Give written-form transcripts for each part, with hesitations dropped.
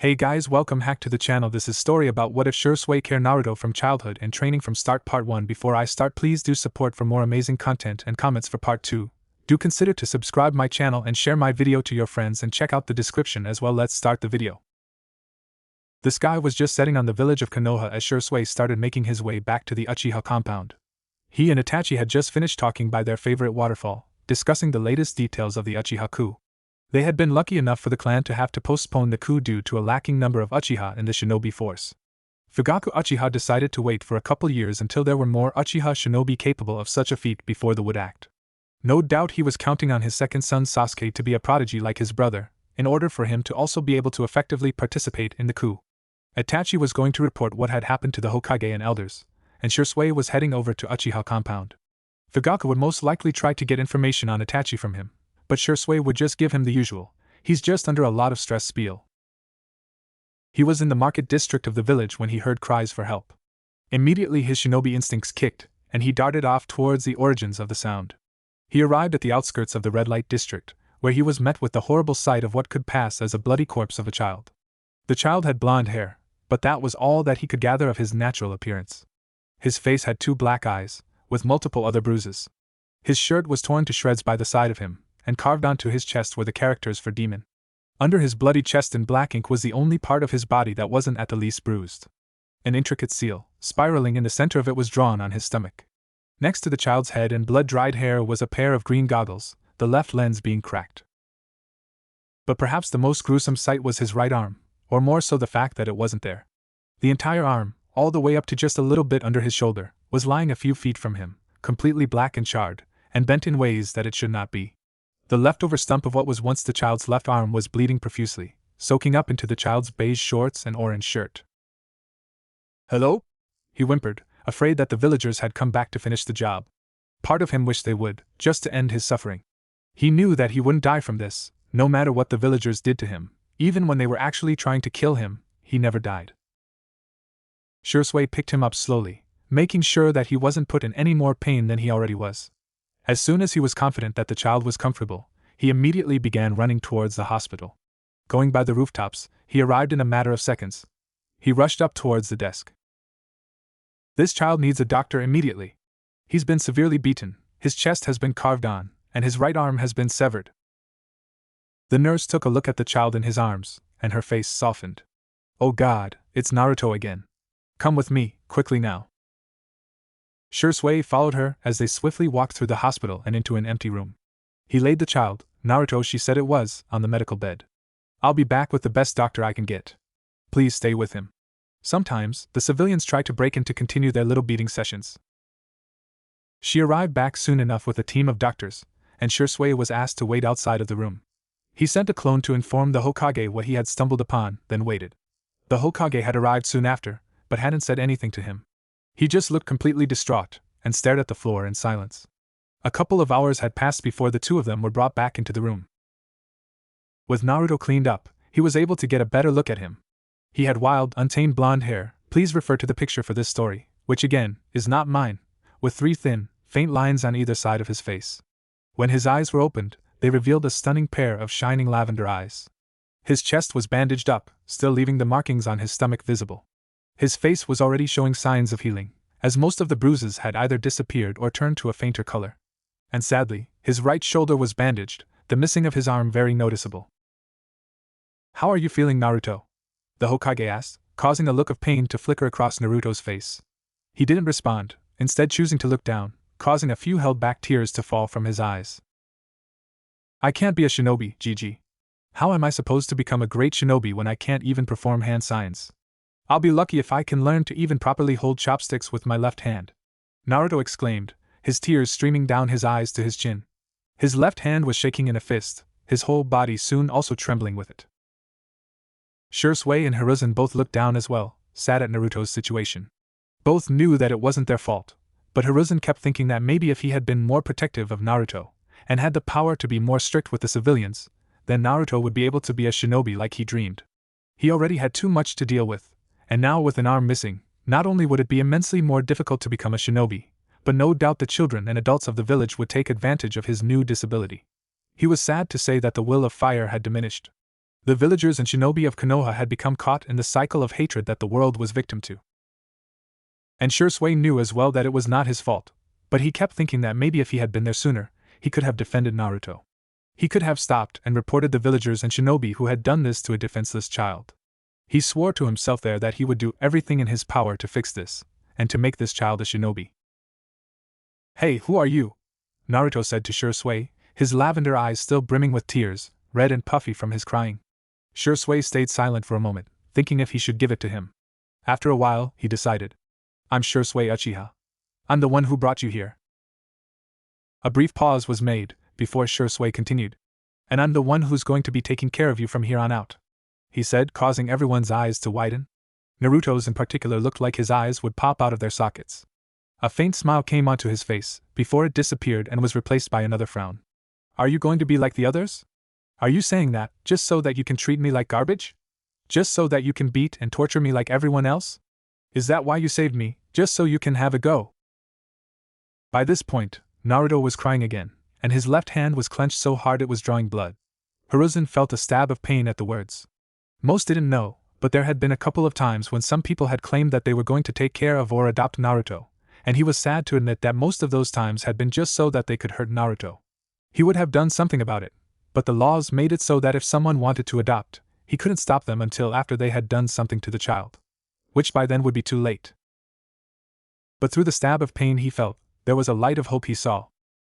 Hey guys, welcome back to the channel. This is story about what if Shisui care Naruto from childhood and training from start part 1. Before I start, please do support for more amazing content and comments for part 2. Do consider to subscribe my channel and share my video to your friends and check out the description as well. Let's start the video. The sky was just setting on the village of Konoha as Shisui started making his way back to the Uchiha compound. He and Itachi had just finished talking by their favorite waterfall, discussing the latest details of the Uchiha coup. They had been lucky enough for the clan to have to postpone the coup due to a lacking number of Uchiha in the shinobi force. Fugaku Uchiha decided to wait for a couple years until there were more Uchiha shinobi capable of such a feat before they would act. No doubt he was counting on his second son Sasuke to be a prodigy like his brother, in order for him to also be able to effectively participate in the coup. Itachi was going to report what had happened to the Hokage and elders, and Shisui was heading over to Uchiha compound. Fugaku would most likely try to get information on Itachi from him, but Shisui would just give him the usual, "He's just under a lot of stress" spiel. He was in the market district of the village when he heard cries for help. Immediately his shinobi instincts kicked, and he darted off towards the origins of the sound. He arrived at the outskirts of the red light district, where he was met with the horrible sight of what could pass as a bloody corpse of a child. The child had blonde hair, but that was all that he could gather of his natural appearance. His face had 2 black eyes, with multiple other bruises. His shirt was torn to shreds by the side of him, and carved onto his chest were the characters for demon. Under his bloody chest in black ink was the only part of his body that wasn't at the least bruised. An intricate seal, spiraling in the center of it, was drawn on his stomach. Next to the child's head and blood-dried hair was a pair of green goggles, the left lens being cracked. But perhaps the most gruesome sight was his right arm, or more so the fact that it wasn't there. The entire arm, all the way up to just a little bit under his shoulder, was lying a few feet from him, completely black and charred, and bent in ways that it should not be. The leftover stump of what was once the child's left arm was bleeding profusely, soaking up into the child's beige shorts and orange shirt. "Hello?" he whimpered, afraid that the villagers had come back to finish the job. Part of him wished they would, just to end his suffering. He knew that he wouldn't die from this, no matter what the villagers did to him. Even when they were actually trying to kill him, he never died. Shisui picked him up slowly, making sure that he wasn't put in any more pain than he already was. As soon as he was confident that the child was comfortable, he immediately began running towards the hospital. Going by the rooftops, he arrived in a matter of seconds. He rushed up towards the desk. "This child needs a doctor immediately. He's been severely beaten, his chest has been carved on, and his right arm has been severed." The nurse took a look at the child in his arms, and her face softened. "Oh God, it's Naruto again. Come with me, quickly now." Shisui followed her as they swiftly walked through the hospital and into an empty room. He laid the child, Naruto she said it was, on the medical bed. "I'll be back with the best doctor I can get. Please stay with him." Sometimes, the civilians tried to break in to continue their little beating sessions. She arrived back soon enough with a team of doctors, and Shisui was asked to wait outside of the room. He sent a clone to inform the Hokage what he had stumbled upon, then waited. The Hokage had arrived soon after, but hadn't said anything to him. He just looked completely distraught, and stared at the floor in silence. A couple of hours had passed before the two of them were brought back into the room. With Naruto cleaned up, he was able to get a better look at him. He had wild, untamed blonde hair, please refer to the picture for this story, which again, is not mine, with 3 thin, faint lines on either side of his face. When his eyes were opened, they revealed a stunning pair of shining lavender eyes. His chest was bandaged up, still leaving the markings on his stomach visible. His face was already showing signs of healing, as most of the bruises had either disappeared or turned to a fainter color. And sadly, his right shoulder was bandaged, the missing of his arm very noticeable. "How are you feeling, Naruto?" the Hokage asked, causing a look of pain to flicker across Naruto's face. He didn't respond, instead choosing to look down, causing a few held-back tears to fall from his eyes. "I can't be a shinobi, Gigi. How am I supposed to become a great shinobi when I can't even perform hand signs? I'll be lucky if I can learn to even properly hold chopsticks with my left hand," Naruto exclaimed, his tears streaming down his eyes to his chin. His left hand was shaking in a fist, his whole body soon also trembling with it. Shisui and Hiruzen both looked down as well, sad at Naruto's situation. Both knew that it wasn't their fault, but Hiruzen kept thinking that maybe if he had been more protective of Naruto, and had the power to be more strict with the civilians, then Naruto would be able to be a shinobi like he dreamed. He already had too much to deal with, and now with an arm missing, not only would it be immensely more difficult to become a shinobi, but no doubt the children and adults of the village would take advantage of his new disability. He was sad to say that the will of fire had diminished. The villagers and shinobi of Konoha had become caught in the cycle of hatred that the world was victim to. And Shisui knew as well that it was not his fault, but he kept thinking that maybe if he had been there sooner, he could have defended Naruto. He could have stopped and reported the villagers and shinobi who had done this to a defenseless child. He swore to himself there that he would do everything in his power to fix this, and to make this child a shinobi. "Hey, who are you?" Naruto said to Shisui, his lavender eyes still brimming with tears, red and puffy from his crying. Shisui stayed silent for a moment, thinking if he should give it to him. After a while, he decided. "I'm Shisui Uchiha. I'm the one who brought you here." A brief pause was made, before Shisui continued. "And I'm the one who's going to be taking care of you from here on out," he said, causing everyone's eyes to widen. Naruto's in particular looked like his eyes would pop out of their sockets. A faint smile came onto his face, before it disappeared and was replaced by another frown. "Are you going to be like the others? Are you saying that, just so that you can treat me like garbage? Just so that you can beat and torture me like everyone else? Is that why you saved me, just so you can have a go?" By this point, Naruto was crying again, and his left hand was clenched so hard it was drawing blood. Hiruzen felt a stab of pain at the words. Most didn't know, but there had been a couple of times when some people had claimed that they were going to take care of or adopt Naruto, and he was sad to admit that most of those times had been just so that they could hurt Naruto. He would have done something about it, but the laws made it so that if someone wanted to adopt, he couldn't stop them until after they had done something to the child. Which by then would be too late. But through the stab of pain he felt, there was a light of hope he saw.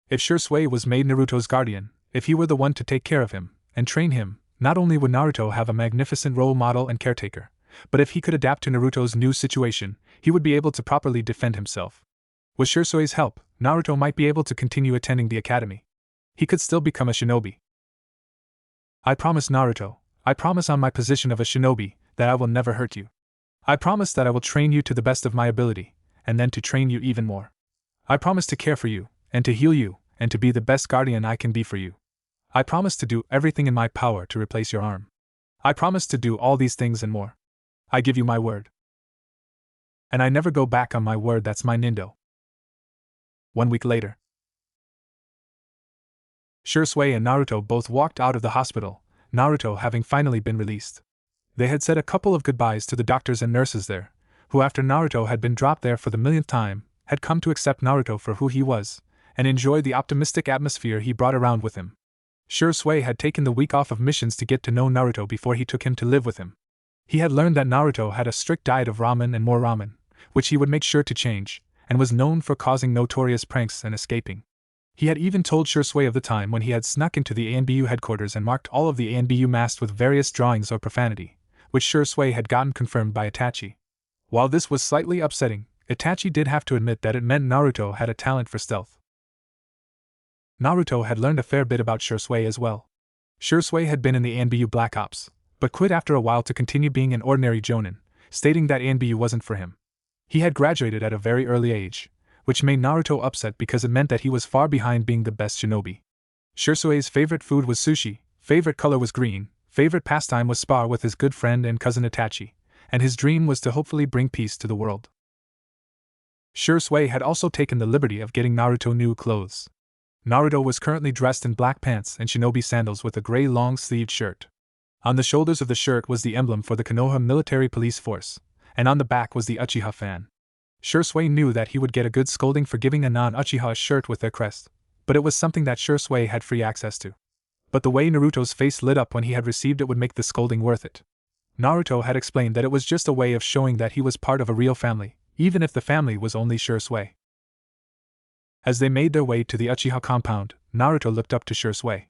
If Shisui was made Naruto's guardian, if he were the one to take care of him, and train him, not only would Naruto have a magnificent role model and caretaker, but if he could adapt to Naruto's new situation, he would be able to properly defend himself. With Shisui's help, Naruto might be able to continue attending the academy. He could still become a shinobi. "I promise, Naruto, I promise on my position of a shinobi, that I will never hurt you. I promise that I will train you to the best of my ability, and then to train you even more. I promise to care for you, and to heal you, and to be the best guardian I can be for you. I promise to do everything in my power to replace your arm. I promise to do all these things and more. I give you my word. And I never go back on my word, that's my nindo." 1 week later. Shisui and Naruto both walked out of the hospital, Naruto having finally been released. They had said a couple of goodbyes to the doctors and nurses there, who after Naruto had been dropped there for the millionth time, had come to accept Naruto for who he was, and enjoy the optimistic atmosphere he brought around with him. Shisui had taken the week off of missions to get to know Naruto before he took him to live with him. He had learned that Naruto had a strict diet of ramen and more ramen, which he would make sure to change, and was known for causing notorious pranks and escaping. He had even told Shisui of the time when he had snuck into the ANBU headquarters and marked all of the ANBU masked with various drawings of profanity, which Shisui had gotten confirmed by Itachi. While this was slightly upsetting, Itachi did have to admit that it meant Naruto had a talent for stealth. Naruto had learned a fair bit about Shisui as well. Shisui had been in the ANBU Black Ops, but quit after a while to continue being an ordinary jonin, stating that ANBU wasn't for him. He had graduated at a very early age, which made Naruto upset because it meant that he was far behind being the best shinobi. Shisui's favorite food was sushi, favorite color was green, favorite pastime was spar with his good friend and cousin Itachi, and his dream was to hopefully bring peace to the world. Shisui had also taken the liberty of getting Naruto new clothes. Naruto was currently dressed in black pants and shinobi sandals with a gray long-sleeved shirt. On the shoulders of the shirt was the emblem for the Konoha Military Police Force, and on the back was the Uchiha fan. Shisui knew that he would get a good scolding for giving a non-Uchiha a shirt with their crest, but it was something that Shisui had free access to. But the way Naruto's face lit up when he had received it would make the scolding worth it. Naruto had explained that it was just a way of showing that he was part of a real family, even if the family was only Shisui. As they made their way to the Uchiha compound, Naruto looked up to Shisui.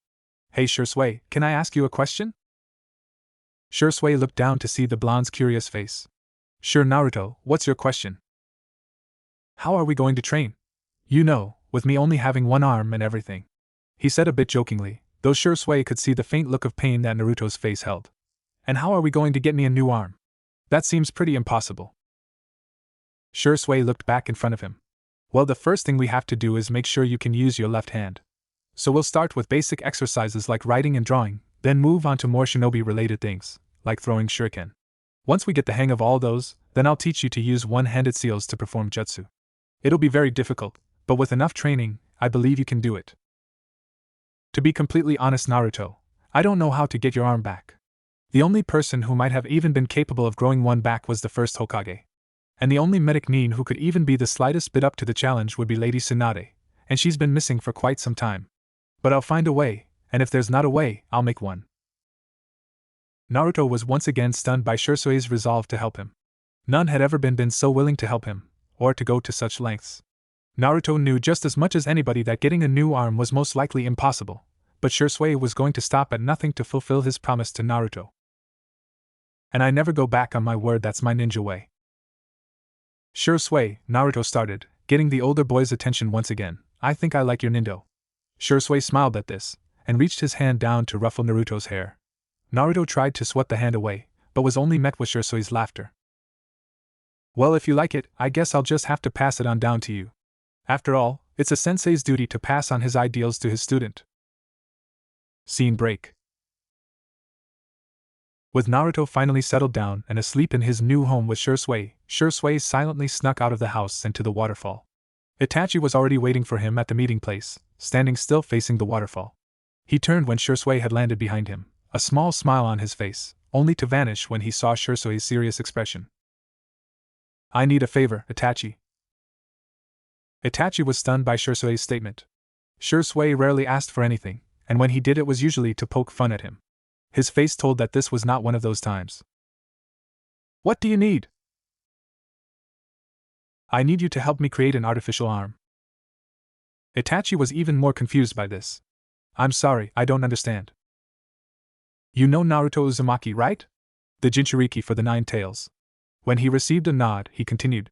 "Hey Shisui, can I ask you a question?" Shisui looked down to see the blonde's curious face. "Sure Naruto, what's your question?" "How are we going to train? You know, with me only having one arm and everything," he said a bit jokingly, though Shisui could see the faint look of pain that Naruto's face held. "And how are we going to get me a new arm? That seems pretty impossible." Shisui looked back in front of him. "Well, the first thing we have to do is make sure you can use your left hand. So we'll start with basic exercises like writing and drawing, then move on to more shinobi-related things, like throwing shuriken. Once we get the hang of all those, then I'll teach you to use one-handed seals to perform jutsu. It'll be very difficult, but with enough training, I believe you can do it. To be completely honest Naruto, I don't know how to get your arm back. The only person who might have even been capable of growing one back was the first Hokage. And the only medic nin who could even be the slightest bit up to the challenge would be Lady Tsunade, and she's been missing for quite some time. But I'll find a way, and if there's not a way, I'll make one. Naruto was once again stunned by Shisui's resolve to help him. None had ever been so willing to help him, or to go to such lengths. Naruto knew just as much as anybody that getting a new arm was most likely impossible, but Shisui was going to stop at nothing to fulfill his promise to Naruto. And I never go back on my word, that's my ninja way. Shisui, Naruto started, getting the older boy's attention once again. I think I like your nindo. Shisui smiled at this, and reached his hand down to ruffle Naruto's hair. Naruto tried to swat the hand away, but was only met with Shisui's laughter. Well, if you like it, I guess I'll just have to pass it on down to you. After all, it's a sensei's duty to pass on his ideals to his student. Scene break. With Naruto finally settled down and asleep in his new home with Shisui silently snuck out of the house and to the waterfall. Itachi was already waiting for him at the meeting place, standing still facing the waterfall. He turned when Shisui had landed behind him, a small smile on his face, only to vanish when he saw Shisui's serious expression. I need a favor, Itachi. Itachi was stunned by Shisui's statement. Shisui rarely asked for anything, and when he did it was usually to poke fun at him. His face told that this was not one of those times. What do you need? I need you to help me create an artificial arm. Itachi was even more confused by this. I'm sorry, I don't understand. You know Naruto Uzumaki, right? The Jinchuriki for the 9 tails. When he received a nod, he continued.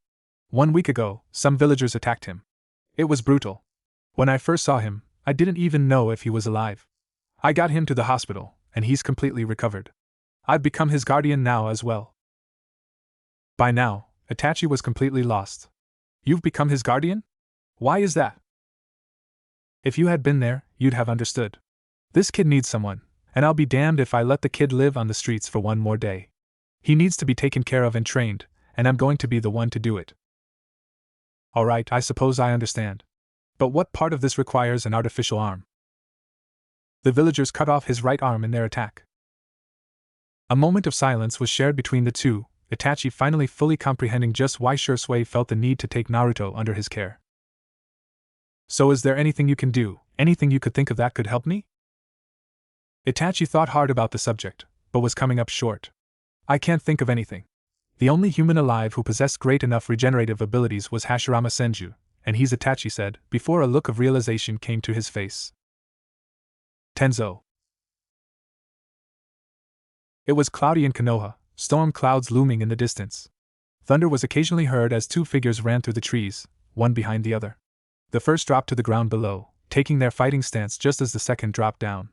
1 week ago, some villagers attacked him. It was brutal. When I first saw him, I didn't even know if he was alive. I got him to the hospital, and he's completely recovered. I've become his guardian now as well. By now, Itachi was completely lost. You've become his guardian? Why is that? If you had been there, you'd have understood. This kid needs someone, and I'll be damned if I let the kid live on the streets for one more day. He needs to be taken care of and trained, and I'm going to be the one to do it. Alright, I suppose I understand. But what part of this requires an artificial arm? The villagers cut off his right arm in their attack. A moment of silence was shared between the two, Itachi finally fully comprehending just why Shisui felt the need to take Naruto under his care. So is there anything you can do, anything you could think of that could help me? Itachi thought hard about the subject, but was coming up short. I can't think of anything. The only human alive who possessed great enough regenerative abilities was Hashirama Senju, and he's Itachi said, before a look of realization came to his face. Tenzo. It was cloudy in Konoha, storm clouds looming in the distance. Thunder was occasionally heard as 2 figures ran through the trees, one behind the other. The first dropped to the ground below, taking their fighting stance just as the second dropped down.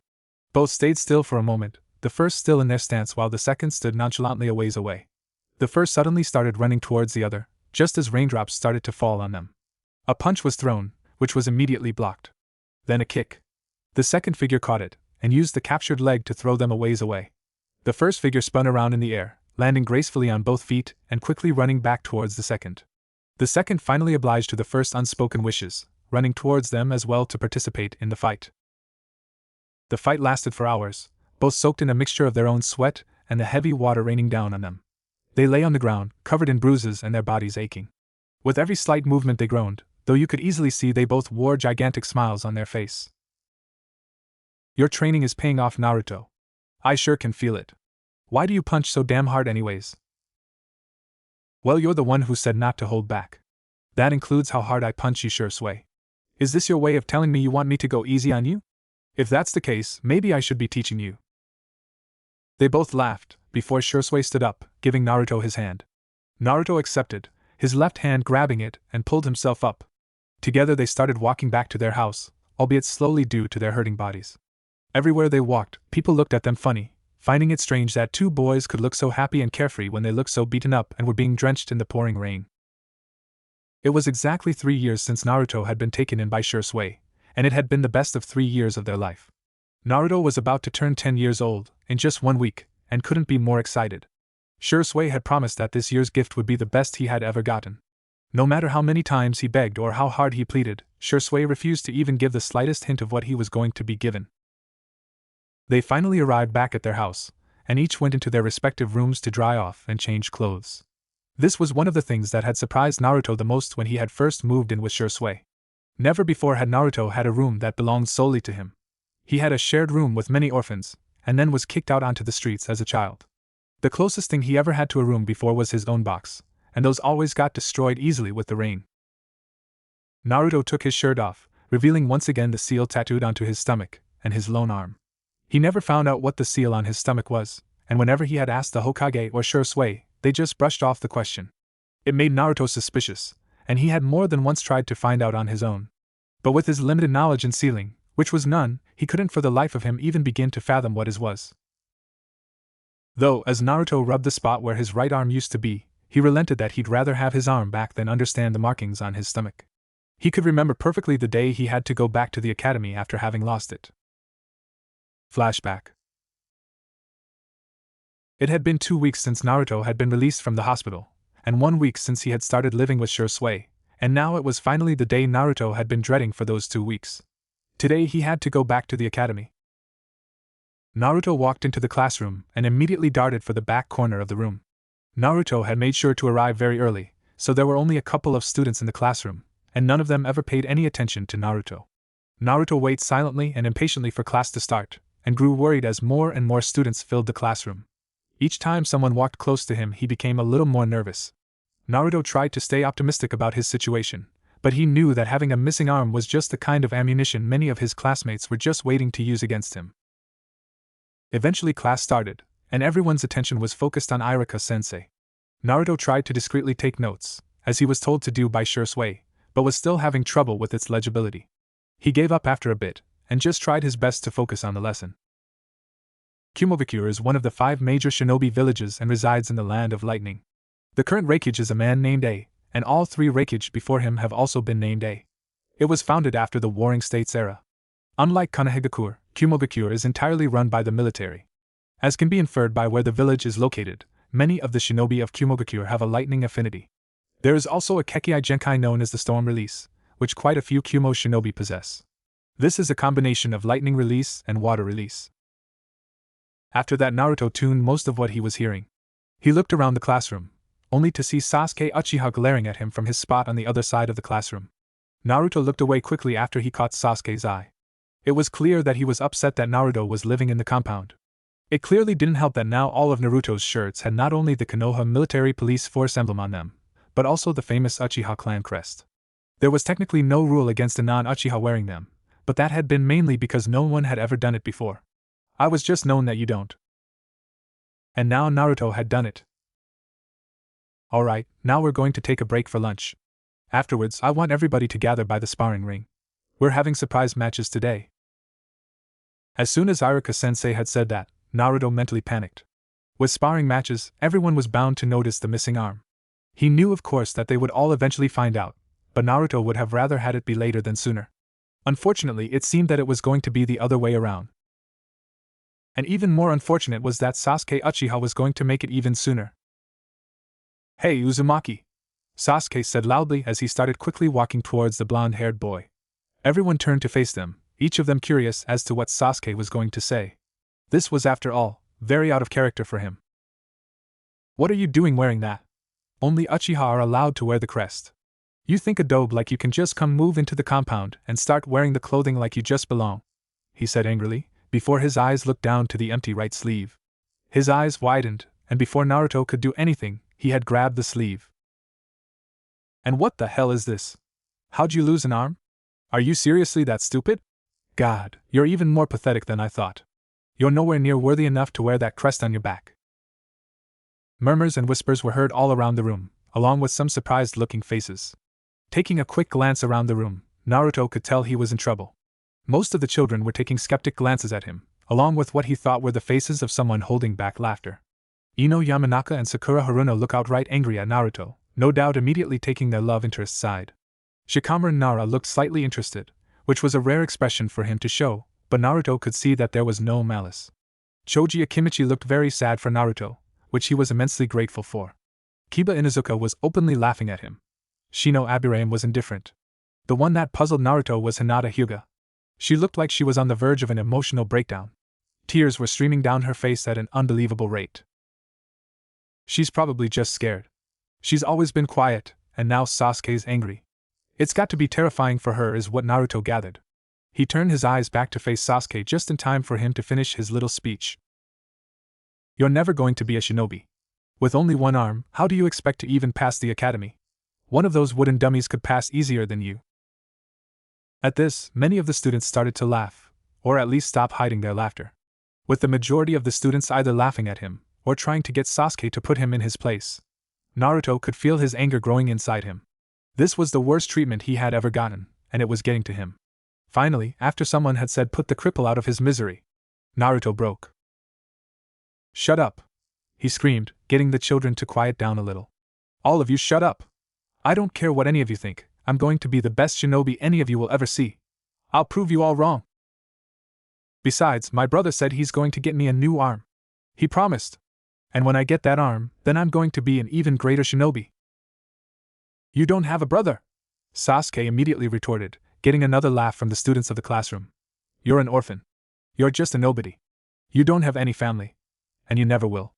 Both stayed still for a moment, the first still in their stance while the second stood nonchalantly a ways away. The first suddenly started running towards the other, just as raindrops started to fall on them. A punch was thrown, which was immediately blocked. Then a kick. The second figure caught it, and used the captured leg to throw them a ways away. The first figure spun around in the air, landing gracefully on both feet and quickly running back towards the second. The second finally obliged to the first unspoken wishes, running towards them as well to participate in the fight. The fight lasted for hours, both soaked in a mixture of their own sweat and the heavy water raining down on them. They lay on the ground, covered in bruises and their bodies aching. With every slight movement they groaned, though you could easily see they both wore gigantic smiles on their face. Your training is paying off, Naruto. I sure can feel it. Why do you punch so damn hard anyways? Well, you're the one who said not to hold back. That includes how hard I punch you, Shisui. Is this your way of telling me you want me to go easy on you? If that's the case, maybe I should be teaching you. They both laughed, before Shisui stood up, giving Naruto his hand. Naruto accepted, his left hand grabbing it, and pulled himself up. Together they started walking back to their house, albeit slowly due to their hurting bodies. Everywhere they walked, people looked at them funny, finding it strange that 2 boys could look so happy and carefree when they looked so beaten up and were being drenched in the pouring rain. It was exactly 3 years since Naruto had been taken in by Shisui, and it had been the best of 3 years of their life. Naruto was about to turn 10 years old, in just 1 week, and couldn't be more excited. Shisui had promised that this year's gift would be the best he had ever gotten. No matter how many times he begged or how hard he pleaded, Shisui refused to even give the slightest hint of what he was going to be given. They finally arrived back at their house, and each went into their respective rooms to dry off and change clothes. This was one of the things that had surprised Naruto the most when he had first moved in with Shisui. Never before had Naruto had a room that belonged solely to him. He had a shared room with many orphans, and then was kicked out onto the streets as a child. The closest thing he ever had to a room before was his own box, and those always got destroyed easily with the rain. Naruto took his shirt off, revealing once again the seal tattooed onto his stomach and his lone arm. He never found out what the seal on his stomach was, and whenever he had asked the Hokage or Shisui, they just brushed off the question. It made Naruto suspicious, and he had more than once tried to find out on his own. But with his limited knowledge in sealing, which was none, he couldn't for the life of him even begin to fathom what his was. Though, as Naruto rubbed the spot where his right arm used to be, he relented that he'd rather have his arm back than understand the markings on his stomach. He could remember perfectly the day he had to go back to the academy after having lost it. Flashback. It had been 2 weeks since Naruto had been released from the hospital, and 1 week since he had started living with Shisui, and now it was finally the day Naruto had been dreading for those 2 weeks. Today he had to go back to the academy. Naruto walked into the classroom and immediately darted for the back corner of the room. Naruto had made sure to arrive very early, so there were only a couple of students in the classroom, and none of them ever paid any attention to Naruto. Naruto waited silently and impatiently for class to start, and grew worried as more and more students filled the classroom. Each time someone walked close to him, he became a little more nervous. Naruto tried to stay optimistic about his situation, but he knew that having a missing arm was just the kind of ammunition many of his classmates were just waiting to use against him. Eventually class started, and everyone's attention was focused on Irika-sensei. Naruto tried to discreetly take notes, as he was told to do by Shisui, but was still having trouble with its legibility. He gave up after a bit, and just tried his best to focus on the lesson. Kumogakure is one of the 5 major shinobi villages and resides in the Land of Lightning. The current Raikage is a man named A, and all 3 Raikage before him have also been named A. It was founded after the Warring States era. Unlike Konohagakure, Kumogakure is entirely run by the military. As can be inferred by where the village is located, many of the shinobi of Kumogakure have a lightning affinity. There is also a Kekkai Genkai known as the Storm Release, which quite a few Kumo shinobi possess. This is a combination of lightning release and water release. After that, Naruto tuned most of what he was hearing. He looked around the classroom, only to see Sasuke Uchiha glaring at him from his spot on the other side of the classroom. Naruto looked away quickly after he caught Sasuke's eye. It was clear that he was upset that Naruto was living in the compound. It clearly didn't help that now all of Naruto's shirts had not only the Konoha Military Police Force emblem on them, but also the famous Uchiha clan crest. There was technically no rule against a non-Uchiha wearing them, but that had been mainly because no one had ever done it before. I was just known that you don't. And now Naruto had done it. Alright, now we're going to take a break for lunch. Afterwards, I want everybody to gather by the sparring ring. We're having surprise matches today. As soon as Irika-sensei had said that, Naruto mentally panicked. With sparring matches, everyone was bound to notice the missing arm. He knew of course that they would all eventually find out, but Naruto would have rather had it be later than sooner. Unfortunately, it seemed that it was going to be the other way around. And even more unfortunate was that Sasuke Uchiha was going to make it even sooner. "Hey, Uzumaki!" Sasuke said loudly as he started quickly walking towards the blonde-haired boy. Everyone turned to face them, each of them curious as to what Sasuke was going to say. This was, after all, very out of character for him. "What are you doing wearing that? Only Uchiha are allowed to wear the crest. You think a dope like you can just come move into the compound and start wearing the clothing like you just belong," he said angrily, before his eyes looked down to the empty right sleeve. His eyes widened, and before Naruto could do anything, he had grabbed the sleeve. "And what the hell is this? How'd you lose an arm? Are you seriously that stupid? God, you're even more pathetic than I thought. You're nowhere near worthy enough to wear that crest on your back." Murmurs and whispers were heard all around the room, along with some surprised-looking faces. Taking a quick glance around the room, Naruto could tell he was in trouble. Most of the children were taking skeptic glances at him, along with what he thought were the faces of someone holding back laughter. Ino Yamanaka and Sakura Haruno look outright angry at Naruto, no doubt immediately taking their love interest side. Shikamaru Nara looked slightly interested, which was a rare expression for him to show, but Naruto could see that there was no malice. Choji Akimichi looked very sad for Naruto, which he was immensely grateful for. Kiba Inuzuka was openly laughing at him. Shino Abirame was indifferent. The one that puzzled Naruto was Hinata Hyuga. She looked like she was on the verge of an emotional breakdown. Tears were streaming down her face at an unbelievable rate. She's probably just scared. She's always been quiet, and now Sasuke's angry. It's got to be terrifying for her, is what Naruto gathered. He turned his eyes back to face Sasuke just in time for him to finish his little speech. You're never going to be a shinobi. With only one arm, how do you expect to even pass the academy? One of those wooden dummies could pass easier than you. At this, many of the students started to laugh, or at least stop hiding their laughter. With the majority of the students either laughing at him, or trying to get Sasuke to put him in his place. Naruto could feel his anger growing inside him. This was the worst treatment he had ever gotten, and it was getting to him. Finally, after someone had said put the cripple out of his misery, Naruto broke. Shut up! He screamed, getting the children to quiet down a little. All of you shut up! I don't care what any of you think, I'm going to be the best shinobi any of you will ever see. I'll prove you all wrong. Besides, my brother said he's going to get me a new arm. He promised. And when I get that arm, then I'm going to be an even greater shinobi. You don't have a brother! Sasuke immediately retorted, getting another laugh from the students of the classroom. You're an orphan. You're just a nobody. You don't have any family. And you never will.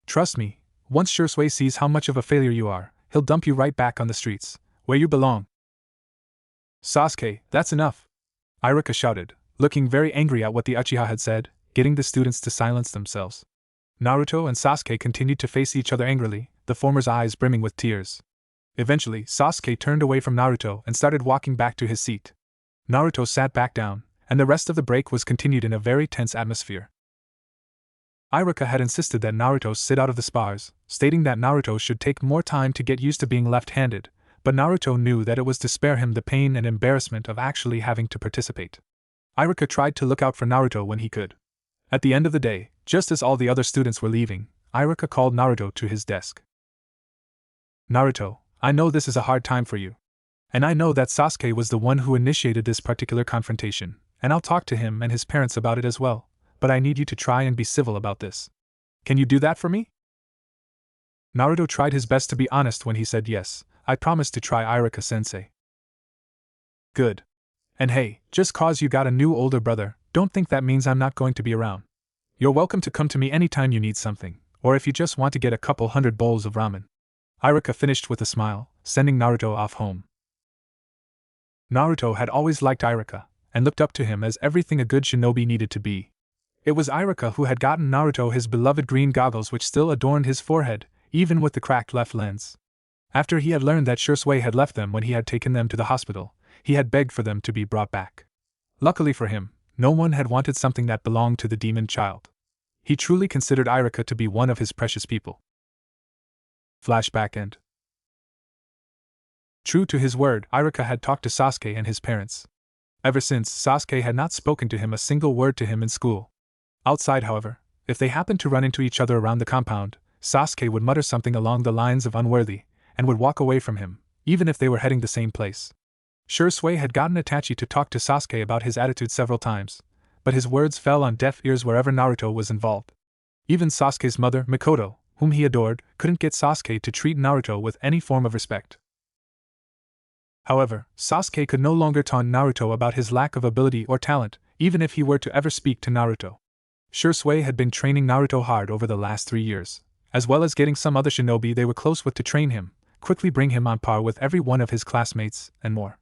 Trust me, once Shisui sees how much of a failure you are, he'll dump you right back on the streets, where you belong. Sasuke, that's enough! Iruka shouted, looking very angry at what the Uchiha had said, getting the students to silence themselves. Naruto and Sasuke continued to face each other angrily, the former's eyes brimming with tears. Eventually, Sasuke turned away from Naruto and started walking back to his seat. Naruto sat back down, and the rest of the break was continued in a very tense atmosphere. Iruka had insisted that Naruto sit out of the spars, stating that Naruto should take more time to get used to being left-handed, but Naruto knew that it was to spare him the pain and embarrassment of actually having to participate. Iruka tried to look out for Naruto when he could. At the end of the day, just as all the other students were leaving, Iruka called Naruto to his desk. Naruto, I know this is a hard time for you. And I know that Sasuke was the one who initiated this particular confrontation, and I'll talk to him and his parents about it as well, but I need you to try and be civil about this. Can you do that for me? Naruto tried his best to be honest when he said yes, I promise to try, Iruka-sensei. Good. And hey, just cause you got a new older brother, don't think that means I'm not going to be around. You're welcome to come to me anytime you need something, or if you just want to get a couple hundred bowls of ramen. Iruka finished with a smile, sending Naruto off home. Naruto had always liked Iruka, and looked up to him as everything a good shinobi needed to be. It was Iruka who had gotten Naruto his beloved green goggles which still adorned his forehead, even with the cracked left lens. After he had learned that Shisui had left them when he had taken them to the hospital, he had begged for them to be brought back. Luckily for him, no one had wanted something that belonged to the demon child. He truly considered Iruka to be one of his precious people. Flashback end. True to his word, Iruka had talked to Sasuke and his parents. Ever since, Sasuke had not spoken to him a single word to him in school. Outside, however, if they happened to run into each other around the compound, Sasuke would mutter something along the lines of unworthy, and would walk away from him, even if they were heading the same place. Shisui had gotten Itachi to talk to Sasuke about his attitude several times, but his words fell on deaf ears wherever Naruto was involved. Even Sasuke's mother, Mikoto, whom he adored, couldn't get Sasuke to treat Naruto with any form of respect. However, Sasuke could no longer taunt Naruto about his lack of ability or talent, even if he were to ever speak to Naruto. Shisui had been training Naruto hard over the last 3 years, as well as getting some other shinobi they were close with to train him, quickly bring him on par with every one of his classmates, and more.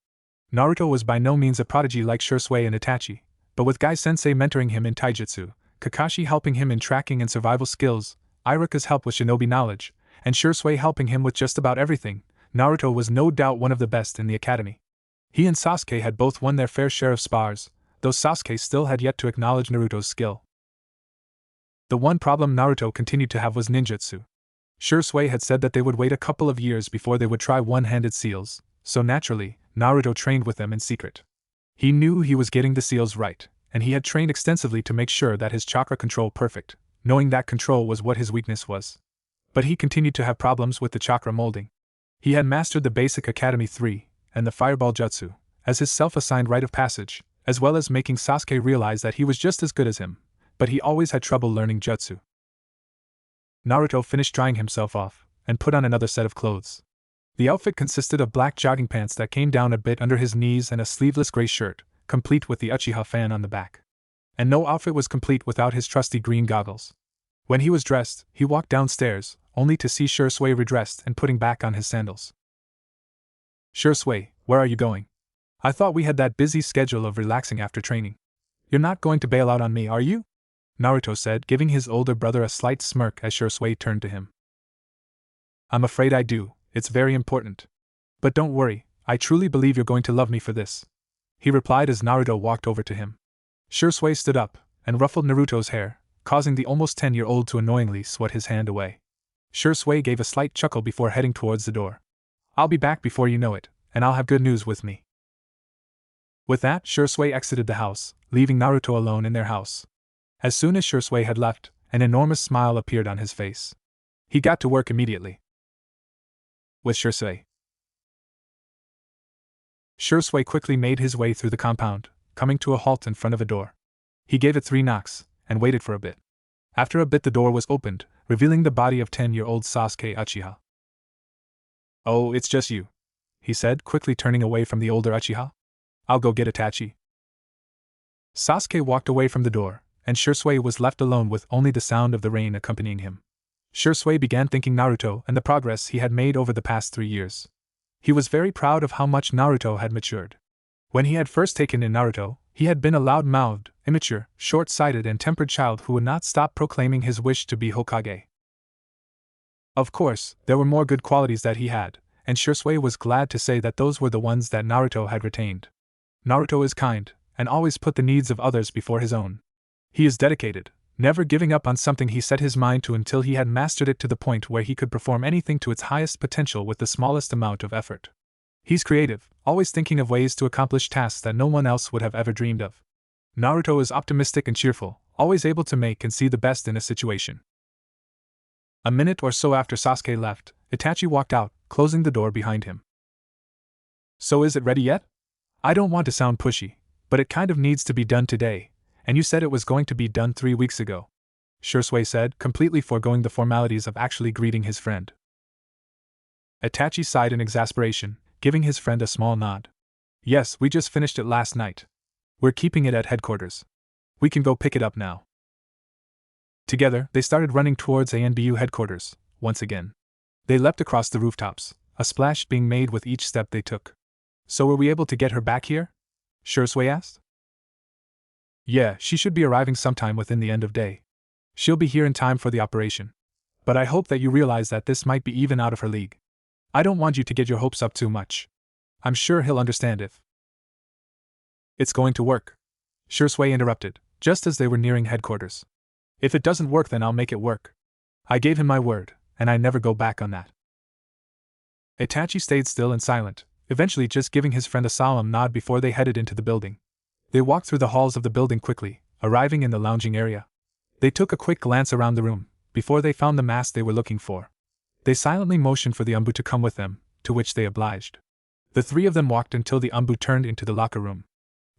Naruto was by no means a prodigy like Shisui and Itachi, but with Gai-sensei mentoring him in taijutsu, Kakashi helping him in tracking and survival skills, Iruka's help with shinobi knowledge, and Shisui helping him with just about everything, Naruto was no doubt one of the best in the academy. He and Sasuke had both won their fair share of spars, though Sasuke still had yet to acknowledge Naruto's skill. The one problem Naruto continued to have was ninjutsu. Shisui had said that they would wait a couple of years before they would try one-handed seals, so naturally, Naruto trained with them in secret. He knew he was getting the seals right, and he had trained extensively to make sure that his chakra control perfect, knowing that control was what his weakness was. But he continued to have problems with the chakra molding. He had mastered the basic Academy 3, and the Fireball Jutsu, as his self-assigned rite of passage, as well as making Sasuke realize that he was just as good as him, but he always had trouble learning jutsu. Naruto finished drying himself off, and put on another set of clothes. The outfit consisted of black jogging pants that came down a bit under his knees and a sleeveless gray shirt, complete with the Uchiha fan on the back. and no outfit was complete without his trusty green goggles. When he was dressed, he walked downstairs, only to see Shisui redressed and putting back on his sandals. Shisui, where are you going? I thought we had that busy schedule of relaxing after training. You're not going to bail out on me, are you? Naruto said, giving his older brother a slight smirk as Shisui turned to him. I'm afraid I do, it's very important. But don't worry, I truly believe you're going to love me for this, he replied as Naruto walked over to him. Shisui stood up and ruffled Naruto's hair, causing the almost 10-year-old to annoyingly swat his hand away. Shisui gave a slight chuckle before heading towards the door. I'll be back before you know it, and I'll have good news with me. With that, Shisui exited the house, leaving Naruto alone in their house. As soon as Shisui had left, an enormous smile appeared on his face. He got to work immediately. With Shisui quickly made his way through the compound, coming to a halt in front of a door. He gave it 3 knocks, and waited for a bit. After a bit the door was opened, revealing the body of 10-year-old Sasuke Uchiha. Oh, it's just you, he said, quickly turning away from the older Uchiha. I'll go get Itachi. Sasuke walked away from the door, and Shisui was left alone with only the sound of the rain accompanying him. Shisui began thinking Naruto and the progress he had made over the past 3 years. He was very proud of how much Naruto had matured. When he had first taken in Naruto, he had been a loud-mouthed, immature, short-sighted and tempered child who would not stop proclaiming his wish to be Hokage. Of course, there were more good qualities that he had, and Shisui was glad to say that those were the ones that Naruto had retained. Naruto is kind, and always put the needs of others before his own. He is dedicated, never giving up on something he set his mind to until he had mastered it to the point where he could perform anything to its highest potential with the smallest amount of effort. He's creative, always thinking of ways to accomplish tasks that no one else would have ever dreamed of. Naruto is optimistic and cheerful, always able to make and see the best in a situation. A minute or so after Sasuke left, Itachi walked out, closing the door behind him. So is it ready yet? I don't want to sound pushy, but it kind of needs to be done today, and you said it was going to be done 3 weeks ago, Shisui said, completely foregoing the formalities of actually greeting his friend. Itachi sighed in exasperation, giving his friend a small nod. Yes, we just finished it last night. We're keeping it at headquarters. We can go pick it up now. Together, they started running towards ANBU headquarters, once again. They leapt across the rooftops, a splash being made with each step they took. So were we able to get her back here? Shisui asked. Yeah, she should be arriving sometime within the end of day. She'll be here in time for the operation. But I hope that you realize that this might be even out of her league. I don't want you to get your hopes up too much. I'm sure he'll understand if it's going to work. Shisui interrupted, just as they were nearing headquarters. If it doesn't work, then I'll make it work. I gave him my word, and I never go back on that. Itachi stayed still and silent, eventually just giving his friend a solemn nod before they headed into the building. They walked through the halls of the building quickly, arriving in the lounging area. They took a quick glance around the room, before they found the mask they were looking for. They silently motioned for the Umbu to come with them, to which they obliged. The 3 of them walked until the Umbu turned into the locker room.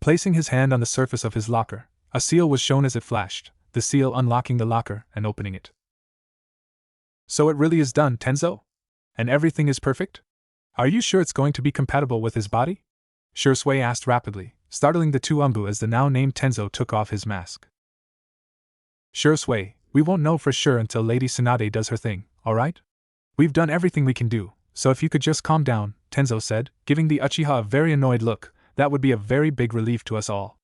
Placing his hand on the surface of his locker, a seal was shown as it flashed, the seal unlocking the locker and opening it. So it really is done, Tenzo? And everything is perfect? Are you sure it's going to be compatible with his body? Shisui asked rapidly, startling the 2 Umbu as the now-named Tenzo took off his mask. Shisui, we won't know for sure until Lady Tsunade does her thing, alright? We've done everything we can do, so if you could just calm down, Tenzo said, giving the Uchiha a very annoyed look. That would be a very big relief to us all.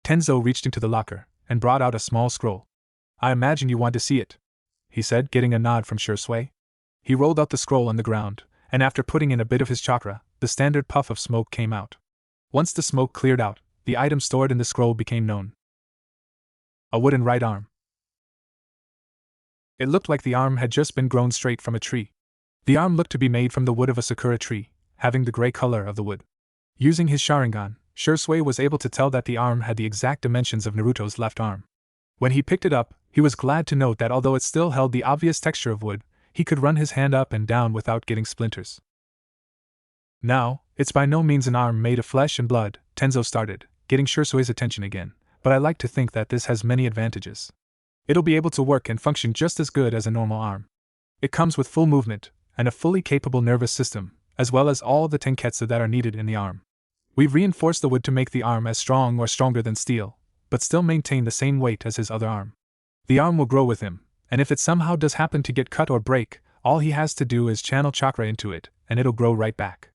Tenzo reached into the locker and brought out a small scroll. I imagine you want to see it, he said, getting a nod from Shisui. He rolled out the scroll on the ground, and after putting in a bit of his chakra, the standard puff of smoke came out. Once the smoke cleared out, the item stored in the scroll became known. A wooden right arm. It looked like the arm had just been grown straight from a tree. The arm looked to be made from the wood of a sakura tree, having the gray color of the wood. Using his Sharingan, Shisui was able to tell that the arm had the exact dimensions of Naruto's left arm. When he picked it up, he was glad to note that although it still held the obvious texture of wood, he could run his hand up and down without getting splinters. Now, it's by no means an arm made of flesh and blood, Tenzo started, getting Shisui's attention again, but I like to think that this has many advantages. It'll be able to work and function just as good as a normal arm. It comes with full movement, and a fully capable nervous system, as well as all the tenketsu that are needed in the arm. We've reinforced the wood to make the arm as strong or stronger than steel, but still maintain the same weight as his other arm. The arm will grow with him, and if it somehow does happen to get cut or break, all he has to do is channel chakra into it, and it'll grow right back.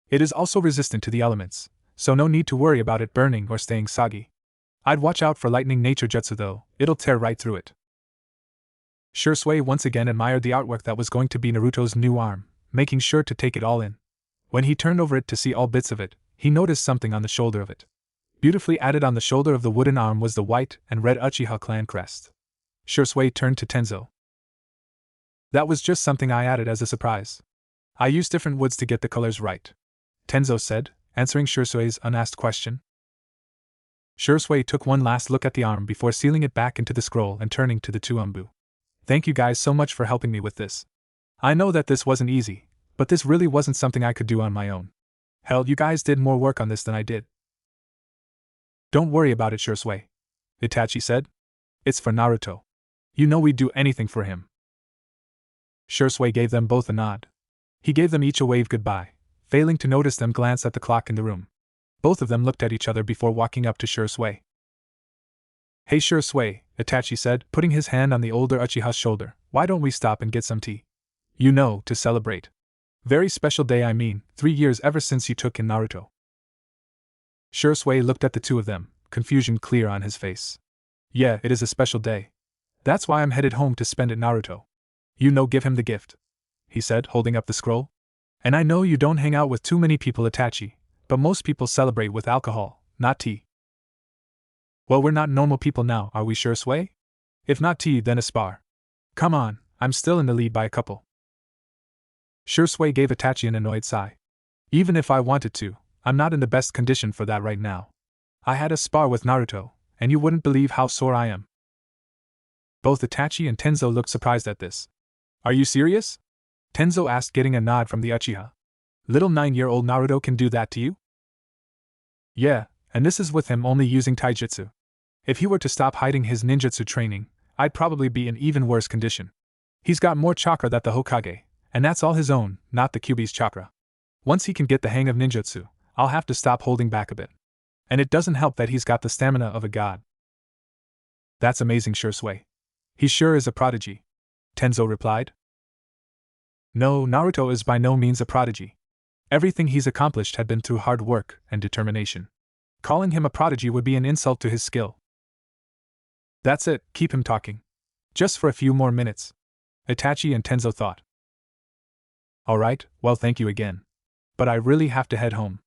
It is also resistant to the elements, so no need to worry about it burning or staying soggy. I'd watch out for lightning nature jutsu though, it'll tear right through it. Shisui once again admired the artwork that was going to be Naruto's new arm, making sure to take it all in. When he turned over it to see all bits of it, he noticed something on the shoulder of it. Beautifully added on the shoulder of the wooden arm was the white and red Uchiha clan crest. Shisui turned to Tenzo. That was just something I added as a surprise. I used different woods to get the colors right, Tenzo said, answering Shisui's unasked question. Shisui took one last look at the arm before sealing it back into the scroll and turning to the two Umbu. Thank you guys so much for helping me with this. I know that this wasn't easy, but this really wasn't something I could do on my own. Hell, you guys did more work on this than I did. Don't worry about it, Shisui, Itachi said. It's for Naruto. You know we'd do anything for him. Shisui gave them both a nod. He gave them each a wave goodbye, failing to notice them glance at the clock in the room. Both of them looked at each other before walking up to Shisui. Hey Shisui, Itachi said, putting his hand on the older Uchiha's shoulder, why don't we stop and get some tea? You know, to celebrate. Very special day, I mean, 3 years ever since you took in Naruto. Shisui looked at the two of them, confusion clear on his face. Yeah, it is a special day. That's why I'm headed home to spend it Naruto. You know, give him the gift, he said, holding up the scroll. And I know you don't hang out with too many people, Itachi, but most people celebrate with alcohol, not tea. Well, we're not normal people now, are we, Shisui? If not tea, then a spar. Come on, I'm still in the lead by a couple. Shisui gave Itachi an annoyed sigh. Even if I wanted to, I'm not in the best condition for that right now. I had a spar with Naruto, and you wouldn't believe how sore I am. Both Itachi and Tenzo looked surprised at this. Are you serious? Tenzo asked, getting a nod from the Uchiha. Little 9-year-old Naruto can do that to you? Yeah, and this is with him only using taijutsu. If he were to stop hiding his ninjutsu training, I'd probably be in even worse condition. He's got more chakra than the Hokage, and that's all his own, not the Kyuubi's chakra. Once he can get the hang of ninjutsu, I'll have to stop holding back a bit. And it doesn't help that he's got the stamina of a god. That's amazing, Shisui. He sure is a prodigy, Tenzo replied. No, Naruto is by no means a prodigy. Everything he's accomplished had been through hard work and determination. Calling him a prodigy would be an insult to his skill. That's it, keep him talking. Just for a few more minutes, Itachi and Tenzo thought. Alright, well, thank you again. But I really have to head home.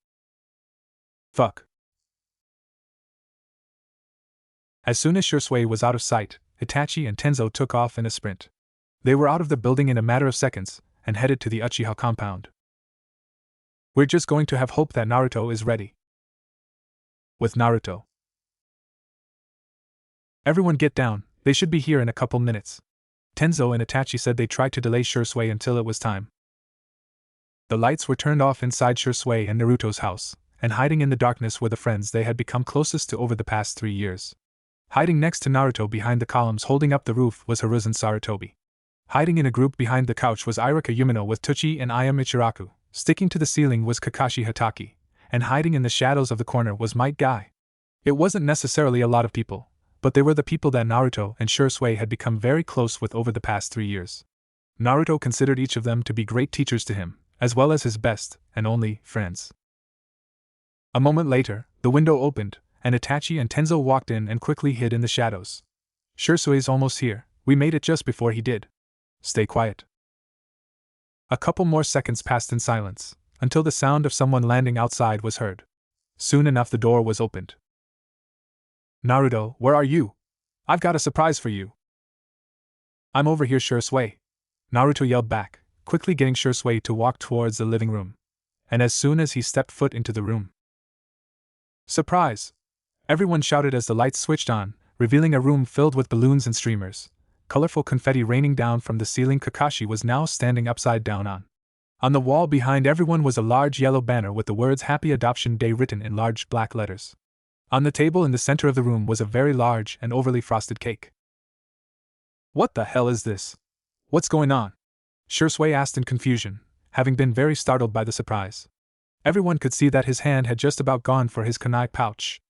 Fuck. As soon as Shisui was out of sight, Itachi and Tenzo took off in a sprint. They were out of the building in a matter of seconds, and headed to the Uchiha compound. We're just going to have hope that Naruto is ready. With Naruto. Everyone get down, they should be here in a couple minutes. Tenzo and Itachi said they tried to delay Shisui until it was time. The lights were turned off inside Shisui and Naruto's house, and hiding in the darkness were the friends they had become closest to over the past 3 years. Hiding next to Naruto behind the columns holding up the roof was Hiruzen Sarutobi. Hiding in a group behind the couch was Irika Yumino with Tuchi and Aya Michiraku. Sticking to the ceiling was Kakashi Hatake, and hiding in the shadows of the corner was Might Guy. It wasn't necessarily a lot of people, but they were the people that Naruto and Shisui had become very close with over the past 3 years. Naruto considered each of them to be great teachers to him, as well as his best and only friends. A moment later, the window opened, and Itachi and Tenzo walked in and quickly hid in the shadows. Shisui's almost here, we made it just before he did. Stay quiet. A couple more seconds passed in silence, until the sound of someone landing outside was heard. Soon enough the door was opened. Naruto, where are you? I've got a surprise for you. I'm over here, Shisui. Naruto yelled back, quickly getting Shisui to walk towards the living room. And as soon as he stepped foot into the room. Surprise! Everyone shouted as the lights switched on, revealing a room filled with balloons and streamers. Colorful confetti raining down from the ceiling. Kakashi was now standing upside down on. On the wall behind everyone was a large yellow banner with the words Happy Adoption Day written in large black letters. On the table in the center of the room was a very large and overly frosted cake. What the hell is this? What's going on? Shisui asked in confusion, having been very startled by the surprise. Everyone could see that his hand had just about gone for his kunai pouch.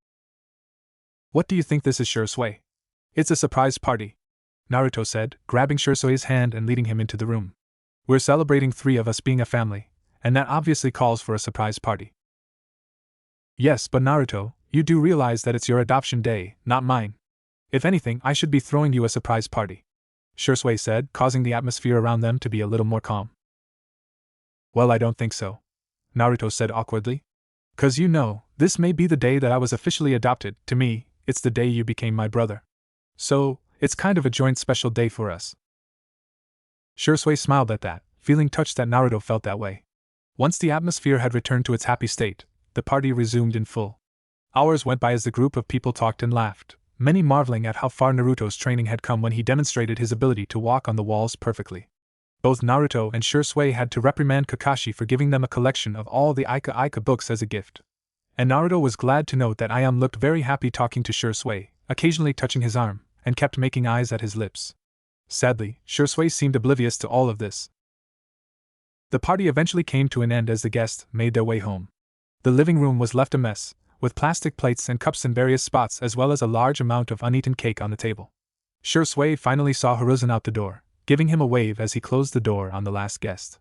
What do you think this is, Shisui? It's a surprise party, Naruto said, grabbing Shisui's hand and leading him into the room. We're celebrating 3 of us being a family, and that obviously calls for a surprise party. Yes, but Naruto, you do realize that it's your adoption day, not mine. If anything, I should be throwing you a surprise party, Shisui said, causing the atmosphere around them to be a little more calm. Well, I don't think so, Naruto said awkwardly. 'Cause you know, this may be the day that I was officially adopted. To me, it's the day you became my brother. So, it's kind of a joint special day for us. Shisui smiled at that, feeling touched that Naruto felt that way. Once the atmosphere had returned to its happy state, the party resumed in full. Hours went by as the group of people talked and laughed, many marveling at how far Naruto's training had come when he demonstrated his ability to walk on the walls perfectly. Both Naruto and Shisui had to reprimand Kakashi for giving them a collection of all the Ika books as a gift. And Naruto was glad to note that Ayame looked very happy talking to Shisui, occasionally touching his arm, and kept making eyes at his lips. Sadly, Shisui seemed oblivious to all of this. The party eventually came to an end as the guests made their way home. The living room was left a mess, with plastic plates and cups in various spots as well as a large amount of uneaten cake on the table. Shisui finally saw Hiruzen out the door, giving him a wave as he closed the door on the last guest.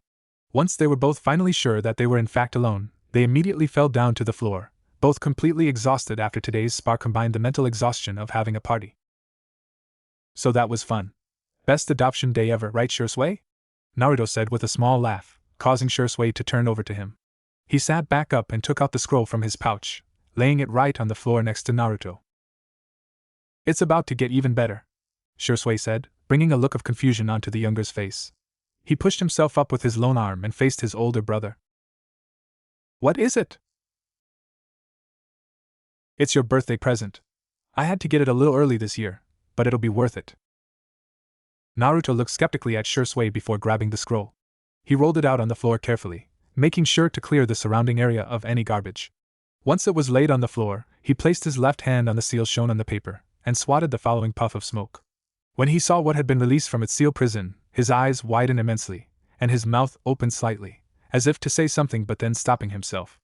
Once they were both finally sure that they were in fact alone, they immediately fell down to the floor, both completely exhausted after today's spa combined the mental exhaustion of having a party. So that was fun. Best adoption day ever, right, Shisui? Naruto said with a small laugh, causing Shisui to turn over to him. He sat back up and took out the scroll from his pouch, laying it right on the floor next to Naruto. It's about to get even better, Shisui said, bringing a look of confusion onto the younger's face. He pushed himself up with his lone arm and faced his older brother. What is it? It's your birthday present. I had to get it a little early this year, but it'll be worth it. Naruto looked skeptically at Shisui before grabbing the scroll. He rolled it out on the floor carefully, making sure to clear the surrounding area of any garbage. Once it was laid on the floor, he placed his left hand on the seal shown on the paper, and swatted the following puff of smoke. When he saw what had been released from its seal prison, his eyes widened immensely, and his mouth opened slightly, as if to say something but then stopping himself.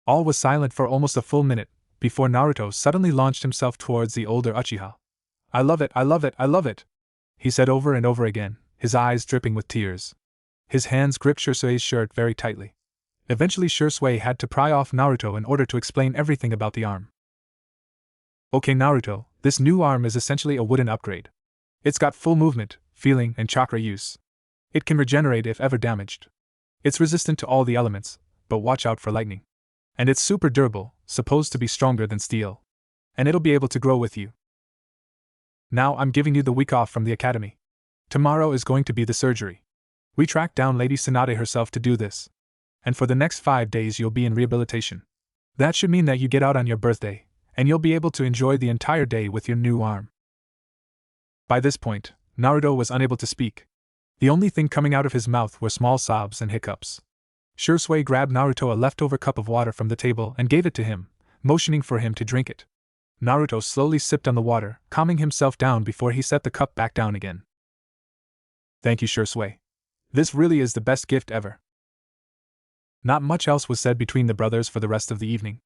All was silent for almost a full minute, before Naruto suddenly launched himself towards the older Uchiha. I love it, I love it, I love it, he said over and over again, his eyes dripping with tears. His hands gripped Shisui's shirt very tightly. Eventually Shisui had to pry off Naruto in order to explain everything about the arm. Okay Naruto, this new arm is essentially a wooden upgrade. It's got full movement, feeling, and chakra use. It can regenerate if ever damaged. It's resistant to all the elements, but watch out for lightning. And it's super durable, supposed to be stronger than steel. And it'll be able to grow with you. Now I'm giving you the week off from the academy. Tomorrow is going to be the surgery. We tracked down Lady Tsunade herself to do this. And for the next 5 days you'll be in rehabilitation. That should mean that you get out on your birthday, and you'll be able to enjoy the entire day with your new arm. By this point, Naruto was unable to speak. The only thing coming out of his mouth were small sobs and hiccups. Shisui grabbed Naruto a leftover cup of water from the table and gave it to him, motioning for him to drink it. Naruto slowly sipped on the water, calming himself down before he set the cup back down again. Thank you, Shisui. This really is the best gift ever. Not much else was said between the brothers for the rest of the evening.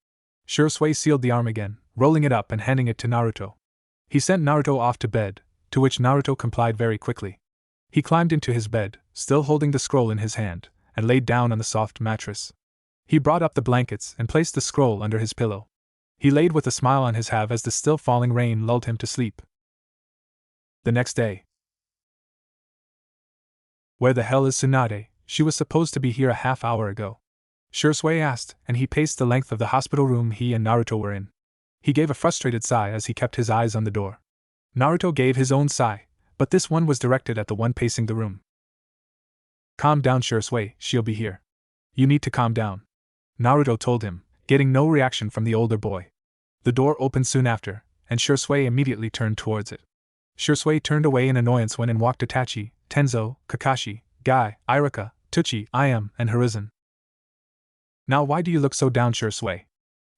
Shisui sealed the arm again, rolling it up and handing it to Naruto. He sent Naruto off to bed, to which Naruto complied very quickly. He climbed into his bed, still holding the scroll in his hand, and laid down on the soft mattress. He brought up the blankets and placed the scroll under his pillow. He laid with a smile on his have as the still falling rain lulled him to sleep. The next day. Where the hell is Tsunade? She was supposed to be here a half hour ago. Shisui asked, and he paced the length of the hospital room he and Naruto were in. He gave a frustrated sigh as he kept his eyes on the door. Naruto gave his own sigh, but this one was directed at the one pacing the room. Calm down, Shisui, she'll be here. You need to calm down, Naruto told him, getting no reaction from the older boy. The door opened soon after, and Shisui immediately turned towards it. Shisui turned away in annoyance when in walked Itachi, Tenzo, Kakashi, Guy, Iruka, Tucci, Ayame, and Hiruzen. Now why do you look so down, Shisui?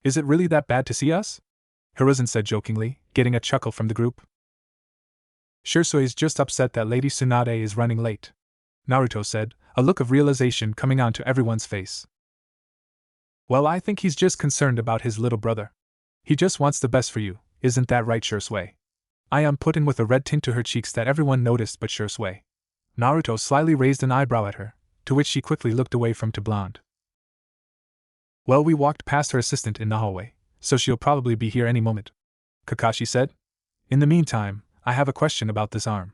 Is it really that bad to see us? Hiruzen said jokingly, getting a chuckle from the group. Shisui's just upset that Lady Tsunade is running late, Naruto said, a look of realization coming onto everyone's face. Well, I think he's just concerned about his little brother. He just wants the best for you, isn't that right, Shisui? I am put in with a red tint to her cheeks that everyone noticed but Shisui. Naruto slyly raised an eyebrow at her, to which she quickly looked away from to blonde. Well, we walked past her assistant in the hallway, so she'll probably be here any moment, Kakashi said. In the meantime, I have a question about this arm.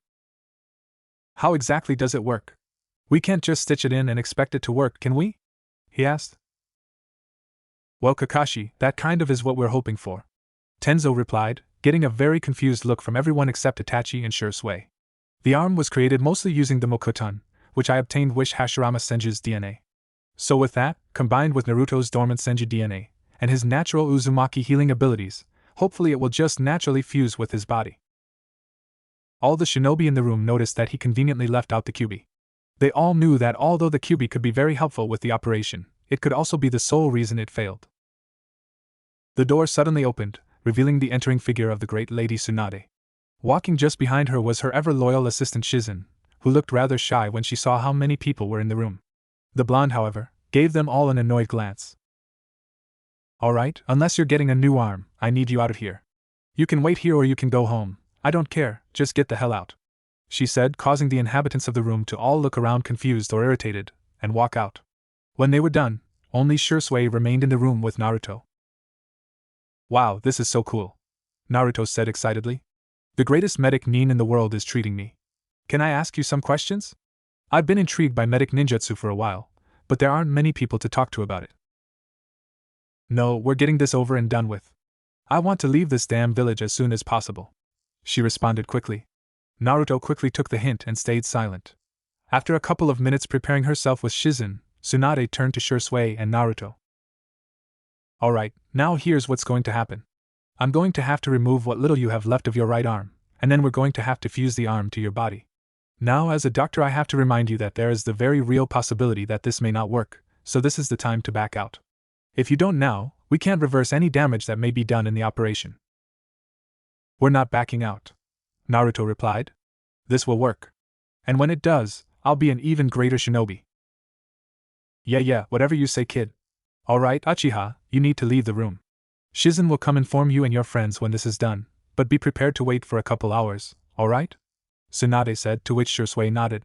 How exactly does it work? We can't just stitch it in and expect it to work, can we? He asked. Well, Kakashi, that kind of is what we're hoping for, Tenzo replied, getting a very confused look from everyone except Itachi and Shisui. The arm was created mostly using the Mokuton, which I obtained with Hashirama Senju's DNA. So with that, combined with Naruto's dormant Senju DNA, and his natural Uzumaki healing abilities, hopefully it will just naturally fuse with his body. All the shinobi in the room noticed that he conveniently left out the Kyuubi. They all knew that although the Kyuubi could be very helpful with the operation, it could also be the sole reason it failed. The door suddenly opened, revealing the entering figure of the great Lady Tsunade. Walking just behind her was her ever-loyal assistant Shizen, who looked rather shy when she saw how many people were in the room. The blonde, however, gave them all an annoyed glance. Alright, unless you're getting a new arm, I need you out of here. You can wait here or you can go home, I don't care, just get the hell out, she said, causing the inhabitants of the room to all look around confused or irritated, and walk out. When they were done, only Shisui remained in the room with Naruto. Wow, this is so cool, Naruto said excitedly. The greatest medic nin in the world is treating me. Can I ask you some questions? I've been intrigued by medic ninjutsu for a while, but there aren't many people to talk to about it. No, we're getting this over and done with. I want to leave this damn village as soon as possible, she responded quickly. Naruto quickly took the hint and stayed silent. After a couple of minutes preparing herself with Shizen, Tsunade turned to Shisui and Naruto. Alright, now here's what's going to happen. I'm going to have to remove what little you have left of your right arm, and then we're going to have to fuse the arm to your body. Now, as a doctor, I have to remind you that there is the very real possibility that this may not work, so this is the time to back out. If you don't now, we can't reverse any damage that may be done in the operation. We're not backing out, Naruto replied. This will work. And when it does, I'll be an even greater shinobi. Yeah, whatever you say, kid. Alright, Uchiha, you need to leave the room. Shizen will come inform you and your friends when this is done, but be prepared to wait for a couple hours, alright? Tsunade said, to which Shisui nodded.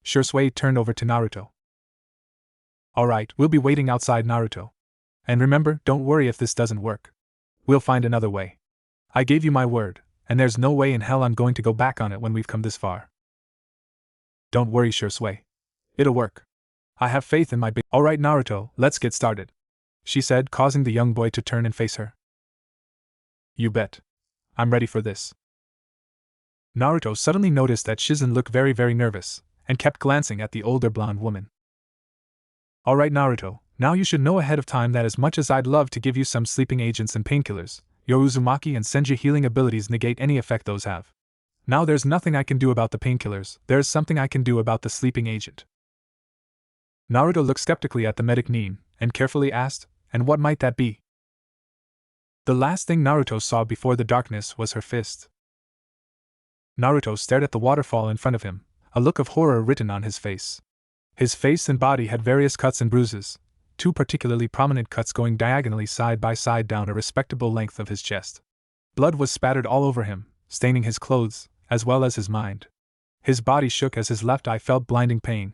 Shisui turned over to Naruto. Alright, we'll be waiting outside, Naruto. And remember, don't worry if this doesn't work. We'll find another way. I gave you my word, and there's no way in hell I'm going to go back on it when we've come this far. Don't worry, Shisui. It'll work. I have faith in my big— Alright, Naruto, let's get started, she said, causing the young boy to turn and face her. You bet. I'm ready for this. Naruto suddenly noticed that Shizen looked very, very nervous, and kept glancing at the older blonde woman. Alright, Naruto, now you should know ahead of time that as much as I'd love to give you some sleeping agents and painkillers, your Uzumaki and Senju healing abilities negate any effect those have. Now there's nothing I can do about the painkillers, there's something I can do about the sleeping agent. Naruto looked skeptically at the medic nin, and carefully asked, and what might that be? The last thing Naruto saw before the darkness was her fist. Naruto stared at the waterfall in front of him, a look of horror written on his face. His face and body had various cuts and bruises, two particularly prominent cuts going diagonally side by side down a respectable length of his chest. Blood was spattered all over him, staining his clothes, as well as his mind. His body shook as his left eye felt blinding pain.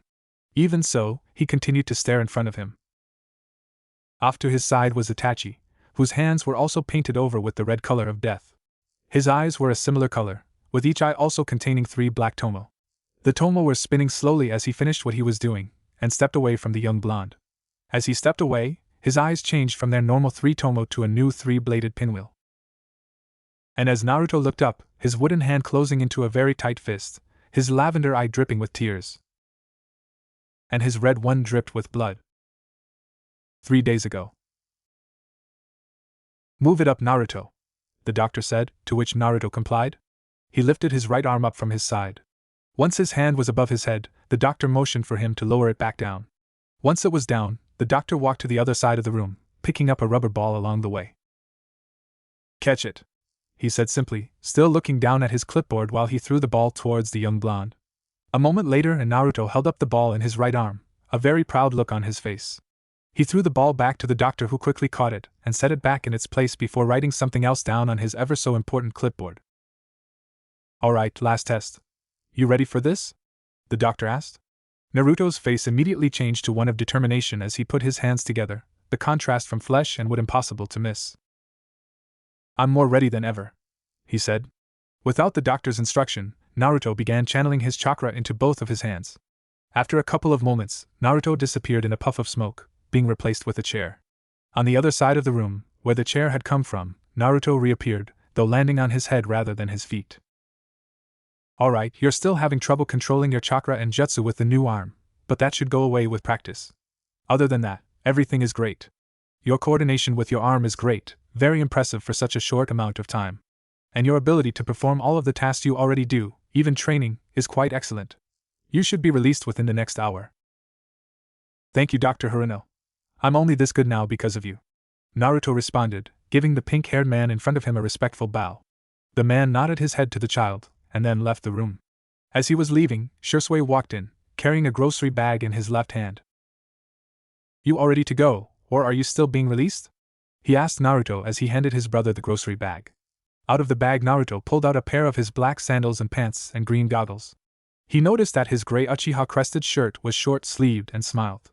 Even so, he continued to stare in front of him. Off to his side was Itachi, whose hands were also painted over with the red color of death. His eyes were a similar color, with each eye also containing 3 black tomo. The tomo were spinning slowly as he finished what he was doing, and stepped away from the young blonde. As he stepped away, his eyes changed from their normal 3 tomo to a new 3-bladed pinwheel. And as Naruto looked up, his wooden hand closing into a very tight fist, his lavender eye dripping with tears, and his red one dripped with blood. 3 days ago. Move it up, Naruto, the doctor said, to which Naruto complied. He lifted his right arm up from his side. Once his hand was above his head, the doctor motioned for him to lower it back down. Once it was down, the doctor walked to the other side of the room, picking up a rubber ball along the way. Catch it, he said simply, still looking down at his clipboard while he threw the ball towards the young blonde. A moment later and Naruto held up the ball in his right arm, a very proud look on his face. He threw the ball back to the doctor, who quickly caught it and set it back in its place before writing something else down on his ever so important clipboard. Alright, last test. You ready for this? The doctor asked. Naruto's face immediately changed to one of determination as he put his hands together, the contrast from flesh and wood impossible to miss. I'm more ready than ever, he said. Without the doctor's instruction, Naruto began channeling his chakra into both of his hands. After a couple of moments, Naruto disappeared in a puff of smoke, being replaced with a chair. On the other side of the room, where the chair had come from, Naruto reappeared, though landing on his head rather than his feet. Alright, you're still having trouble controlling your chakra and jutsu with the new arm, but that should go away with practice. Other than that, everything is great. Your coordination with your arm is great, very impressive for such a short amount of time. And your ability to perform all of the tasks you already do, even training, is quite excellent. You should be released within the next hour. Thank you, Dr. Haruno. I'm only this good now because of you. Naruto responded, giving the pink-haired man in front of him a respectful bow. The man nodded his head to the child, and then left the room. As he was leaving, Shisui walked in, carrying a grocery bag in his left hand. You all ready to go, or are you still being released? He asked Naruto as he handed his brother the grocery bag. Out of the bag, Naruto pulled out a pair of his black sandals and pants and green goggles. He noticed that his gray Uchiha crested shirt was short-sleeved and smiled.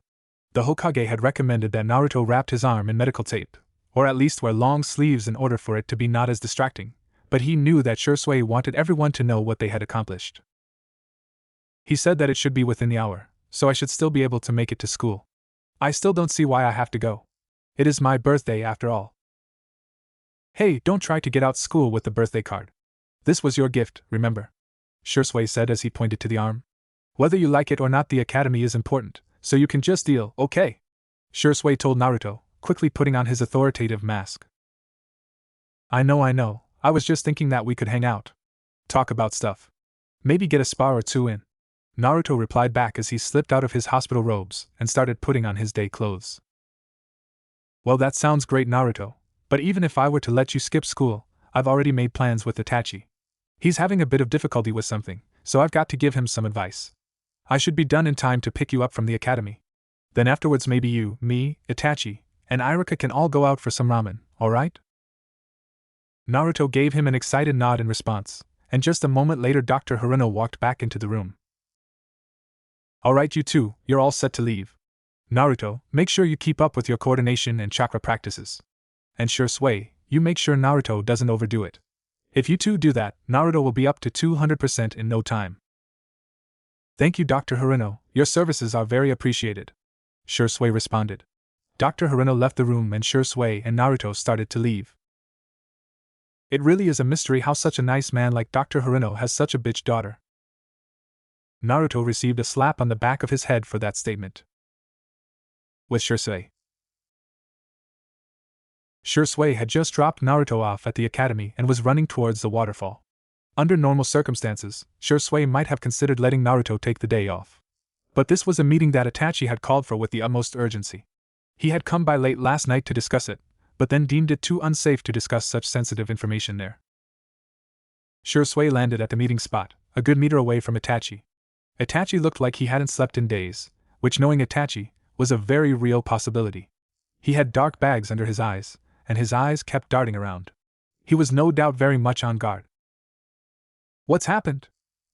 The Hokage had recommended that Naruto wrapped his arm in medical tape, or at least wear long sleeves in order for it to be not as distracting, but he knew that Shisui wanted everyone to know what they had accomplished. He said that it should be within the hour, so I should still be able to make it to school. I still don't see why I have to go. It is my birthday after all. Hey, don't try to get out school with the birthday card. This was your gift, remember? Shisui said as he pointed to the arm. Whether you like it or not, the academy is important, so you can just deal, okay? Shisui told Naruto, quickly putting on his authoritative mask. I know, I was just thinking that we could hang out. Talk about stuff. Maybe get a spar or two in. Naruto replied back as he slipped out of his hospital robes and started putting on his day clothes. Well, that sounds great, Naruto, but even if I were to let you skip school, I've already made plans with Itachi. He's having a bit of difficulty with something, so I've got to give him some advice. I should be done in time to pick you up from the academy. Then afterwards maybe you, me, Itachi, and Iruka can all go out for some ramen, alright? Naruto gave him an excited nod in response, and just a moment later Dr. Haruno walked back into the room. Alright, you two, you're all set to leave. Naruto, make sure you keep up with your coordination and chakra practices. And Shisui, you make sure Naruto doesn't overdo it. If you two do that, Naruto will be up to 200% in no time. Thank you, Dr. Haruno, your services are very appreciated. Shisui responded. Dr. Haruno left the room and Shisui and Naruto started to leave. It really is a mystery how such a nice man like Dr. Haruno has such a bitch daughter. Naruto received a slap on the back of his head for that statement. With Shisui. Shisui had just dropped Naruto off at the academy and was running towards the waterfall. Under normal circumstances, Shisui might have considered letting Naruto take the day off. But this was a meeting that Itachi had called for with the utmost urgency. He had come by late last night to discuss it, but then deemed it too unsafe to discuss such sensitive information there. Shisui landed at the meeting spot, a good meter away from Itachi. Itachi looked like he hadn't slept in days, which, knowing Itachi, was a very real possibility. He had dark bags under his eyes, and his eyes kept darting around. He was no doubt very much on guard. What's happened?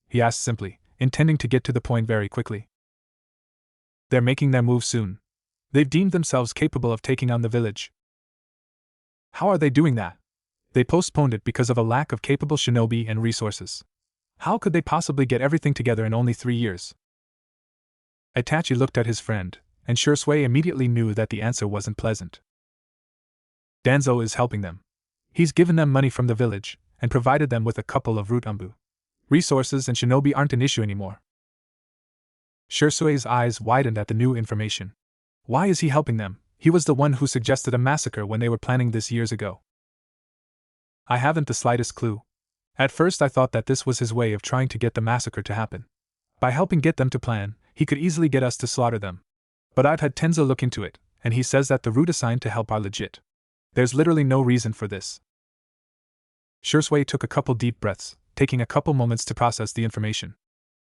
He asked simply, intending to get to the point very quickly. They're making their move soon. They've deemed themselves capable of taking on the village. How are they doing that? They postponed it because of a lack of capable shinobi and resources. How could they possibly get everything together in only 3 years? Itachi looked at his friend, and Shisui immediately knew that the answer wasn't pleasant. Danzo is helping them. He's given them money from the village, and provided them with a couple of root umbu. Resources and shinobi aren't an issue anymore. Shisui's eyes widened at the new information. Why is he helping them? He was the one who suggested a massacre when they were planning this years ago. I haven't the slightest clue. At first I thought that this was his way of trying to get the massacre to happen. By helping get them to plan, he could easily get us to slaughter them. But I've had Tenzo look into it, and he says that the route assigned to help are legit. There's literally no reason for this. Shisui took a couple deep breaths, taking a couple moments to process the information.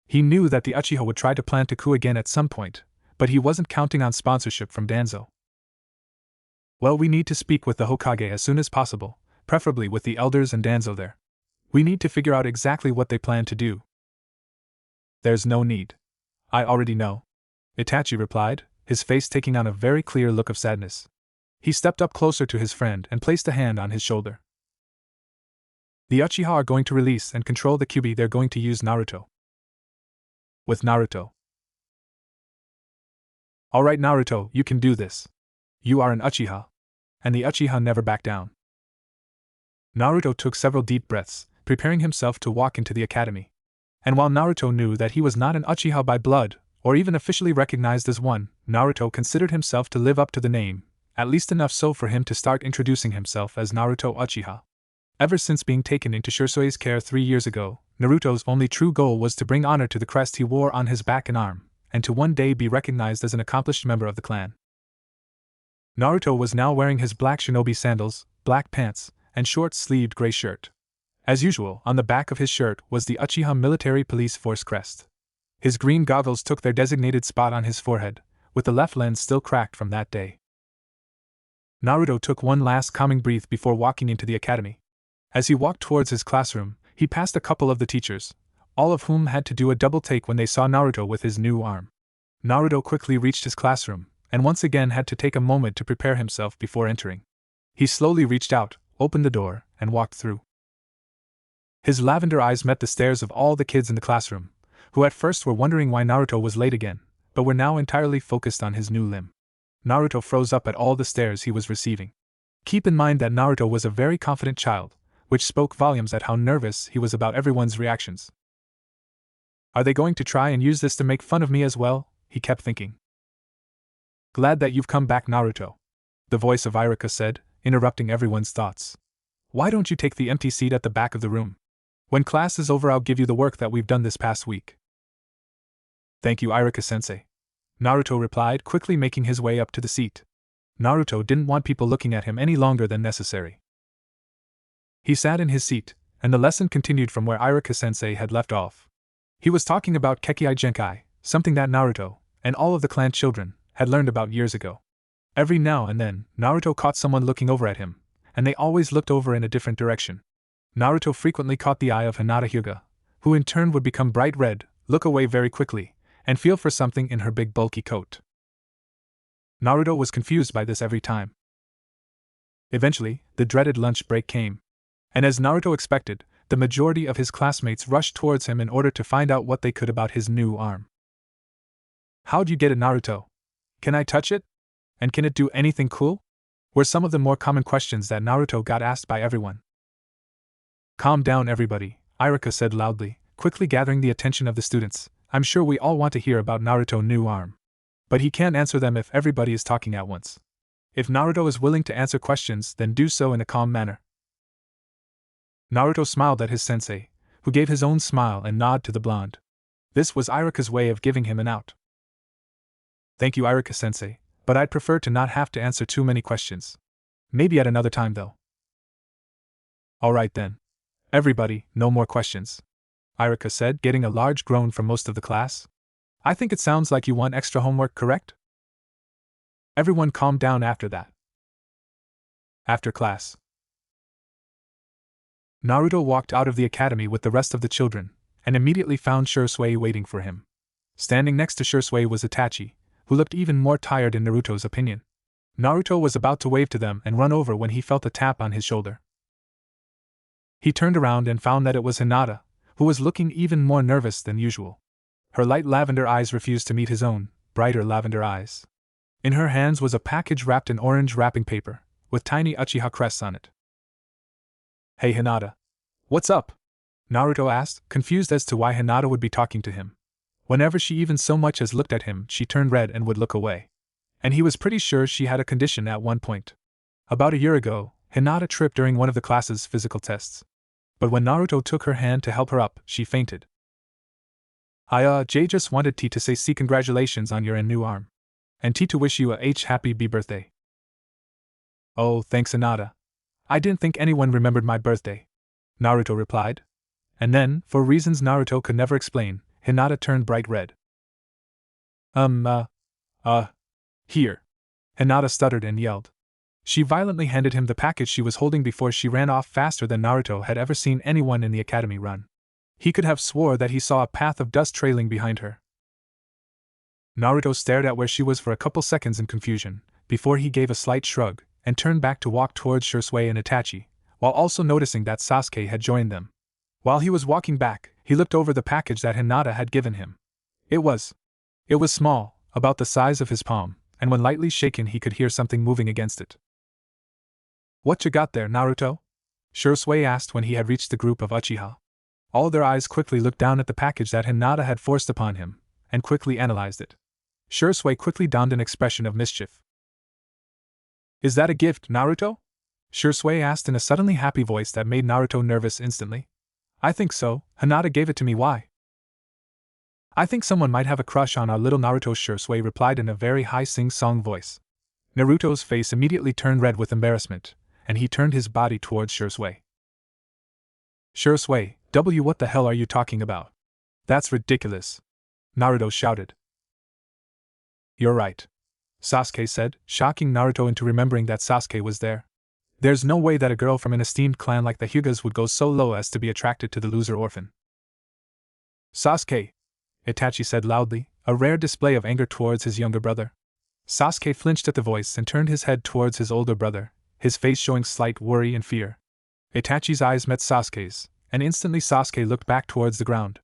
He knew that the Uchiha would try to plant a coup again at some point, but he wasn't counting on sponsorship from Danzo. Well, we need to speak with the Hokage as soon as possible, preferably with the elders and Danzo there. We need to figure out exactly what they plan to do. There's no need. I already know, Itachi replied, his face taking on a very clear look of sadness. He stepped up closer to his friend and placed a hand on his shoulder. The Uchiha are going to release and control the Kyuubi. They're going to use Naruto. With Naruto. Alright Naruto, you can do this. You are an Uchiha. And the Uchiha never back down. Naruto took several deep breaths, preparing himself to walk into the academy. And while Naruto knew that he was not an Uchiha by blood, or even officially recognized as one, Naruto considered himself to live up to the name, at least enough so for him to start introducing himself as Naruto Uchiha. Ever since being taken into Shisui's care 3 years ago, Naruto's only true goal was to bring honor to the crest he wore on his back and arm, and to one day be recognized as an accomplished member of the clan. Naruto was now wearing his black shinobi sandals, black pants, and short-sleeved gray shirt. As usual, on the back of his shirt was the Uchiha Military Police Force crest. His green goggles took their designated spot on his forehead, with the left lens still cracked from that day. Naruto took one last calming breath before walking into the academy. As he walked towards his classroom, he passed a couple of the teachers, all of whom had to do a double take when they saw Naruto with his new arm. Naruto quickly reached his classroom, and once again had to take a moment to prepare himself before entering. He slowly reached out, opened the door, and walked through. His lavender eyes met the stares of all the kids in the classroom, who at first were wondering why Naruto was late again, but were now entirely focused on his new limb. Naruto froze up at all the stares he was receiving. Keep in mind that Naruto was a very confident child, which spoke volumes at how nervous he was about everyone's reactions. Are they going to try and use this to make fun of me as well? He kept thinking. Glad that you've come back, Naruto, the voice of Iruka said, interrupting everyone's thoughts. Why don't you take the empty seat at the back of the room? When class is over, I'll give you the work that we've done this past week. Thank you, Iruka-sensei, Naruto replied, quickly making his way up to the seat. Naruto didn't want people looking at him any longer than necessary. He sat in his seat, and the lesson continued from where Iruka-sensei had left off. He was talking about Kekkei Genkai, something that Naruto, and all of the clan children, had learned about years ago. Every now and then, Naruto caught someone looking over at him, and they always looked over in a different direction. Naruto frequently caught the eye of Hinata Hyuga, who in turn would become bright red, look away very quickly, and feel for something in her big bulky coat. Naruto was confused by this every time. Eventually, the dreaded lunch break came. And as Naruto expected, the majority of his classmates rushed towards him in order to find out what they could about his new arm. How'd you get it, Naruto? Can I touch it? And can it do anything cool? Were some of the more common questions that Naruto got asked by everyone. Calm down, everybody, Iruka said loudly, quickly gathering the attention of the students. I'm sure we all want to hear about Naruto's new arm. But he can't answer them if everybody is talking at once. If Naruto is willing to answer questions, then do so in a calm manner. Naruto smiled at his sensei, who gave his own smile and nod to the blonde. This was Iruka's way of giving him an out. Thank you, Iruka-sensei, but I'd prefer to not have to answer too many questions. Maybe at another time, though. Alright then. Everybody, no more questions, Iruka said, getting a large groan from most of the class. I think it sounds like you want extra homework, correct? Everyone calmed down after that. After class, Naruto walked out of the academy with the rest of the children, and immediately found Shisui waiting for him. Standing next to Shisui was Itachi, who looked even more tired in Naruto's opinion. Naruto was about to wave to them and run over when he felt a tap on his shoulder. He turned around and found that it was Hinata, who was looking even more nervous than usual. Her light lavender eyes refused to meet his own, brighter lavender eyes. In her hands was a package wrapped in orange wrapping paper, with tiny Uchiha crests on it. Hey Hinata. What's up? Naruto asked, confused as to why Hinata would be talking to him. Whenever she even so much as looked at him, she turned red and would look away. And he was pretty sure she had a condition at one point. About a year ago, Hinata tripped during one of the class's physical tests. But when Naruto took her hand to help her up, she fainted. Jay just wanted T to say congratulations on your new arm. And T to wish you a happy birthday. Oh, thanks Hinata. I didn't think anyone remembered my birthday, Naruto replied. And then, for reasons Naruto could never explain, Hinata turned bright red. Here. Hinata stuttered and yelled. She violently handed him the package she was holding before she ran off faster than Naruto had ever seen anyone in the academy run. He could have swore that he saw a path of dust trailing behind her. Naruto stared at where she was for a couple seconds in confusion, before he gave a slight shrug and turned back to walk towards Shisui and Itachi, while also noticing that Sasuke had joined them. While he was walking back, he looked over the package that Hinata had given him. It was small, about the size of his palm, and when lightly shaken he could hear something moving against it. "What you got there, Naruto?" Shisui asked when he had reached the group of Uchiha. All their eyes quickly looked down at the package that Hinata had forced upon him, and quickly analyzed it. Shisui quickly donned an expression of mischief. "Is that a gift, Naruto?" Shisui asked in a suddenly happy voice that made Naruto nervous instantly. "I think so, Hinata gave it to me. Why?" "I think someone might have a crush on our little Naruto," Shisui replied in a very high sing-song voice. Naruto's face immediately turned red with embarrassment, and he turned his body towards Shisui. "Shisui, what the hell are you talking about? That's ridiculous!" Naruto shouted. "You're right," Sasuke said, shocking Naruto into remembering that Sasuke was there. "There's no way that a girl from an esteemed clan like the Hyugas would go so low as to be attracted to the loser orphan." "Sasuke!" Itachi said loudly, a rare display of anger towards his younger brother. Sasuke flinched at the voice and turned his head towards his older brother, his face showing slight worry and fear. Itachi's eyes met Sasuke's, and instantly Sasuke looked back towards the ground.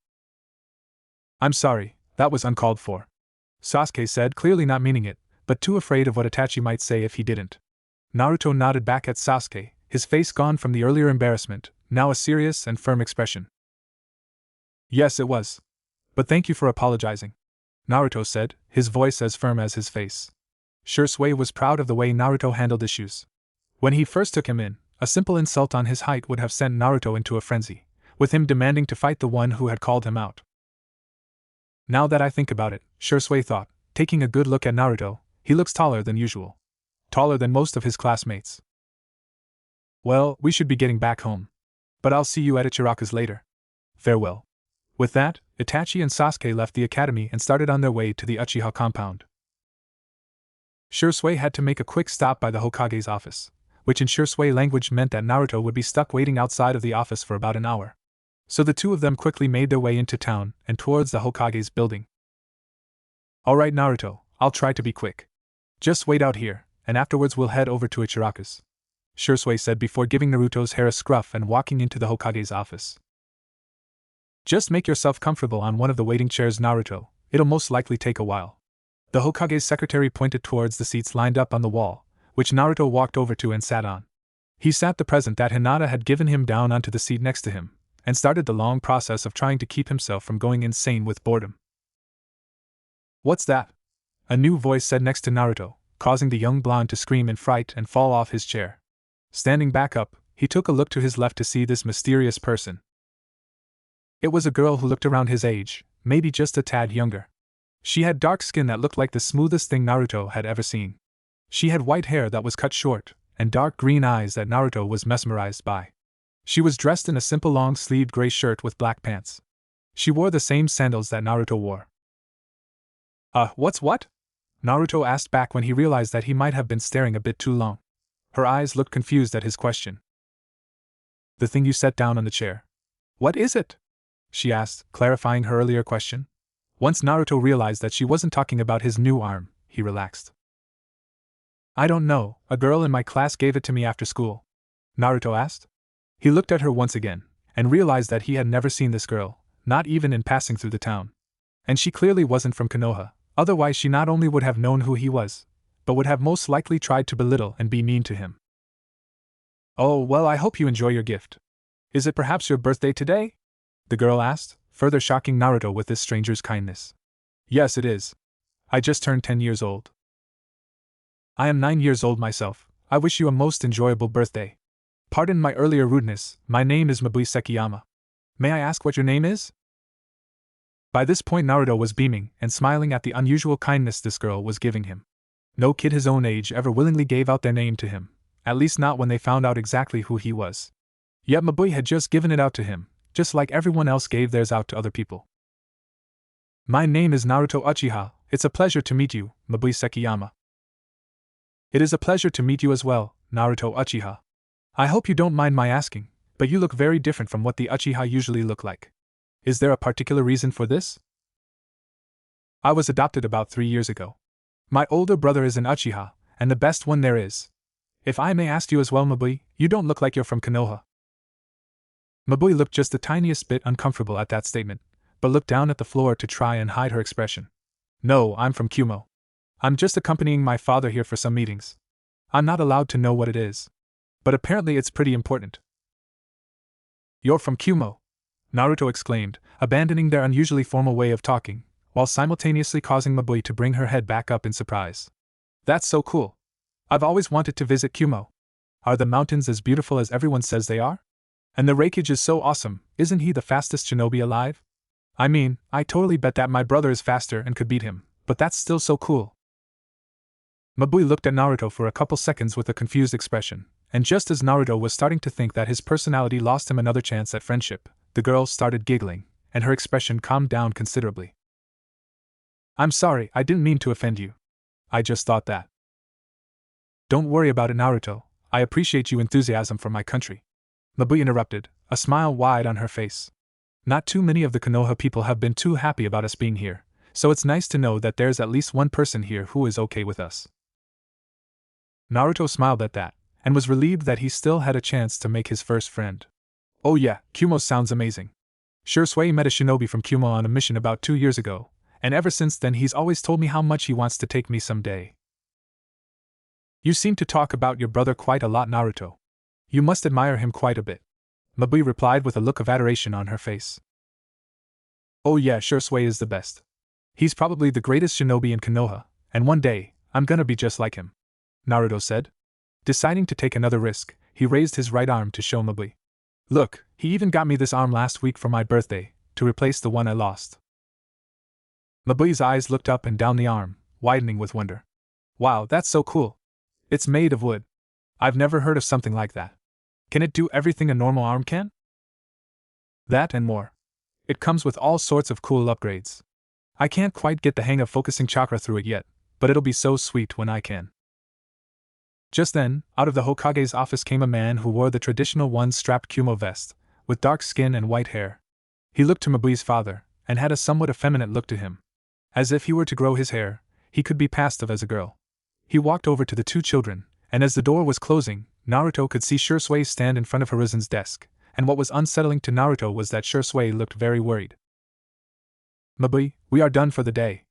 "I'm sorry, that was uncalled for," Sasuke said, clearly not meaning it, but too afraid of what Itachi might say if he didn't. Naruto nodded back at Sasuke, his face gone from the earlier embarrassment, now a serious and firm expression. "Yes, it was. But thank you for apologizing," Naruto said, his voice as firm as his face. Shisui was proud of the way Naruto handled issues. When he first took him in, a simple insult on his height would have sent Naruto into a frenzy, with him demanding to fight the one who had called him out. "Now that I think about it," Shisui thought, taking a good look at Naruto, "he looks taller than usual. Taller than most of his classmates. Well, we should be getting back home. But I'll see you at Ichiraka's later. Farewell." With that, Itachi and Sasuke left the academy and started on their way to the Uchiha compound. Shisui had to make a quick stop by the Hokage's office, which in Shisui language meant that Naruto would be stuck waiting outside of the office for about an hour. So the two of them quickly made their way into town and towards the Hokage's building. "Alright Naruto, I'll try to be quick. Just wait out here, and afterwards we'll head over to Ichiraka's," Shisui said before giving Naruto's hair a scruff and walking into the Hokage's office. "Just make yourself comfortable on one of the waiting chairs, Naruto, it'll most likely take a while." The Hokage's secretary pointed towards the seats lined up on the wall, which Naruto walked over to and sat on. He sat the present that Hinata had given him down onto the seat next to him, and started the long process of trying to keep himself from going insane with boredom. "What's that?" a new voice said next to Naruto, causing the young blonde to scream in fright and fall off his chair. Standing back up, he took a look to his left to see this mysterious person. It was a girl who looked around his age, maybe just a tad younger. She had dark skin that looked like the smoothest thing Naruto had ever seen. She had white hair that was cut short, and dark green eyes that Naruto was mesmerized by. She was dressed in a simple long-sleeved gray shirt with black pants. She wore the same sandals that Naruto wore. What's what?" Naruto asked back when he realized that he might have been staring a bit too long. Her eyes looked confused at his question. "The thing you set down on the chair. What is it?" she asked, clarifying her earlier question. Once Naruto realized that she wasn't talking about his new arm, he relaxed. "I don't know, a girl in my class gave it to me after school," Naruto asked. He looked at her once again, and realized that he had never seen this girl, not even in passing through the town. And she clearly wasn't from Konoha, otherwise she not only would have known who he was, but would have most likely tried to belittle and be mean to him. "Oh, well, I hope you enjoy your gift. Is it perhaps your birthday today?" the girl asked, further shocking Naruto with this stranger's kindness. "Yes, it is. I just turned 10 years old." "I am 9 years old myself. I wish you a most enjoyable birthday. Pardon my earlier rudeness, my name is Mabui Sekiyama. May I ask what your name is?" By this point Naruto was beaming and smiling at the unusual kindness this girl was giving him. No kid his own age ever willingly gave out their name to him, at least not when they found out exactly who he was. Yet Mabui had just given it out to him, just like everyone else gave theirs out to other people. "My name is Naruto Uchiha, it's a pleasure to meet you, Mabui Sekiyama." It is a pleasure to meet you as well, Naruto Uchiha. I hope you don't mind my asking, but you look very different from what the Uchiha usually look like. Is there a particular reason for this? I was adopted about 3 years ago. My older brother is an Uchiha, and the best one there is. If I may ask you as well, Mabui, you don't look like you're from Konoha. Mabui looked just the tiniest bit uncomfortable at that statement, but looked down at the floor to try and hide her expression. No, I'm from Kumo. I'm just accompanying my father here for some meetings. I'm not allowed to know what it is. But apparently it's pretty important. You're from Kumo? Naruto exclaimed, abandoning their unusually formal way of talking, while simultaneously causing Mabui to bring her head back up in surprise. That's so cool. I've always wanted to visit Kumo. Are the mountains as beautiful as everyone says they are? And the Raikage is so awesome, isn't he the fastest shinobi alive? I mean, I totally bet that my brother is faster and could beat him, but that's still so cool. Mabui looked at Naruto for a couple seconds with a confused expression, and just as Naruto was starting to think that his personality lost him another chance at friendship, the girl started giggling, and her expression calmed down considerably. I'm sorry, I didn't mean to offend you. I just thought that. Don't worry about it, Naruto. I appreciate your enthusiasm for my country. Mabui interrupted, a smile wide on her face. Not too many of the Konoha people have been too happy about us being here, so it's nice to know that there's at least one person here who is okay with us. Naruto smiled at that, and was relieved that he still had a chance to make his first friend. Oh yeah, Kumo sounds amazing. Shisui met a shinobi from Kumo on a mission about 2 years ago, and ever since then he's always told me how much he wants to take me someday. You seem to talk about your brother quite a lot, Naruto. You must admire him quite a bit. Mabui replied with a look of adoration on her face. Oh yeah, Shisui is the best. He's probably the greatest shinobi in Konoha, and one day, I'm gonna be just like him, Naruto said. Deciding to take another risk, he raised his right arm to show Mabui. Look, he even got me this arm last week for my birthday, to replace the one I lost. Mabui's eyes looked up and down the arm, widening with wonder. Wow, that's so cool. It's made of wood. I've never heard of something like that. Can it do everything a normal arm can? That and more. It comes with all sorts of cool upgrades. I can't quite get the hang of focusing chakra through it yet, but it'll be so sweet when I can. Just then, out of the Hokage's office came a man who wore the traditional one-strapped Kumo vest, with dark skin and white hair. He looked to Mabui's father, and had a somewhat effeminate look to him. As if he were to grow his hair, he could be passed off as a girl. He walked over to the two children, and as the door was closing, Naruto could see Shisui stand in front of Horizen's desk, and what was unsettling to Naruto was that Shisui looked very worried. Mabui, we are done for the day.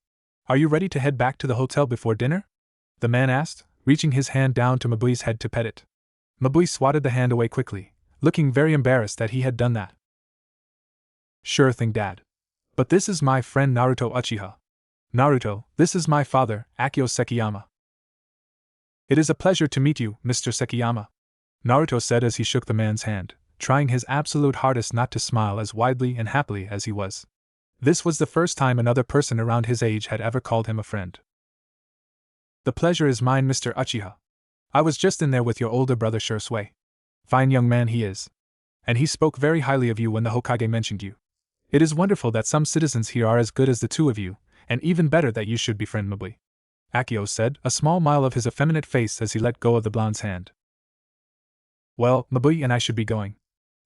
Are you ready to head back to the hotel before dinner? The man asked, reaching his hand down to Mabui's head to pet it. Mabui swatted the hand away quickly, looking very embarrassed that he had done that. Sure thing, Dad. But this is my friend Naruto Uchiha. Naruto, this is my father, Akio Sekiyama. It is a pleasure to meet you, Mr. Sekiyama, Naruto said as he shook the man's hand, trying his absolute hardest not to smile as widely and happily as he was. This was the first time another person around his age had ever called him a friend. The pleasure is mine, Mr. Uchiha. I was just in there with your older brother Shisui. Fine young man he is. And he spoke very highly of you when the Hokage mentioned you. It is wonderful that some citizens here are as good as the two of you, and even better that you should befriend Mabui, Akio said, a small smile of his effeminate face as he let go of the blonde's hand. Well, Mabui and I should be going.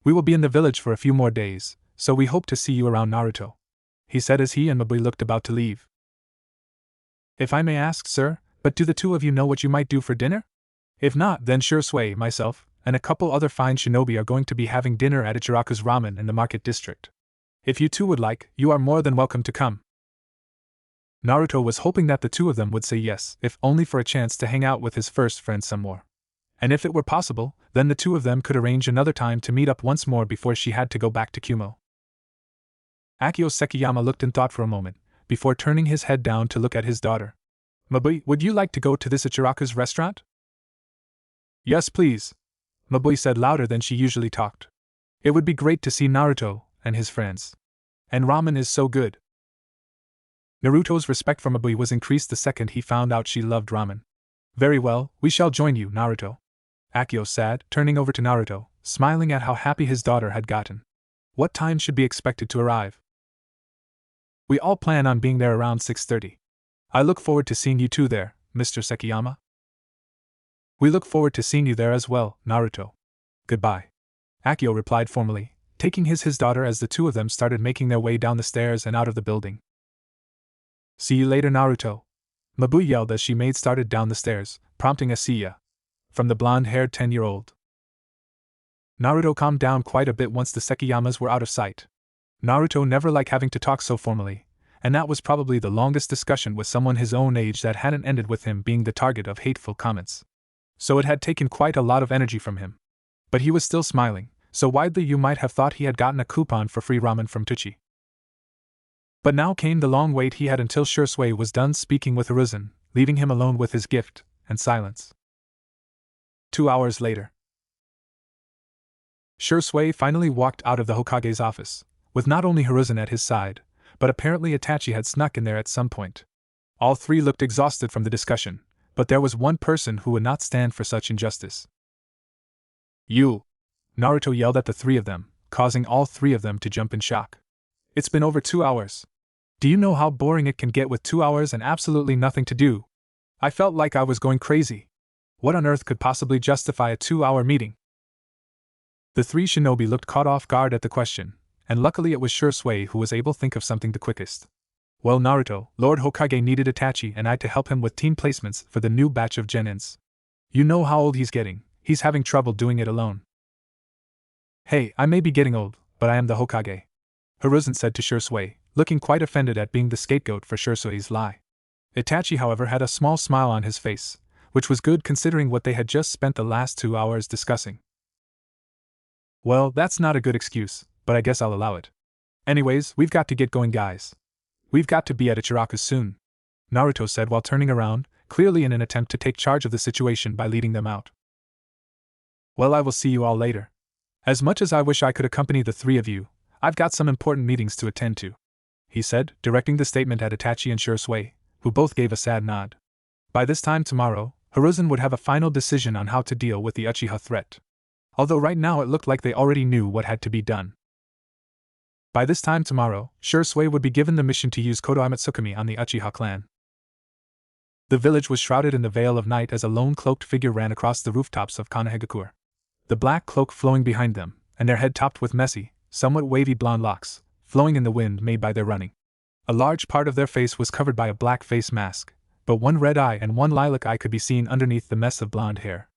We will be in the village for a few more days, so we hope to see you around, Naruto, he said as he and Mabui looked about to leave. If I may ask, sir, but do the two of you know what you might do for dinner? If not, then Shisui, myself, and a couple other fine shinobi are going to be having dinner at Ichiraku's Ramen in the market district. If you two would like, you are more than welcome to come. Naruto was hoping that the two of them would say yes, if only for a chance to hang out with his first friend some more. And if it were possible, then the two of them could arrange another time to meet up once more before she had to go back to Kumo. Akio Sekiyama looked in thought for a moment, before turning his head down to look at his daughter. Mabui, would you like to go to this Ichiraku's restaurant? Yes, please, Mabui said louder than she usually talked. It would be great to see Naruto and his friends. And ramen is so good. Naruto's respect for Mabui was increased the second he found out she loved ramen. Very well, we shall join you, Naruto, Akio said, turning over to Naruto, smiling at how happy his daughter had gotten. What time should be expected to arrive? We all plan on being there around 6:30. I look forward to seeing you two there, Mr. Sekiyama. We look forward to seeing you there as well, Naruto. Goodbye. Akio replied formally, taking his daughter as the two of them started making their way down the stairs and out of the building. See you later, Naruto. Mabu yelled as she made started down the stairs, prompting a see ya from the blonde-haired 10-year-old. Naruto calmed down quite a bit once the Sekiyamas were out of sight. Naruto never liked having to talk so formally, and that was probably the longest discussion with someone his own age that hadn't ended with him being the target of hateful comments. So it had taken quite a lot of energy from him. But he was still smiling, so widely you might have thought he had gotten a coupon for free ramen from Tucci. But now came the long wait he had until Shisui was done speaking with Hiruzen, leaving him alone with his gift, and silence. 2 hours later. Shisui finally walked out of the Hokage's office, with not only Hiruzen at his side, but apparently Itachi had snuck in there at some point. All three looked exhausted from the discussion, but there was one person who would not stand for such injustice. You! Naruto yelled at the three of them, causing all three of them to jump in shock. It's been over 2 hours. Do you know how boring it can get with 2 hours and absolutely nothing to do? I felt like I was going crazy. What on earth could possibly justify a 2-hour meeting? The three shinobi looked caught off guard at the question, and luckily it was Shisui who was able to think of something the quickest. Well, Naruto, Lord Hokage needed Itachi and I to help him with team placements for the new batch of Genins. You know how old he's getting, he's having trouble doing it alone. Hey, I may be getting old, but I am the Hokage, Hiruzen said to Shisui, looking quite offended at being the scapegoat for Shisui's lie. Itachi, however, had a small smile on his face, which was good considering what they had just spent the last 2 hours discussing. Well, that's not a good excuse, but I guess I'll allow it. Anyways, we've got to get going, guys. We've got to be at Ichiraku soon, Naruto said while turning around, clearly in an attempt to take charge of the situation by leading them out. Well, I will see you all later. As much as I wish I could accompany the three of you, I've got some important meetings to attend to, he said, directing the statement at Itachi and Shisui, who both gave a sad nod. By this time tomorrow, Hiruzen would have a final decision on how to deal with the Uchiha threat. Although right now it looked like they already knew what had to be done. By this time tomorrow, Shisui would be given the mission to use Kodo Amatsukami on the Uchiha clan. The village was shrouded in the veil of night as a lone cloaked figure ran across the rooftops of Kanehagakure. The black cloak flowing behind them, and their head topped with messy, somewhat wavy blonde locks, flowing in the wind made by their running. A large part of their face was covered by a black face mask, but one red eye and one lilac eye could be seen underneath the mess of blonde hair.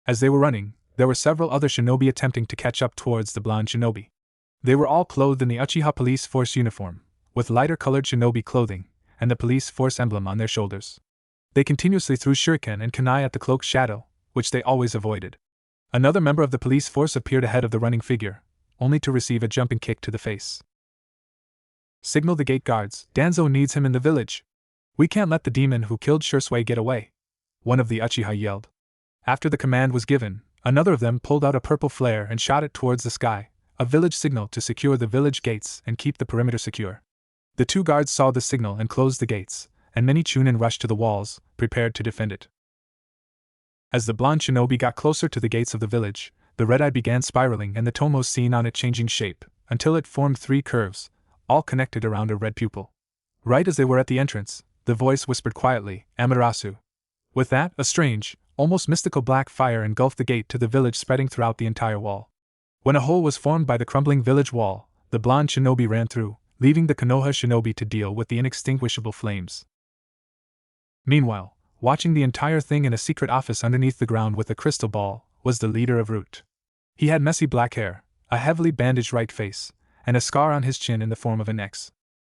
As they were running, there were several other shinobi attempting to catch up towards the blonde shinobi. They were all clothed in the Uchiha police force uniform, with lighter-colored shinobi clothing, and the police force emblem on their shoulders. They continuously threw shuriken and kunai at the cloak's shadow, which they always avoided. Another member of the police force appeared ahead of the running figure, only to receive a jumping kick to the face. Signal the gate guards, Danzo needs him in the village. We can't let the demon who killed Shisui get away, one of the Uchiha yelled. After the command was given, another of them pulled out a purple flare and shot it towards the sky, a village signal to secure the village gates and keep the perimeter secure. The two guards saw the signal and closed the gates, and many Chunin rushed to the walls, prepared to defend it. As the blonde shinobi got closer to the gates of the village, the red eye began spiraling and the tomos seen on it changing shape, until it formed 3 curves, all connected around a red pupil. Right as they were at the entrance, the voice whispered quietly, Amaterasu. With that, a strange, almost mystical black fire engulfed the gate to the village, spreading throughout the entire wall. When a hole was formed by the crumbling village wall, the blonde shinobi ran through, leaving the Konoha shinobi to deal with the inextinguishable flames. Meanwhile, watching the entire thing in a secret office underneath the ground with a crystal ball, was the leader of Root. He had messy black hair, a heavily bandaged right face, and a scar on his chin in the form of an X.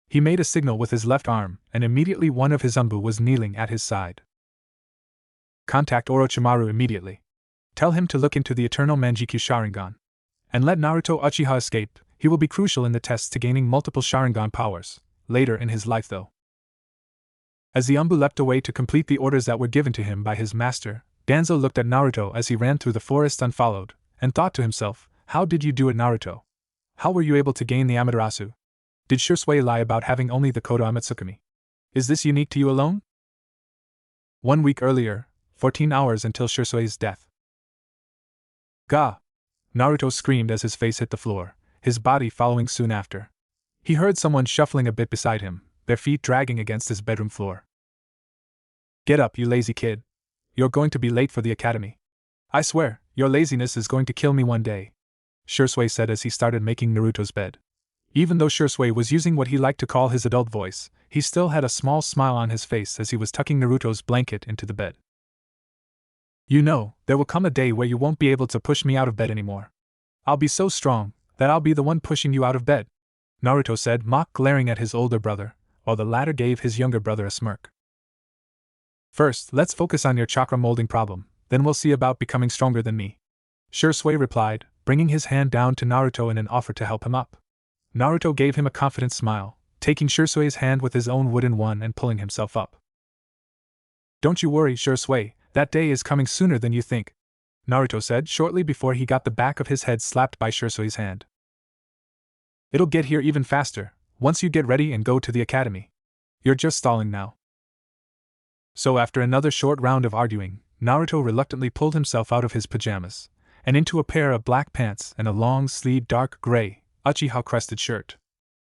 He made a signal with his left arm, and immediately one of his Umbu was kneeling at his side. Contact Orochimaru immediately. Tell him to look into the Eternal Manjikyu Sharingan. And let Naruto Uchiha escape. He will be crucial in the tests to gaining multiple Sharingan powers, later in his life though. As the Umbu leapt away to complete the orders that were given to him by his master, Danzo looked at Naruto as he ran through the forest unfollowed, and thought to himself, how did you do it, Naruto? How were you able to gain the Amaterasu? Did Shisui lie about having only the Kodo Amatsukami? Is this unique to you alone? 1 week earlier, 14 hours until Shisui's death. Ga! Naruto screamed as his face hit the floor, his body following soon after. He heard someone shuffling a bit beside him, their feet dragging against his bedroom floor. Get up, you lazy kid. you're going to be late for the academy. I swear, your laziness is going to kill me one day, Shisui said as he started making Naruto's bed. Even though Shisui was using what he liked to call his adult voice, he still had a small smile on his face as he was tucking Naruto's blanket into the bed. You know, there will come a day where you won't be able to push me out of bed anymore. I'll be so strong that I'll be the one pushing you out of bed, Naruto said, glaring at his older brother, while the latter gave his younger brother a smirk. First, let's focus on your chakra molding problem, then we'll see about becoming stronger than me, Shisui replied, bringing his hand down to Naruto in an offer to help him up. Naruto gave him a confident smile, taking Shisui's hand with his own wooden one and pulling himself up. Don't you worry, Shisui, that day is coming sooner than you think, Naruto said shortly before he got the back of his head slapped by Shisui's hand. It'll get here even faster, once you get ready and go to the academy. You're just stalling now. So after another short round of arguing, Naruto reluctantly pulled himself out of his pajamas, and into a pair of black pants and a long-sleeved dark gray, Uchiha-crested shirt.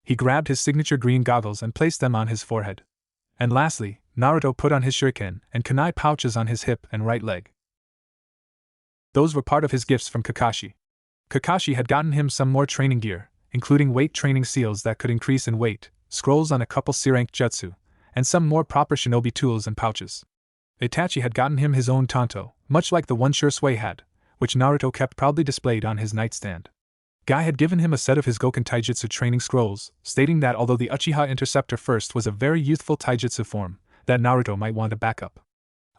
He grabbed his signature green goggles and placed them on his forehead. And lastly, Naruto put on his shuriken and kunai pouches on his hip and right leg. Those were part of his gifts from Kakashi. Kakashi had gotten him some more training gear, including weight training seals that could increase in weight, scrolls on a couple C-rank jutsu, and some more proper shinobi tools and pouches. Itachi had gotten him his own tanto, much like the one Shisui had, which Naruto kept proudly displayed on his nightstand. Guy had given him a set of his Goken Taijutsu training scrolls, stating that although the Uchiha Interceptor First was a very youthful taijutsu form, that Naruto might want a backup.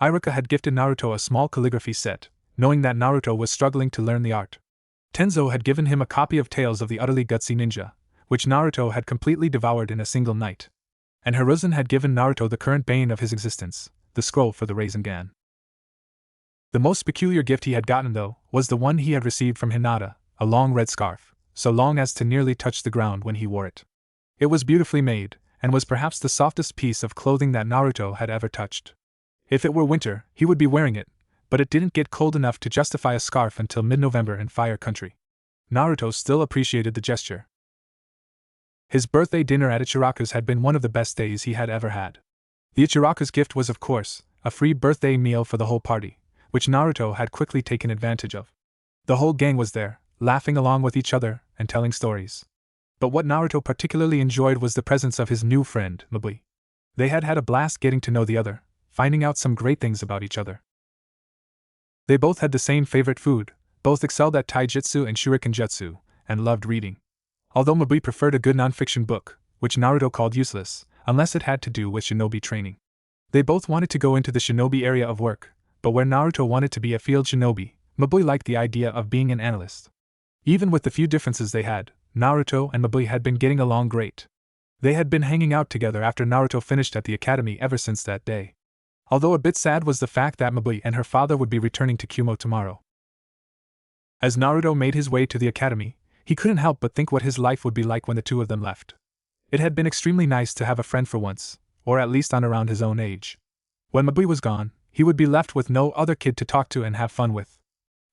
Iruka had gifted Naruto a small calligraphy set, knowing that Naruto was struggling to learn the art. Tenzo had given him a copy of Tales of the Utterly Gutsy Ninja, which Naruto had completely devoured in a single night. And Hiruzen had given Naruto the current bane of his existence, the scroll for the Rasengan. The most peculiar gift he had gotten, though, was the one he had received from Hinata, a long red scarf, so long as to nearly touch the ground when he wore it. It was beautifully made, and was perhaps the softest piece of clothing that Naruto had ever touched. If it were winter, he would be wearing it, but it didn't get cold enough to justify a scarf until mid-November in Fire Country. Naruto still appreciated the gesture. His birthday dinner at Ichiraku's had been one of the best days he had ever had. The Ichiraku's gift was, of course, a free birthday meal for the whole party, which Naruto had quickly taken advantage of. The whole gang was there, laughing along with each other and telling stories. But what Naruto particularly enjoyed was the presence of his new friend, Mabui. They had had a blast getting to know the other, finding out some great things about each other. They both had the same favorite food, both excelled at taijutsu and shuriken jutsu, and loved reading. Although Mabui preferred a good non-fiction book, which Naruto called useless, unless it had to do with shinobi training. They both wanted to go into the shinobi area of work, but where Naruto wanted to be a field shinobi, Mabui liked the idea of being an analyst. Even with the few differences they had, Naruto and Mabui had been getting along great. They had been hanging out together after Naruto finished at the academy ever since that day. Although a bit sad was the fact that Mabui and her father would be returning to Kumo tomorrow. As Naruto made his way to the academy, he couldn't help but think what his life would be like when the two of them left. It had been extremely nice to have a friend for once, or at least on around his own age. When Mabui was gone, he would be left with no other kid to talk to and have fun with.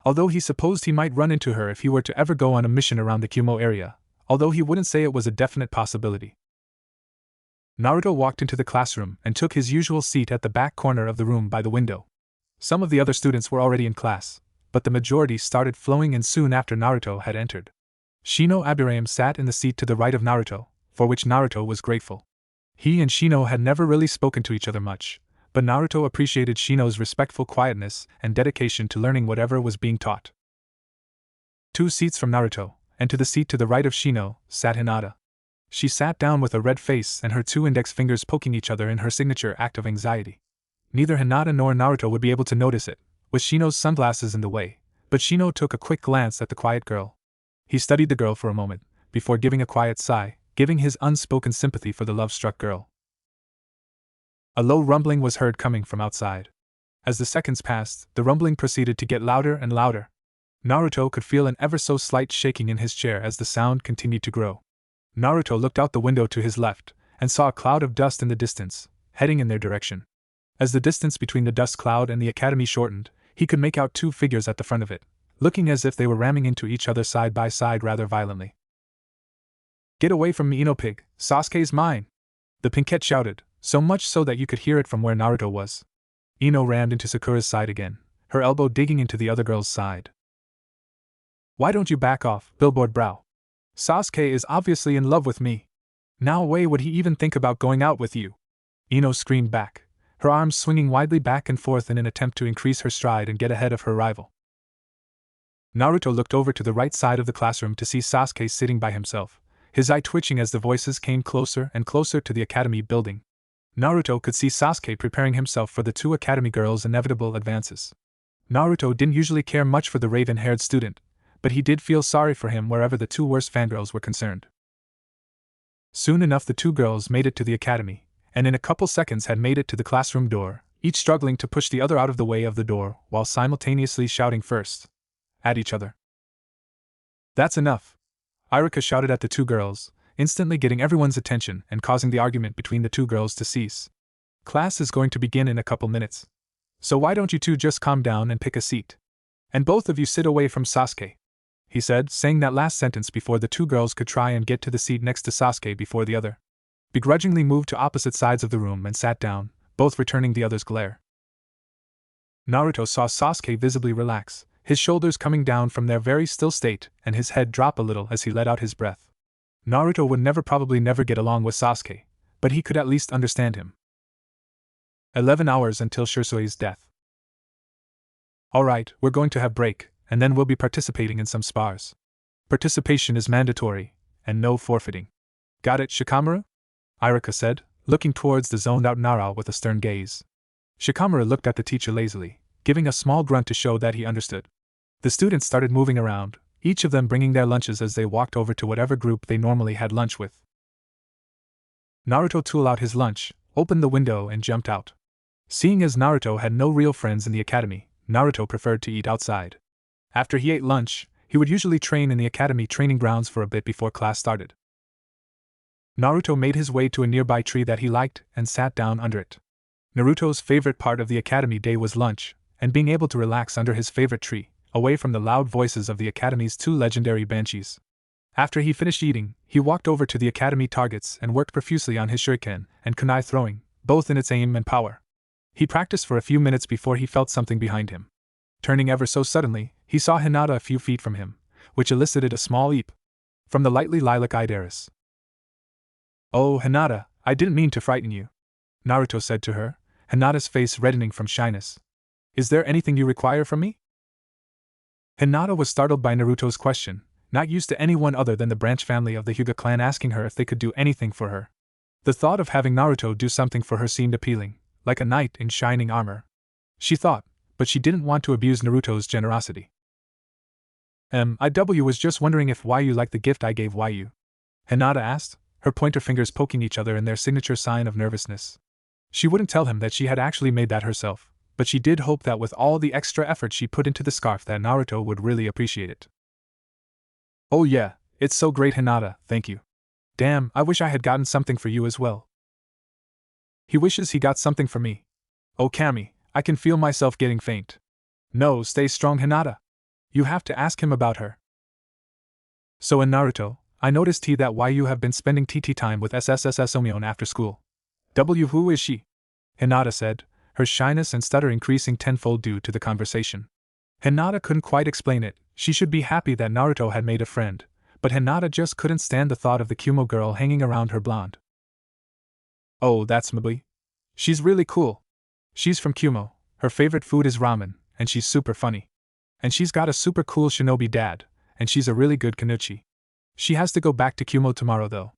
Although he supposed he might run into her if he were to ever go on a mission around the Kumo area, although he wouldn't say it was a definite possibility. Naruto walked into the classroom and took his usual seat at the back corner of the room by the window. Some of the other students were already in class, but the majority started flowing in soon after Naruto had entered. Shino Aburame sat in the seat to the right of Naruto, for which Naruto was grateful. He and Shino had never really spoken to each other much, but Naruto appreciated Shino's respectful quietness and dedication to learning whatever was being taught. 2 seats from Naruto, and to the seat to the right of Shino, sat Hinata. She sat down with a red face and her 2 index fingers poking each other in her signature act of anxiety. Neither Hinata nor Naruto would be able to notice it, with Shino's sunglasses in the way, but Shino took a quick glance at the quiet girl. He studied the girl for a moment, before giving a quiet sigh, giving his unspoken sympathy for the love-struck girl. A low rumbling was heard coming from outside. As the seconds passed, the rumbling proceeded to get louder and louder. Naruto could feel an ever-so-slight shaking in his chair as the sound continued to grow. Naruto looked out the window to his left, and saw a cloud of dust in the distance, heading in their direction. As the distance between the dust cloud and the academy shortened, he could make out 2 figures at the front of it, looking as if they were ramming into each other side by side rather violently. "Get away from me, Inopig, Sasuke's mine!" the Pinkette shouted, so much so that you could hear it from where Naruto was. Ino rammed into Sakura's side again, her elbow digging into the other girl's side. Why don't you back off, billboard brow? Sasuke is obviously in love with me. Now way would he even think about going out with you? Ino screamed back, her arms swinging widely back and forth in an attempt to increase her stride and get ahead of her rival. Naruto looked over to the right side of the classroom to see Sasuke sitting by himself, his eye twitching as the voices came closer and closer to the academy building. Naruto could see Sasuke preparing himself for the two academy girls' inevitable advances. Naruto didn't usually care much for the raven-haired student, but he did feel sorry for him wherever the two worst fangirls were concerned. Soon enough the two girls made it to the academy, and in a couple seconds had made it to the classroom door, each struggling to push the other out of the way of the door while simultaneously shouting first at each other. That's enough! Iruka shouted at the two girls, instantly getting everyone's attention and causing the argument between the two girls to cease. Class is going to begin in a couple minutes. So why don't you two just calm down and pick a seat? And both of you sit away from Sasuke, he said, saying that last sentence before the two girls could try and get to the seat next to Sasuke before the other begrudgingly moved to opposite sides of the room and sat down, both returning the other's glare. Naruto saw Sasuke visibly relax, his shoulders coming down from their very still state and his head drop a little as he let out his breath. Naruto would probably never get along with Sasuke, but he could at least understand him. 11 hours until Shisui's death. Alright, we're going to have break, and then we'll be participating in some spars. Participation is mandatory, and no forfeiting. Got it, Shikamaru? Iruka said, looking towards the zoned-out Nara with a stern gaze. Shikamaru looked at the teacher lazily, giving a small grunt to show that he understood. The students started moving around, each of them bringing their lunches as they walked over to whatever group they normally had lunch with. Naruto took out his lunch, opened the window and jumped out. Seeing as Naruto had no real friends in the academy, Naruto preferred to eat outside. After he ate lunch, he would usually train in the academy training grounds for a bit before class started. Naruto made his way to a nearby tree that he liked and sat down under it. Naruto's favorite part of the academy day was lunch, and being able to relax under his favorite tree, away from the loud voices of the academy's two legendary banshees. After he finished eating, he walked over to the academy targets and worked profusely on his shuriken and kunai throwing, both in its aim and power. He practiced for a few minutes before he felt something behind him. Turning ever so suddenly, he saw Hinata a few feet from him, which elicited a small eep from the lightly lilac-eyed heiress. Oh, Hinata, I didn't mean to frighten you, Naruto said to her, Hinata's face reddening from shyness. Is there anything you require from me? Hinata was startled by Naruto's question, not used to anyone other than the branch family of the Hyuga clan asking her if they could do anything for her. The thought of having Naruto do something for her seemed appealing, like a knight in shining armor. She thought, but she didn't want to abuse Naruto's generosity. I was just wondering if why you liked the gift I gave you, Hinata asked, her pointer fingers poking each other in their signature sign of nervousness. She wouldn't tell him that she had actually made that herself, but she did hope that with all the extra effort she put into the scarf that Naruto would really appreciate it. Oh yeah, it's so great, Hinata, thank you. Damn, I wish I had gotten something for you as well. He wishes he got something for me. Oh Kami, I can feel myself getting faint. No, stay strong, Hinata. You have to ask him about her. So in Naruto, I noticed that why you have been spending TT time with SSSS Omion after school. Who is she? Hinata said, her shyness and stutter increasing tenfold due to the conversation. Hinata couldn't quite explain it. She should be happy that Naruto had made a friend, but Hinata just couldn't stand the thought of the Kumo girl hanging around her blonde. Oh, that's Mabui. She's really cool. She's from Kumo, her favorite food is ramen, and she's super funny. And she's got a super cool shinobi dad, and she's a really good kanuchi. She has to go back to Kumo tomorrow though.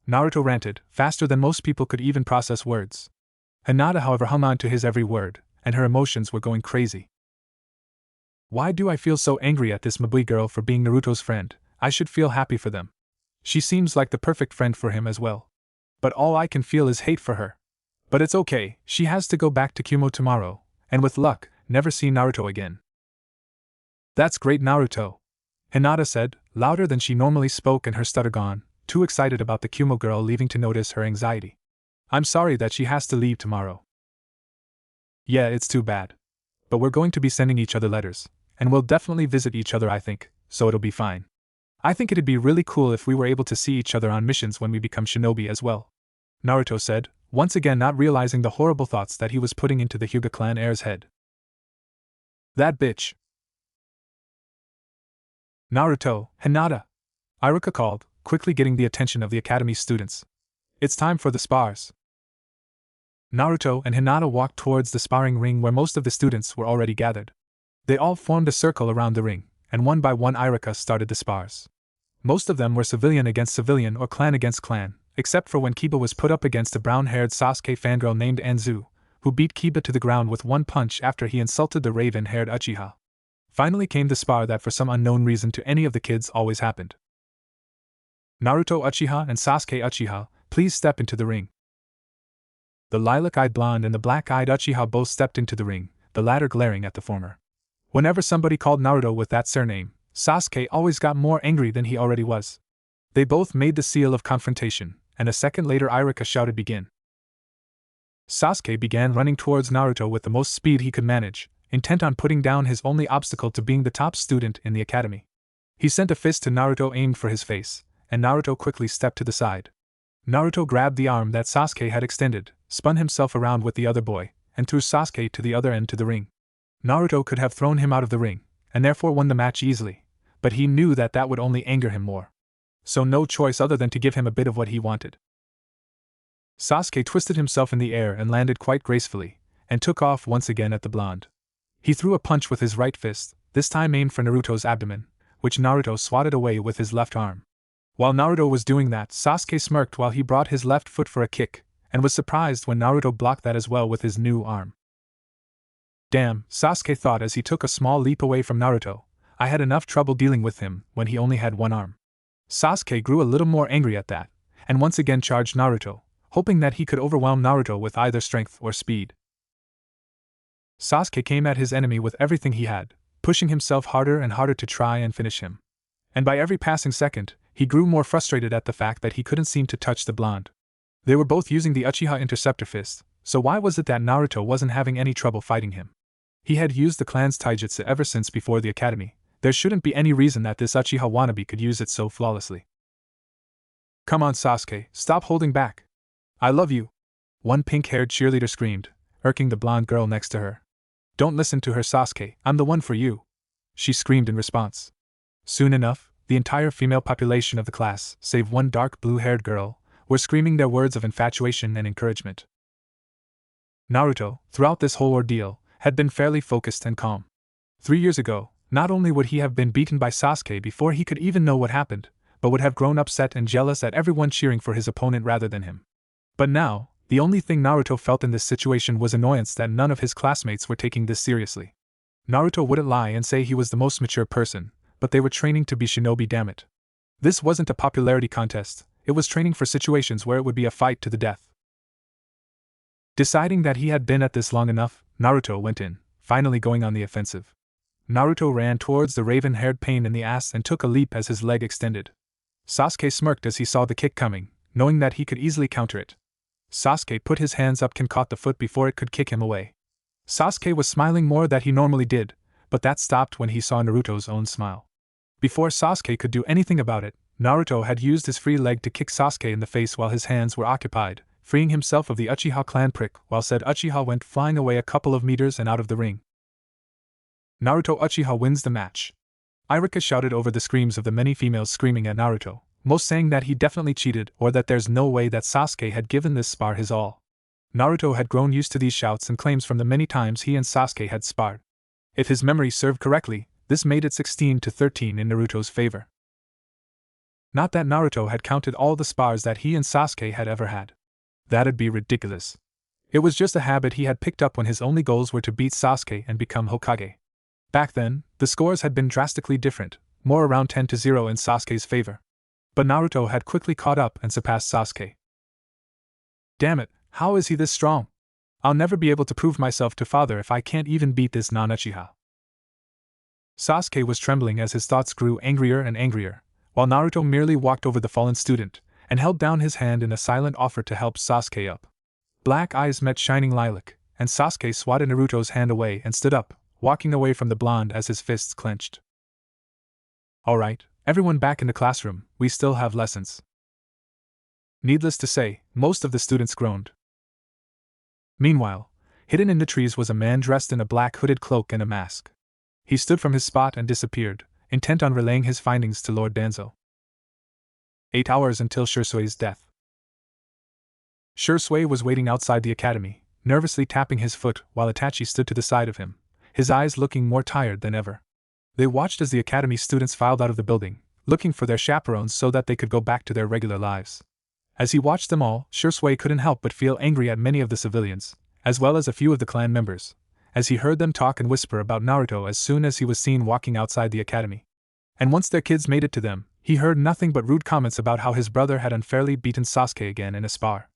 Naruto ranted, faster than most people could even process words. Hinata however hung on to his every word, and her emotions were going crazy. Why do I feel so angry at this Mabui girl for being Naruto's friend? I should feel happy for them. She seems like the perfect friend for him as well. But all I can feel is hate for her. But it's okay, she has to go back to Kumo tomorrow, and with luck, never see Naruto again. That's great, Naruto, Hinata said, louder than she normally spoke and her stutter gone, too excited about the Kumo girl leaving to notice her anxiety. I'm sorry that she has to leave tomorrow. Yeah, it's too bad. But we're going to be sending each other letters, and we'll definitely visit each other I think, so it'll be fine. I think it'd be really cool if we were able to see each other on missions when we become shinobi as well, Naruto said, once again not realizing the horrible thoughts that he was putting into the Hyuga clan heir's head. That bitch! Naruto, Hinata! Iruka called, quickly getting the attention of the academy students. It's time for the spars. Naruto and Hinata walked towards the sparring ring where most of the students were already gathered. They all formed a circle around the ring, and one by one Iruka started the spars. Most of them were civilian against civilian or clan against clan, except for when Kiba was put up against a brown-haired Sasuke fangirl named Anzu, who beat Kiba to the ground with one punch after he insulted the raven-haired Uchiha. Finally came the spar that for some unknown reason to any of the kids always happened. Naruto Uchiha and Sasuke Uchiha, please step into the ring. The lilac-eyed blonde and the black-eyed Uchiha both stepped into the ring, the latter glaring at the former. Whenever somebody called Naruto with that surname, Sasuke always got more angry than he already was. They both made the seal of confrontation, and a second later Iruka shouted begin. Sasuke began running towards Naruto with the most speed he could manage, intent on putting down his only obstacle to being the top student in the academy. He sent a fist to Naruto aimed for his face, and Naruto quickly stepped to the side. Naruto grabbed the arm that Sasuke had extended, spun himself around with the other boy, and threw Sasuke to the other end to the ring. Naruto could have thrown him out of the ring, and therefore won the match easily, but he knew that that would only anger him more. So no choice other than to give him a bit of what he wanted. Sasuke twisted himself in the air and landed quite gracefully, and took off once again at the blonde. He threw a punch with his right fist, this time aimed for Naruto's abdomen, which Naruto swatted away with his left arm. While Naruto was doing that, Sasuke smirked while he brought his left foot for a kick, and was surprised when Naruto blocked that as well with his new arm. Damn, Sasuke thought as he took a small leap away from Naruto, I had enough trouble dealing with him when he only had one arm. Sasuke grew a little more angry at that, and once again charged Naruto, hoping that he could overwhelm Naruto with either strength or speed. Sasuke came at his enemy with everything he had, pushing himself harder and harder to try and finish him. And by every passing second, he grew more frustrated at the fact that he couldn't seem to touch the blonde. They were both using the Uchiha Interceptor Fist, so why was it that Naruto wasn't having any trouble fighting him? He had used the clan's taijutsu ever since before the academy. There shouldn't be any reason that this Uchiha wannabe could use it so flawlessly. Come on Sasuke, stop holding back. I love you. One pink-haired cheerleader screamed, irking the blonde girl next to her. Don't listen to her Sasuke, I'm the one for you. She screamed in response. Soon enough, the entire female population of the class, save one dark blue-haired girl, were screaming their words of infatuation and encouragement. Naruto, throughout this whole ordeal, had been fairly focused and calm. 3 years ago, not only would he have been beaten by Sasuke before he could even know what happened, but would have grown upset and jealous at everyone cheering for his opponent rather than him. But now, the only thing Naruto felt in this situation was annoyance that none of his classmates were taking this seriously. Naruto wouldn't lie and say he was the most mature person, but they were training to be shinobi, damn it. This wasn't a popularity contest, it was training for situations where it would be a fight to the death. Deciding that he had been at this long enough, Naruto went in, finally going on the offensive. Naruto ran towards the raven-haired pain in the ass and took a leap as his leg extended. Sasuke smirked as he saw the kick coming, knowing that he could easily counter it. Sasuke put his hands up and caught the foot before it could kick him away. Sasuke was smiling more than he normally did, but that stopped when he saw Naruto's own smile. Before Sasuke could do anything about it, Naruto had used his free leg to kick Sasuke in the face while his hands were occupied, freeing himself of the Uchiha clan prick while said Uchiha went flying away a couple of meters and out of the ring. Naruto Uchiha wins the match. Iruka shouted over the screams of the many females screaming at Naruto, most saying that he definitely cheated or that there's no way that Sasuke had given this spar his all. Naruto had grown used to these shouts and claims from the many times he and Sasuke had sparred. If his memory served correctly, this made it 16-13 in Naruto's favor. Not that Naruto had counted all the spars that he and Sasuke had ever had. That'd be ridiculous. It was just a habit he had picked up when his only goals were to beat Sasuke and become Hokage. Back then, the scores had been drastically different, more around 10-0 in Sasuke's favor. But Naruto had quickly caught up and surpassed Sasuke. Damn it, how is he this strong? I'll never be able to prove myself to father if I can't even beat this non-Uchiha. Sasuke was trembling as his thoughts grew angrier and angrier, while Naruto merely walked over the fallen student and held down his hand in a silent offer to help Sasuke up. Black eyes met shining lilac, and Sasuke swatted Naruto's hand away and stood up, walking away from the blonde as his fists clenched. Alright, everyone back in the classroom, we still have lessons. Needless to say, most of the students groaned. Meanwhile, hidden in the trees was a man dressed in a black hooded cloak and a mask. He stood from his spot and disappeared, intent on relaying his findings to Lord Danzo. 8 hours until Shisui's death. Shisui was waiting outside the academy, nervously tapping his foot while Itachi stood to the side of him, his eyes looking more tired than ever. They watched as the academy students filed out of the building, looking for their chaperones so that they could go back to their regular lives. As he watched them all, Shisui couldn't help but feel angry at many of the civilians, as well as a few of the clan members, as he heard them talk and whisper about Naruto as soon as he was seen walking outside the academy. And once their kids made it to them, he heard nothing but rude comments about how his brother had unfairly beaten Sasuke again in a spar.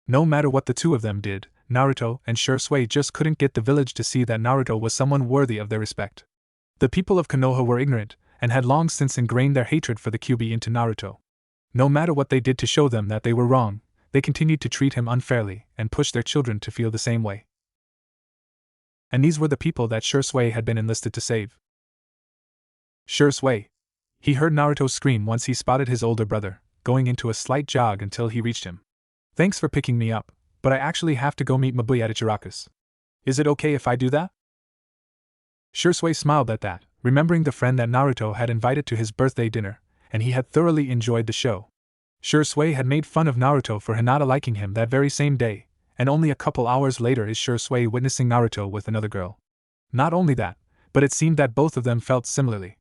No matter what the two of them did, Naruto and Shisui just couldn't get the village to see that Naruto was someone worthy of their respect. The people of Konoha were ignorant, and had long since ingrained their hatred for the Kyuubi into Naruto. No matter what they did to show them that they were wrong, they continued to treat him unfairly and push their children to feel the same way. And these were the people that Shisui had been enlisted to save. Shisui! He heard Naruto scream once he spotted his older brother, going into a slight jog until he reached him. Thanks for picking me up, but I actually have to go meet Mabui at Ichiraku's. Is it okay if I do that? Shisui smiled at that, remembering the friend that Naruto had invited to his birthday dinner, and he had thoroughly enjoyed the show. Shisui had made fun of Naruto for Hinata liking him that very same day, and only a couple hours later is Shisui witnessing Naruto with another girl. Not only that, but it seemed that both of them felt similarly.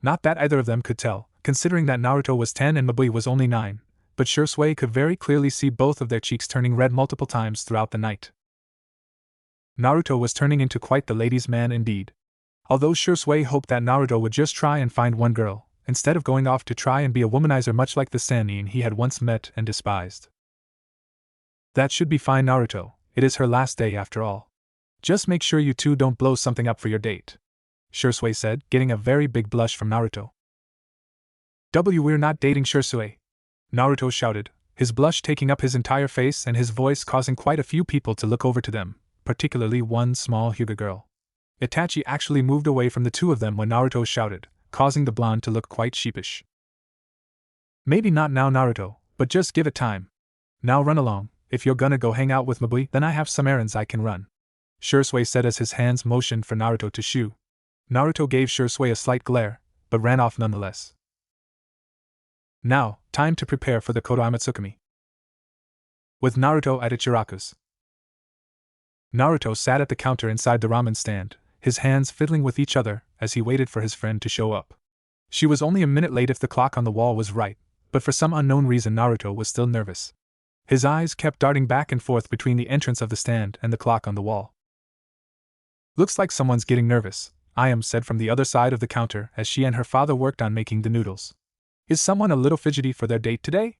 Not that either of them could tell, considering that Naruto was 10 and Mabui was only 9, but Shisui could very clearly see both of their cheeks turning red multiple times throughout the night. Naruto was turning into quite the ladies' man indeed. Although Shisui hoped that Naruto would just try and find one girl, instead of going off to try and be a womanizer much like the Sannin he had once met and despised. That should be fine, Naruto, it is her last day after all. Just make sure you two don't blow something up for your date, Shisui said, getting a very big blush from Naruto. We're not dating, Shisui, Naruto shouted, his blush taking up his entire face and his voice causing quite a few people to look over to them, particularly one small Hyuga girl. Itachi actually moved away from the two of them when Naruto shouted, causing the blonde to look quite sheepish. Maybe not now, Naruto, but just give it time. Now run along. If you're gonna go hang out with Mabui, then I have some errands I can run, Shisui said as his hands motioned for Naruto to shoo. Naruto gave Shisui a slight glare, but ran off nonetheless. Now, time to prepare for the Kodoama Tsukumi. With Naruto at Ichiraku's. Naruto sat at the counter inside the ramen stand, his hands fiddling with each other as he waited for his friend to show up. She was only a minute late if the clock on the wall was right, but for some unknown reason Naruto was still nervous. His eyes kept darting back and forth between the entrance of the stand and the clock on the wall. Looks like someone's getting nervous, Ayam said from the other side of the counter as she and her father worked on making the noodles. Is someone a little fidgety for their date today?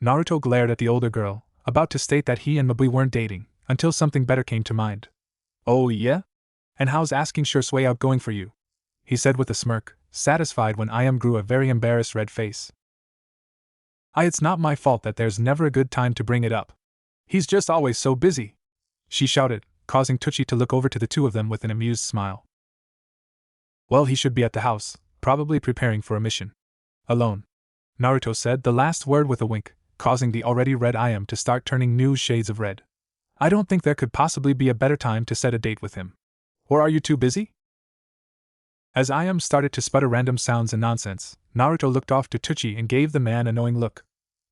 Naruto glared at the older girl, about to state that he and Mabui weren't dating, until something better came to mind. Oh yeah? And how's asking Shisui out going for you? He said with a smirk, satisfied when Ayam grew a very embarrassed red face. It's not my fault that there's never a good time to bring it up. He's just always so busy, she shouted, causing Tucci to look over to the two of them with an amused smile. Well, he should be at the house, probably preparing for a mission. Alone, Naruto said the last word with a wink, causing the already red Ayam to start turning new shades of red. I don't think there could possibly be a better time to set a date with him. Or are you too busy? As Ayam started to sputter random sounds and nonsense, Naruto looked off to Tucci and gave the man a knowing look.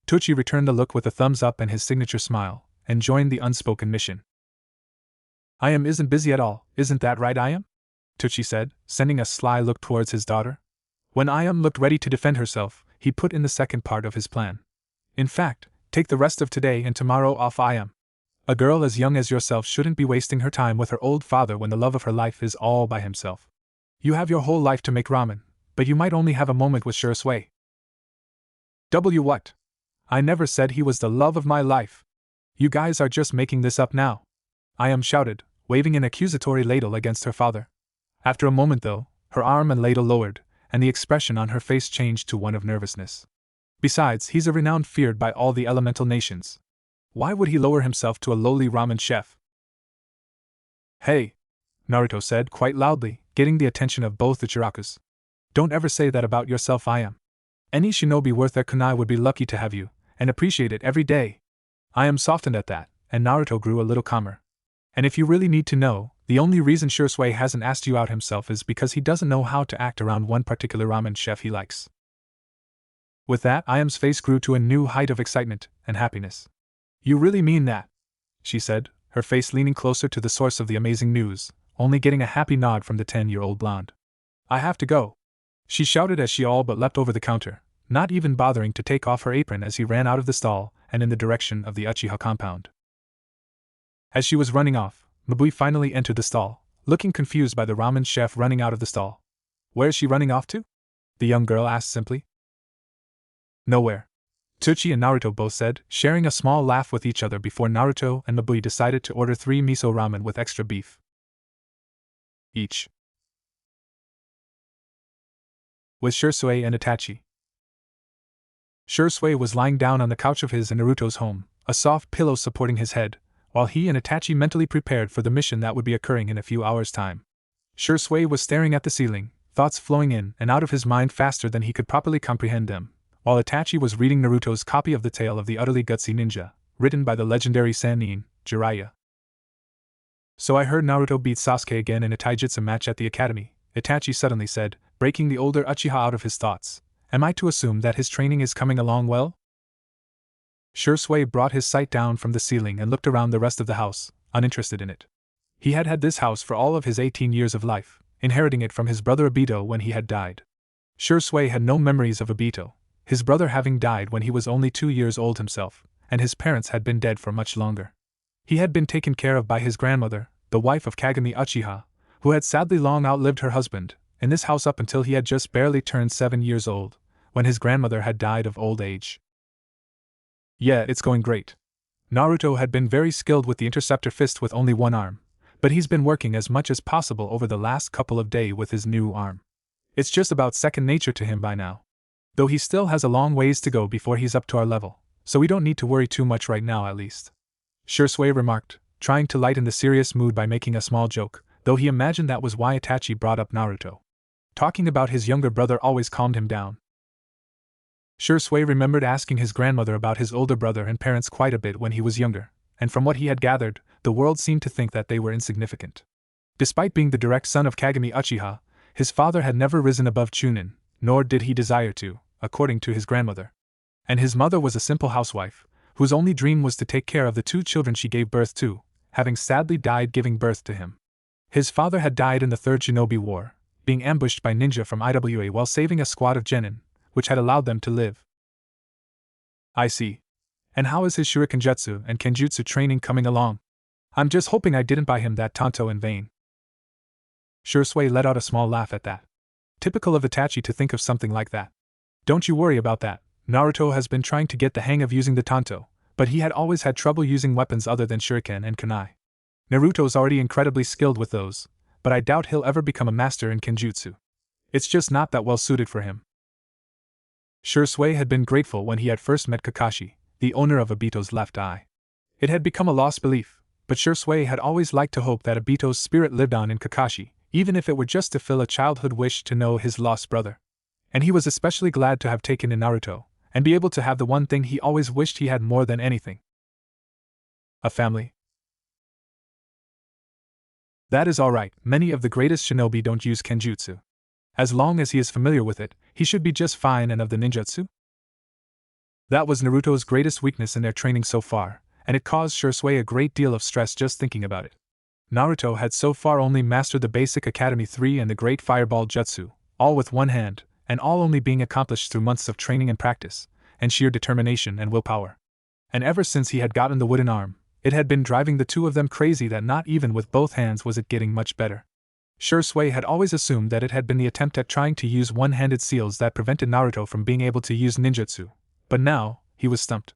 Tucci returned the look with a thumbs up and his signature smile, and joined the unspoken mission. Ayam isn't busy at all, isn't that right, Ayam? Tucci said, sending a sly look towards his daughter. When Ayam looked ready to defend herself, he put in the second part of his plan. In fact, take the rest of today and tomorrow off, Ayam. A girl as young as yourself shouldn't be wasting her time with her old father when the love of her life is all by himself. You have your whole life to make ramen, but you might only have a moment with Shisui. What? I never said he was the love of my life. You guys are just making this up now, Ayam shouted, waving an accusatory ladle against her father. After a moment though, her arm and ladle lowered, and the expression on her face changed to one of nervousness. Besides, he's a renowned feared by all the elemental nations. Why would he lower himself to a lowly ramen chef? Hey, Naruto said quite loudly, getting the attention of both the Ichirakus. Don't ever say that about yourself, Ayam. Any shinobi worth their kunai would be lucky to have you, and appreciate it every day. I am softened at that, and Naruto grew a little calmer. And if you really need to know, the only reason Shisui hasn't asked you out himself is because he doesn't know how to act around one particular ramen chef he likes. With that, Iam's face grew to a new height of excitement and happiness. You really mean that? She said, her face leaning closer to the source of the amazing news, only getting a happy nod from the 10-year-old blonde. I have to go, she shouted as she all but leapt over the counter, not even bothering to take off her apron as he ran out of the stall and in the direction of the Uchiha compound. As she was running off, Mabui finally entered the stall, looking confused by the ramen chef running out of the stall. Where is she running off to? The young girl asked simply. Nowhere, Tsuchi and Naruto both said, sharing a small laugh with each other before Naruto and Mabui decided to order 3 miso ramen with extra beef each. With Shisui and Itachi. Shisui was lying down on the couch of his and Naruto's home, a soft pillow supporting his head, while he and Itachi mentally prepared for the mission that would be occurring in a few hours' time. Shisui was staring at the ceiling, thoughts flowing in and out of his mind faster than he could properly comprehend them, while Itachi was reading Naruto's copy of the tale of the utterly gutsy ninja, written by the legendary Sannin, Jiraiya. So I heard Naruto beat Sasuke again in a taijutsu match at the academy, Itachi suddenly said, breaking the older Uchiha out of his thoughts. Am I to assume that his training is coming along well? Shisui brought his sight down from the ceiling and looked around the rest of the house, uninterested in it. He had had this house for all of his 18 years of life, inheriting it from his brother Obito when he had died. Shisui had no memories of Obito, his brother having died when he was only 2 years old himself, and his parents had been dead for much longer. He had been taken care of by his grandmother, the wife of Kagami Uchiha, who had sadly long outlived her husband, in this house up until he had just barely turned 7 years old, when his grandmother had died of old age. Yeah, it's going great. Naruto had been very skilled with the interceptor fist with only one arm, but he's been working as much as possible over the last couple of days with his new arm. It's just about second nature to him by now. Though he still has a long ways to go before he's up to our level, so we don't need to worry too much right now at least. Shisui remarked, trying to lighten the serious mood by making a small joke, though he imagined that was why Itachi brought up Naruto. Talking about his younger brother always calmed him down. Shisui remembered asking his grandmother about his older brother and parents quite a bit when he was younger, and from what he had gathered, the world seemed to think that they were insignificant. Despite being the direct son of Kagami Uchiha, his father had never risen above Chunin, nor did he desire to, according to his grandmother. And his mother was a simple housewife, whose only dream was to take care of the 2 children she gave birth to, having sadly died giving birth to him. His father had died in the Third Shinobi War, being ambushed by ninja from Iwa while saving a squad of genin, which had allowed them to live. I see. And how is his shuriken jutsu and kenjutsu training coming along? I'm just hoping I didn't buy him that tanto in vain. Shisui let out a small laugh at that. Typical of Itachi to think of something like that. Don't you worry about that. Naruto has been trying to get the hang of using the tanto, but he had always had trouble using weapons other than shuriken and kunai. Naruto's already incredibly skilled with those, but I doubt he'll ever become a master in kenjutsu. It's just not that well suited for him. Shisui had been grateful when he had first met Kakashi, the owner of Obito's left eye. It had become a lost belief, but Shisui had always liked to hope that Obito's spirit lived on in Kakashi, even if it were just to fill a childhood wish to know his lost brother. And he was especially glad to have taken in Naruto, and be able to have the one thing he always wished he had more than anything. A family. That is alright, many of the greatest shinobi don't use kenjutsu. As long as he is familiar with it, he should be just fine. And of the ninjutsu? That was Naruto's greatest weakness in their training so far, and it caused Shisui a great deal of stress just thinking about it. Naruto had so far only mastered the basic Academy 3 and the Great Fireball Jutsu, all with one hand, and all only being accomplished through months of training and practice, and sheer determination and willpower. And ever since he had gotten the wooden arm, it had been driving the 2 of them crazy that not even with both hands was it getting much better. Shisui had always assumed that it had been the attempt at trying to use one-handed seals that prevented Naruto from being able to use ninjutsu, but now, he was stumped.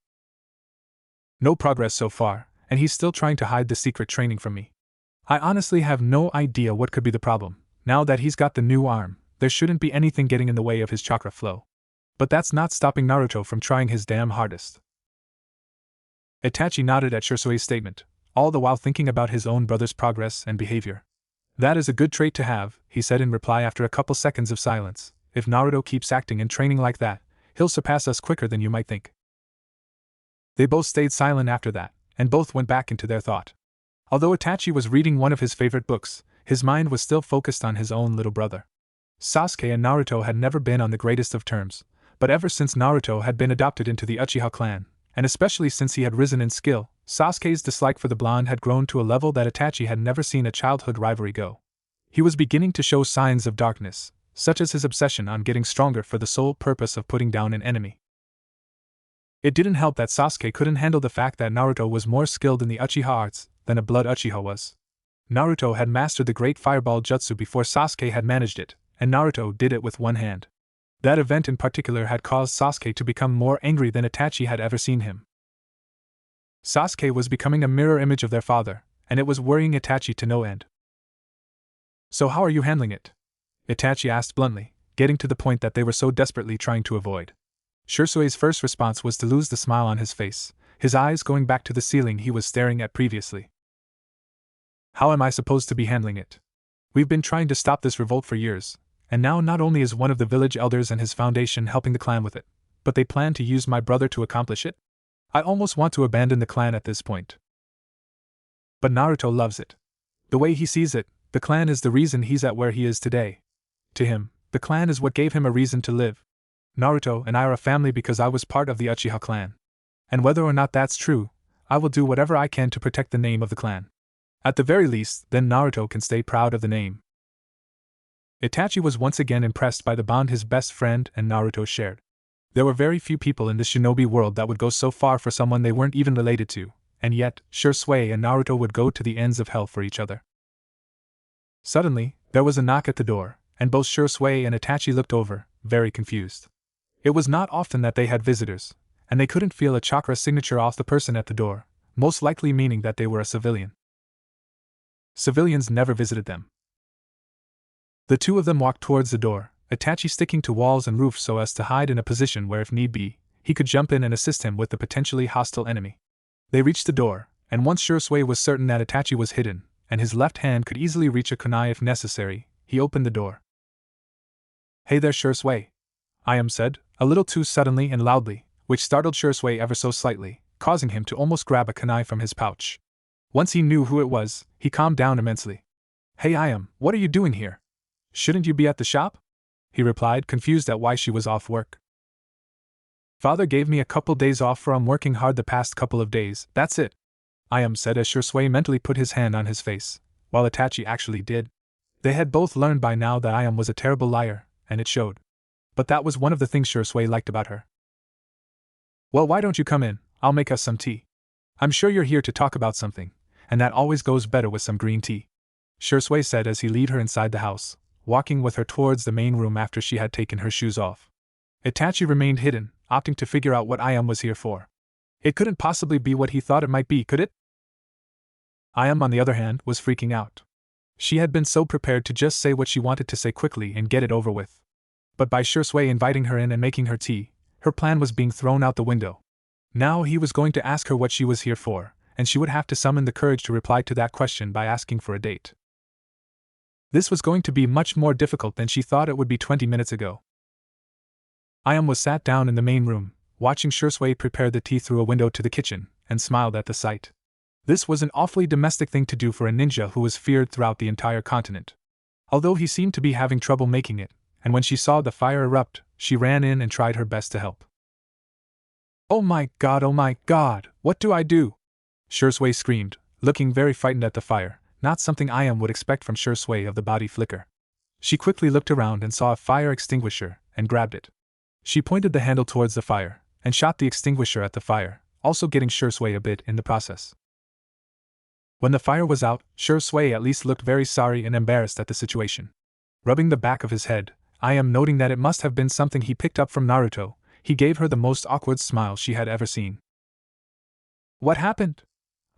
No progress so far, and he's still trying to hide the secret training from me. I honestly have no idea what could be the problem. Now that he's got the new arm, there shouldn't be anything getting in the way of his chakra flow. But that's not stopping Naruto from trying his damn hardest. Itachi nodded at Shisui's statement, all the while thinking about his own brother's progress and behavior. That is a good trait to have, he said in reply after a couple seconds of silence. If Naruto keeps acting and training like that, he'll surpass us quicker than you might think. They both stayed silent after that, and both went back into their thought. Although Itachi was reading one of his favorite books, his mind was still focused on his own little brother. Sasuke and Naruto had never been on the greatest of terms, but ever since Naruto had been adopted into the Uchiha clan, and especially since he had risen in skill, Sasuke's dislike for the blonde had grown to a level that Itachi had never seen a childhood rivalry go. He was beginning to show signs of darkness, such as his obsession on getting stronger for the sole purpose of putting down an enemy. It didn't help that Sasuke couldn't handle the fact that Naruto was more skilled in the Uchiha arts than a blood Uchiha was. Naruto had mastered the Great Fireball Jutsu before Sasuke had managed it, and Naruto did it with one hand. That event in particular had caused Sasuke to become more angry than Itachi had ever seen him. Sasuke was becoming a mirror image of their father, and it was worrying Itachi to no end. "So how are you handling it?" Itachi asked bluntly, getting to the point that they were so desperately trying to avoid. Shisui's first response was to lose the smile on his face, his eyes going back to the ceiling he was staring at previously. "How am I supposed to be handling it? We've been trying to stop this revolt for years, and now not only is one of the village elders and his foundation helping the clan with it, but they plan to use my brother to accomplish it? I almost want to abandon the clan at this point. But Naruto loves it. The way he sees it, the clan is the reason he's at where he is today. To him, the clan is what gave him a reason to live. Naruto and I are a family because I was part of the Uchiha clan. And whether or not that's true, I will do whatever I can to protect the name of the clan. At the very least, then Naruto can stay proud of the name." Itachi was once again impressed by the bond his best friend and Naruto shared. There were very few people in the shinobi world that would go so far for someone they weren't even related to, and yet, Shisui and Naruto would go to the ends of hell for each other. Suddenly, there was a knock at the door, and both Shisui and Itachi looked over, very confused. It was not often that they had visitors, and they couldn't feel a chakra signature off the person at the door, most likely meaning that they were a civilian. Civilians never visited them. The two of them walked towards the door, Itachi sticking to walls and roofs so as to hide in a position where, if need be, he could jump in and assist him with the potentially hostile enemy. They reached the door, and once Shisui was certain that Itachi was hidden, and his left hand could easily reach a kunai if necessary, he opened the door. "Hey there, Shisui," Ayam said, a little too suddenly and loudly, which startled Shisui ever so slightly, causing him to almost grab a kunai from his pouch. Once he knew who it was, he calmed down immensely. "Hey Ayam, what are you doing here? Shouldn't you be at the shop?" he replied, confused at why she was off work. "Father gave me a couple days off for I'm working hard the past couple of days, that's it," Ayam said as Shisui mentally put his hand on his face, while Itachi actually did. They had both learned by now that Ayam was a terrible liar, and it showed. But that was one of the things Shisui liked about her. "Well, why don't you come in, I'll make us some tea. I'm sure you're here to talk about something, and that always goes better with some green tea," Shisui said as he led her inside the house, walking with her towards the main room after she had taken her shoes off. Itachi remained hidden, opting to figure out what Ayam was here for. It couldn't possibly be what he thought it might be, could it? Ayam, on the other hand, was freaking out. She had been so prepared to just say what she wanted to say quickly and get it over with. But by Shisui inviting her in and making her tea, her plan was being thrown out the window. Now he was going to ask her what she was here for, and she would have to summon the courage to reply to that question by asking for a date. This was going to be much more difficult than she thought it would be 20 minutes ago. Ayam was sat down in the main room, watching Shisui prepare the tea through a window to the kitchen, and smiled at the sight. This was an awfully domestic thing to do for a ninja who was feared throughout the entire continent. Although he seemed to be having trouble making it, and when she saw the fire erupt, she ran in and tried her best to help. Oh my god, what do I do?" Shisui screamed, looking very frightened at the fire, not something Ayam would expect from Shisui of the body flicker. She quickly looked around and saw a fire extinguisher, and grabbed it. She pointed the handle towards the fire, and shot the extinguisher at the fire, also getting Shisui a bit in the process. When the fire was out, Shisui at least looked very sorry and embarrassed at the situation. Rubbing the back of his head, Ayam noting that it must have been something he picked up from Naruto, he gave her the most awkward smile she had ever seen. "What happened?"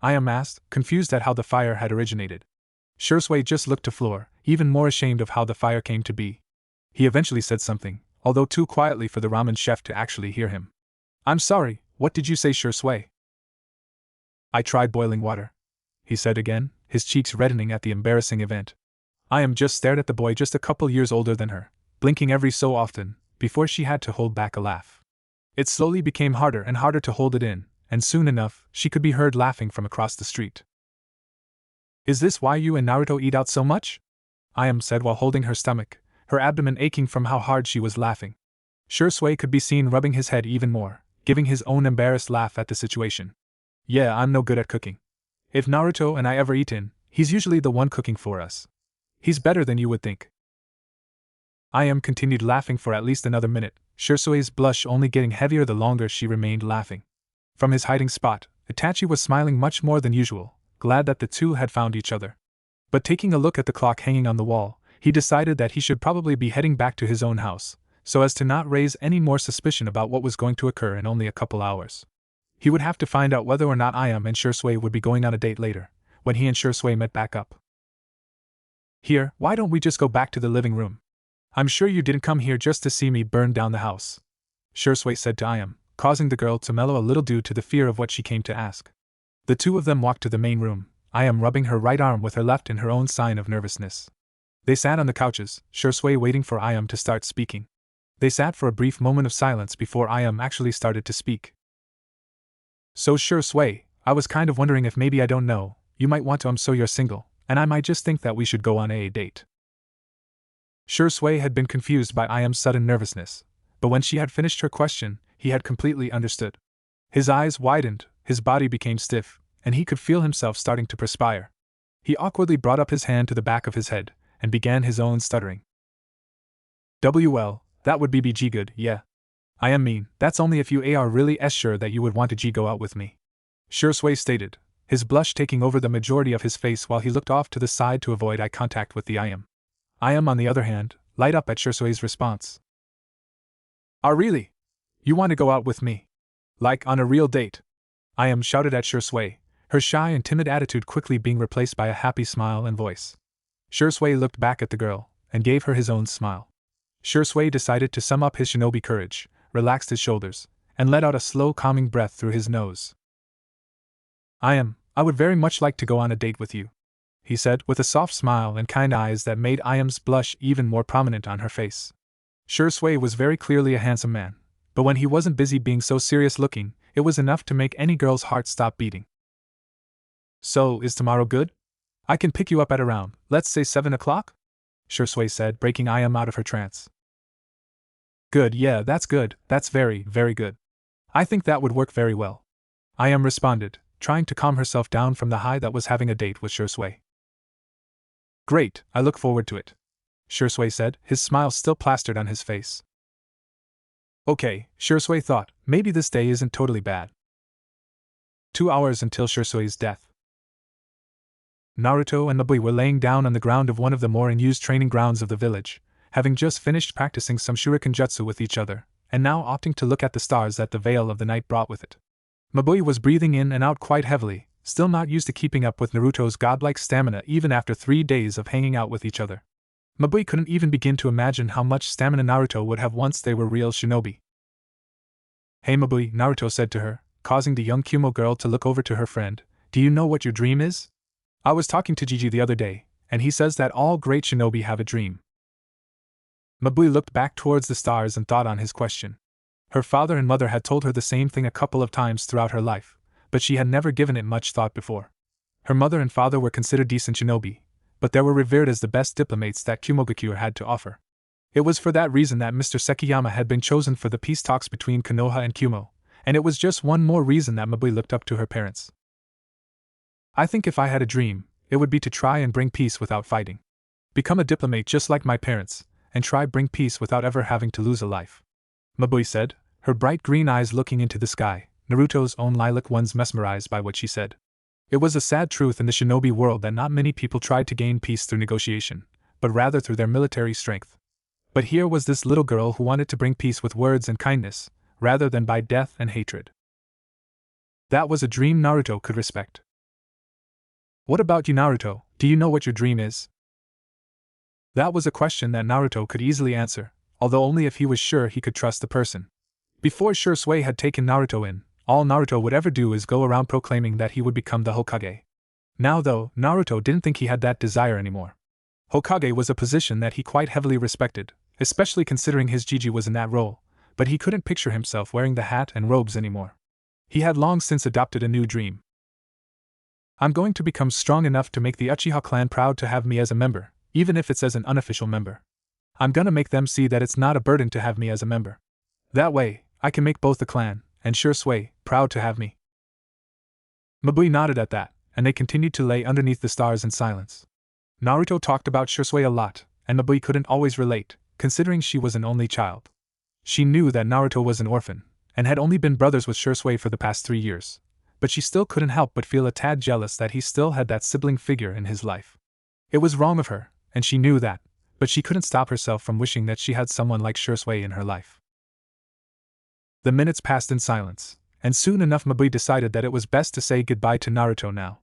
Ayam asked, confused at how the fire had originated. Shisui just looked to floor, even more ashamed of how the fire came to be. He eventually said something, although too quietly for the ramen chef to actually hear him. "I'm sorry, what did you say, Shisui?" "I tried boiling water," he said again, his cheeks reddening at the embarrassing event. Ayam just stared at the boy just a couple years older than her, blinking every so often, before she had to hold back a laugh. It slowly became harder and harder to hold it in, and soon enough, she could be heard laughing from across the street. "Is this why you and Naruto eat out so much?" Ayam said while holding her stomach, her abdomen aching from how hard she was laughing. Shisui could be seen rubbing his head even more, giving his own embarrassed laugh at the situation. "Yeah, I'm no good at cooking. If Naruto and I ever eat in, he's usually the one cooking for us. He's better than you would think." Ayam continued laughing for at least another minute, Shisui's blush only getting heavier the longer she remained laughing. From his hiding spot, Itachi was smiling much more than usual, glad that the two had found each other. But taking a look at the clock hanging on the wall, he decided that he should probably be heading back to his own house, so as to not raise any more suspicion about what was going to occur in only a couple hours. He would have to find out whether or not Ayam and Shisui would be going on a date later, when he and Shisui met back up. "Here, why don't we just go back to the living room? I'm sure you didn't come here just to see me burn down the house," Shisui said to Ayam, causing the girl to mellow a little due to the fear of what she came to ask. The two of them walked to the main room, Ayam rubbing her right arm with her left in her own sign of nervousness. They sat on the couches, Shisui waiting for Ayam to start speaking. They sat for a brief moment of silence before Ayam actually started to speak. "So Shisui, I was kind of wondering if maybe I don't know, you might want to so you're single, and I might just think that we should go on a date." Shisui had been confused by Ayam's sudden nervousness, but when she had finished her question, he had completely understood. His eyes widened, his body became stiff, and he could feel himself starting to perspire. He awkwardly brought up his hand to the back of his head, and began his own stuttering. "Well, that would be good, yeah. I mean, that's only if you are really sure that you would want to go out with me," Shisui stated, his blush taking over the majority of his face while he looked off to the side to avoid eye contact with the Ayam. Ayam, on the other hand, light up at Shisui's response. Really? You want to go out with me? Like on a real date?" Ayam shouted at Shisui, her shy and timid attitude quickly being replaced by a happy smile and voice. Shisui looked back at the girl, and gave her his own smile. Shisui decided to sum up his shinobi courage, relaxed his shoulders, and let out a slow calming breath through his nose. "I would very much like to go on a date with you," he said with a soft smile and kind eyes that made Ayam's blush even more prominent on her face. Shisui was very clearly a handsome man, but when he wasn't busy being so serious looking, it was enough to make any girl's heart stop beating. "So, is tomorrow good? I can pick you up at around, let's say 7 o'clock? Shisui said, breaking Ayam out of her trance. "Good, yeah, that's good, that's very, very good. I think that would work very well," Ayam responded, trying to calm herself down from the high that was having a date with Shisui. "Great, I look forward to it," Shisui said, his smile still plastered on his face. "Okay," Shisui thought, maybe this day isn't totally bad. 2 hours until Shisui's death. Naruto and Mabui were laying down on the ground of one of the more unused training grounds of the village, having just finished practicing some shuriken jutsu with each other, and now opting to look at the stars that the veil of the night brought with it. Mabui was breathing in and out quite heavily, still not used to keeping up with Naruto's godlike stamina even after 3 days of hanging out with each other. Mabui couldn't even begin to imagine how much stamina Naruto would have once they were real shinobi. "Hey Mabui," Naruto said to her, causing the young Kumo girl to look over to her friend, "do you know what your dream is? I was talking to Gigi the other day, and he says that all great shinobi have a dream." Mabui looked back towards the stars and thought on his question. Her father and mother had told her the same thing a couple of times throughout her life, but she had never given it much thought before. Her mother and father were considered decent shinobi, but they were revered as the best diplomats that Kumogakuer had to offer. It was for that reason that Mr. Sekiyama had been chosen for the peace talks between Konoha and Kumo, and it was just one more reason that Mabui looked up to her parents. "I think if I had a dream, it would be to try and bring peace without fighting. Become a diplomat just like my parents, and try bring peace without ever having to lose a life," Mabui said, her bright green eyes looking into the sky, Naruto's own lilac ones mesmerized by what she said. It was a sad truth in the shinobi world that not many people tried to gain peace through negotiation, but rather through their military strength. But here was this little girl who wanted to bring peace with words and kindness, rather than by death and hatred. That was a dream Naruto could respect. "What about you, Naruto? Do you know what your dream is?" That was a question that Naruto could easily answer, although only if he was sure he could trust the person. Before Shisui had taken Naruto in, all Naruto would ever do is go around proclaiming that he would become the Hokage. Now though, Naruto didn't think he had that desire anymore. Hokage was a position that he quite heavily respected, especially considering his Gigi was in that role, but he couldn't picture himself wearing the hat and robes anymore. He had long since adopted a new dream. I'm going to become strong enough to make the Uchiha clan proud to have me as a member, even if it's as an unofficial member. I'm gonna make them see that it's not a burden to have me as a member. That way, I can make both the clan and Shisui proud to have me. Mabui nodded at that, and they continued to lay underneath the stars in silence. Naruto talked about Shisui a lot, and Mabui couldn't always relate, considering she was an only child. She knew that Naruto was an orphan, and had only been brothers with Shisui for the past 3 years, but she still couldn't help but feel a tad jealous that he still had that sibling figure in his life. It was wrong of her, and she knew that, but she couldn't stop herself from wishing that she had someone like Shisui in her life. The minutes passed in silence, and soon enough Mabui decided that it was best to say goodbye to Naruto now.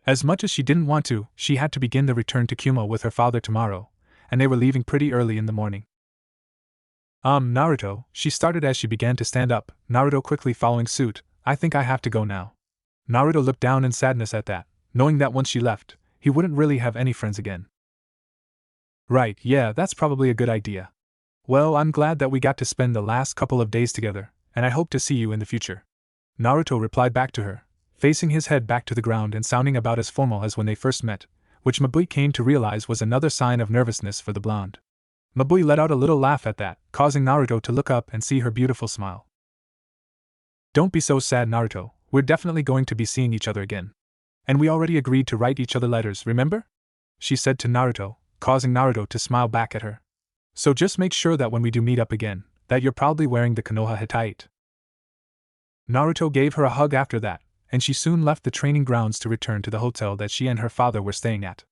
As much as she didn't want to, she had to begin the return to Kumo with her father tomorrow, and they were leaving pretty early in the morning. Naruto, she started as she began to stand up, Naruto quickly following suit. I think I have to go now. Naruto looked down in sadness at that, knowing that once she left, he wouldn't really have any friends again. Right, yeah, that's probably a good idea. Well, I'm glad that we got to spend the last couple of days together, and I hope to see you in the future. Naruto replied back to her, facing his head back to the ground and sounding about as formal as when they first met, which Mabui came to realize was another sign of nervousness for the blonde. Mabui let out a little laugh at that, causing Naruto to look up and see her beautiful smile. Don't be so sad, Naruto, we're definitely going to be seeing each other again. And we already agreed to write each other letters, remember? She said to Naruto, causing Naruto to smile back at her. So just make sure that when we do meet up again, that you're proudly wearing the Konoha Hittite. Naruto gave her a hug after that, and she soon left the training grounds to return to the hotel that she and her father were staying at.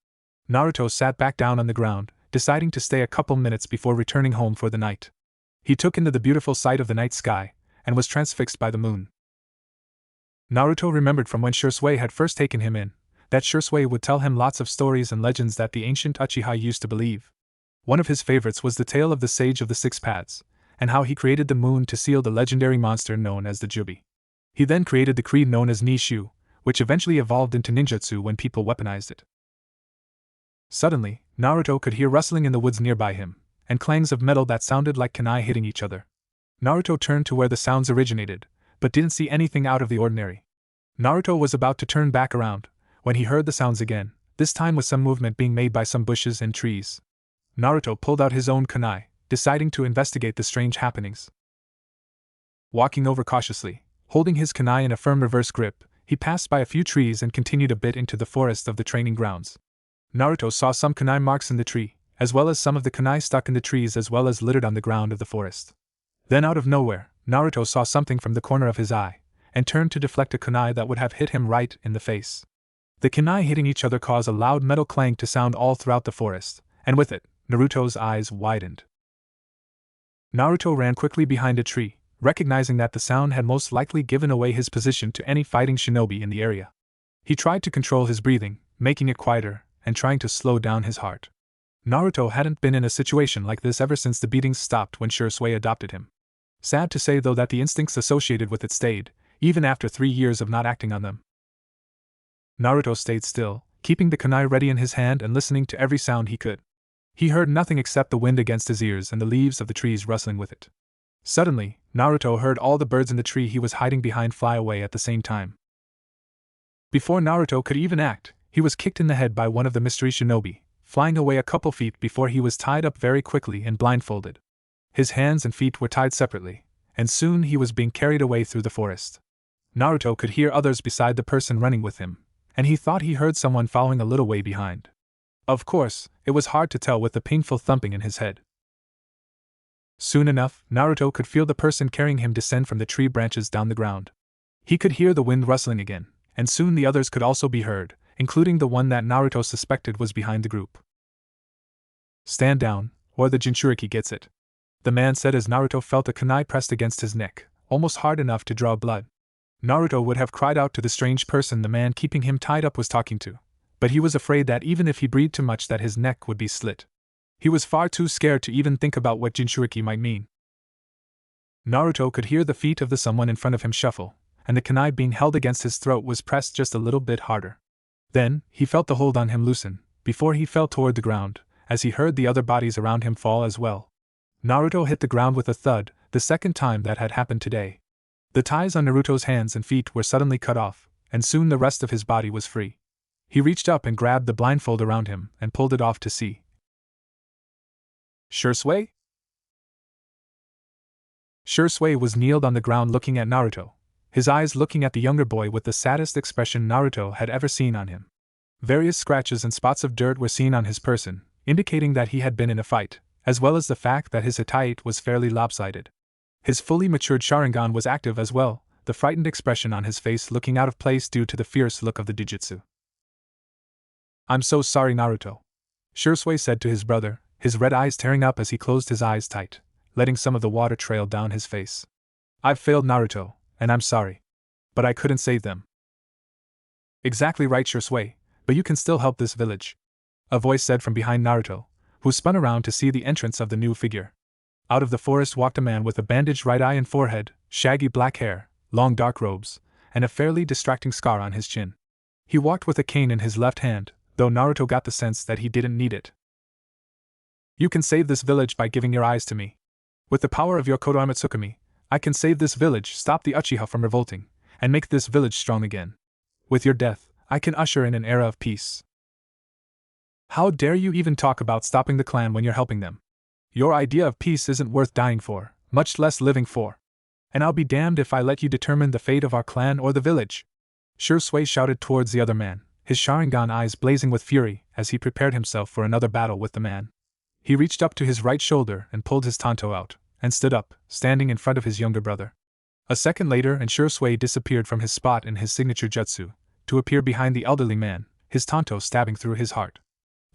Naruto sat back down on the ground, deciding to stay a couple minutes before returning home for the night. He took in the beautiful sight of the night sky, and was transfixed by the moon. Naruto remembered from when Shisui had first taken him in, that Shisui would tell him lots of stories and legends that the ancient Uchiha used to believe. One of his favorites was the tale of the Sage of the Six Paths, and how he created the moon to seal the legendary monster known as the Jubi. He then created the creed known as Nishu, which eventually evolved into ninjutsu when people weaponized it. Suddenly, Naruto could hear rustling in the woods nearby him, and clangs of metal that sounded like kunai hitting each other. Naruto turned to where the sounds originated, but didn't see anything out of the ordinary. Naruto was about to turn back around, when he heard the sounds again, this time with some movement being made by some bushes and trees. Naruto pulled out his own kunai, deciding to investigate the strange happenings. Walking over cautiously, holding his kunai in a firm reverse grip, he passed by a few trees and continued a bit into the forest of the training grounds. Naruto saw some kunai marks in the tree, as well as some of the kunai stuck in the trees as well as littered on the ground of the forest. Then out of nowhere, Naruto saw something from the corner of his eye, and turned to deflect a kunai that would have hit him right in the face. The kunai hitting each other caused a loud metal clang to sound all throughout the forest, and with it, Naruto's eyes widened. Naruto ran quickly behind a tree, recognizing that the sound had most likely given away his position to any fighting shinobi in the area. He tried to control his breathing, making it quieter, and trying to slow down his heart. Naruto hadn't been in a situation like this ever since the beatings stopped when Shisui adopted him. Sad to say though that the instincts associated with it stayed, even after 3 years of not acting on them. Naruto stayed still, keeping the kunai ready in his hand and listening to every sound he could. He heard nothing except the wind against his ears and the leaves of the trees rustling with it. Suddenly, Naruto heard all the birds in the tree he was hiding behind fly away at the same time. Before Naruto could even act, he was kicked in the head by one of the mystery shinobi, flying away a couple feet before he was tied up very quickly and blindfolded. His hands and feet were tied separately, and soon he was being carried away through the forest. Naruto could hear others beside the person running with him, and he thought he heard someone following a little way behind. Of course, it was hard to tell with the painful thumping in his head. Soon enough, Naruto could feel the person carrying him descend from the tree branches down the ground. He could hear the wind rustling again, and soon the others could also be heard, including the one that Naruto suspected was behind the group. Stand down, or the Jinchuriki gets it, the man said as Naruto felt a kunai pressed against his neck, almost hard enough to draw blood. Naruto would have cried out to the strange person the man keeping him tied up was talking to, but he was afraid that even if he breathed too much that his neck would be slit. He was far too scared to even think about what Jinchuriki might mean. Naruto could hear the feet of the someone in front of him shuffle, and the kunai being held against his throat was pressed just a little bit harder. Then, he felt the hold on him loosen, before he fell toward the ground, as he heard the other bodies around him fall as well. Naruto hit the ground with a thud, the second time that had happened today. The ties on Naruto's hands and feet were suddenly cut off, and soon the rest of his body was free. He reached up and grabbed the blindfold around him and pulled it off to see. Shisui? Shisui was kneeled on the ground looking at Naruto, his eyes looking at the younger boy with the saddest expression Naruto had ever seen on him. Various scratches and spots of dirt were seen on his person, indicating that he had been in a fight, as well as the fact that his height was fairly lopsided. His fully matured Sharingan was active as well, the frightened expression on his face looking out of place due to the fierce look of the Jujutsu. "I'm so sorry, Naruto," Shisui said to his brother, his red eyes tearing up as he closed his eyes tight, letting some of the water trail down his face. "I've failed, Naruto, and I'm sorry. But I couldn't save them." "Exactly right, Shisui, but you can still help this village," a voice said from behind Naruto, who spun around to see the entrance of the new figure. Out of the forest walked a man with a bandaged right eye and forehead, shaggy black hair, long dark robes, and a fairly distracting scar on his chin. He walked with a cane in his left hand, though Naruto got the sense that he didn't need it. "You can save this village by giving your eyes to me. With the power of your Kodoama Tsukumi, I can save this village, stop the Uchiha from revolting, and make this village strong again. With your death, I can usher in an era of peace." "How dare you even talk about stopping the clan when you're helping them? Your idea of peace isn't worth dying for, much less living for. And I'll be damned if I let you determine the fate of our clan or the village." Shisui shouted towards the other man, his Sharingan eyes blazing with fury as he prepared himself for another battle with the man. He reached up to his right shoulder and pulled his tanto out, and stood up, standing in front of his younger brother. A second later and Shisui disappeared from his spot in his signature jutsu, to appear behind the elderly man, his tanto stabbing through his heart.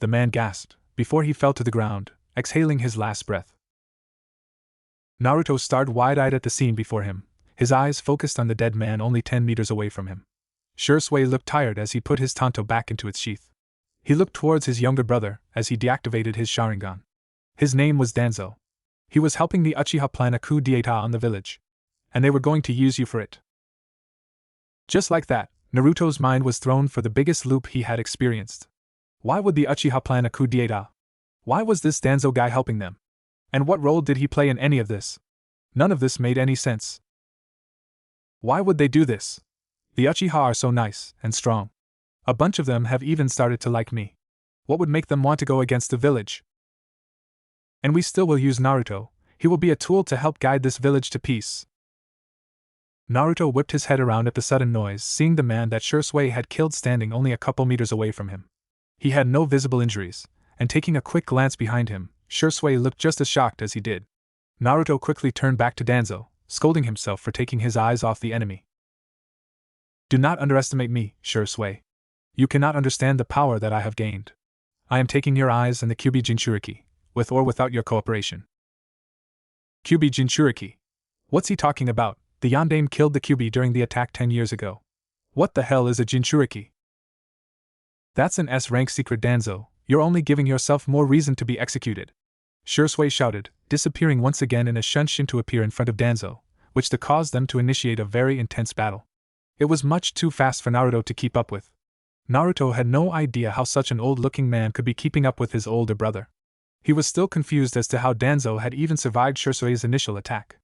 The man gasped, before he fell to the ground, exhaling his last breath. Naruto stared wide-eyed at the scene before him, his eyes focused on the dead man only 10 meters away from him. Shisui looked tired as he put his tanto back into its sheath. He looked towards his younger brother as he deactivated his Sharingan. His name was Danzo. He was helping the Uchiha plan a coup d'etat on the village. And they were going to use you for it. Just like that, Naruto's mind was thrown for the biggest loop he had experienced. Why would the Uchiha plan a coup d'etat? Why was this Danzo guy helping them? And what role did he play in any of this? None of this made any sense. Why would they do this? The Uchiha are so nice and strong. A bunch of them have even started to like me. What would make them want to go against the village? And we still will use Naruto. He will be a tool to help guide this village to peace. Naruto whipped his head around at the sudden noise, seeing the man that Shisui had killed standing only a couple meters away from him. He had no visible injuries, and taking a quick glance behind him, Shisui looked just as shocked as he did. Naruto quickly turned back to Danzo, scolding himself for taking his eyes off the enemy. "Do not underestimate me, Shisui. You cannot understand the power that I have gained. I am taking your eyes and the Kyubi Jinchuriki, with or without your cooperation." Kyubi Jinchuriki? What's he talking about? The Yondaime killed the Kyubi during the attack 10 years ago. What the hell is a Jinchuriki? That's an S-rank secret, Danzo. You're only giving yourself more reason to be executed. Shisui shouted, disappearing once again in a shunshin to appear in front of Danzo, which caused them to initiate a very intense battle. It was much too fast for Naruto to keep up with. Naruto had no idea how such an old-looking man could be keeping up with his older brother. He was still confused as to how Danzo had even survived Shisui's initial attack.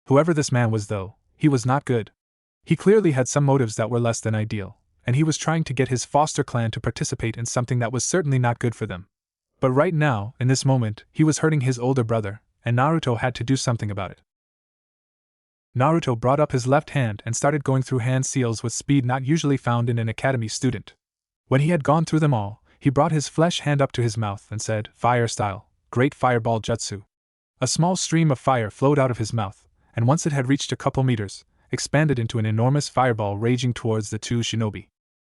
Whoever this man was, though, he was not good. He clearly had some motives that were less than ideal, and he was trying to get his foster clan to participate in something that was certainly not good for them. But right now, in this moment, he was hurting his older brother, and Naruto had to do something about it. Naruto brought up his left hand and started going through hand seals with speed not usually found in an academy student. When he had gone through them all, he brought his flesh hand up to his mouth and said, "Fire style, great fireball jutsu." A small stream of fire flowed out of his mouth, and once it had reached a couple meters, expanded into an enormous fireball raging towards the two shinobi.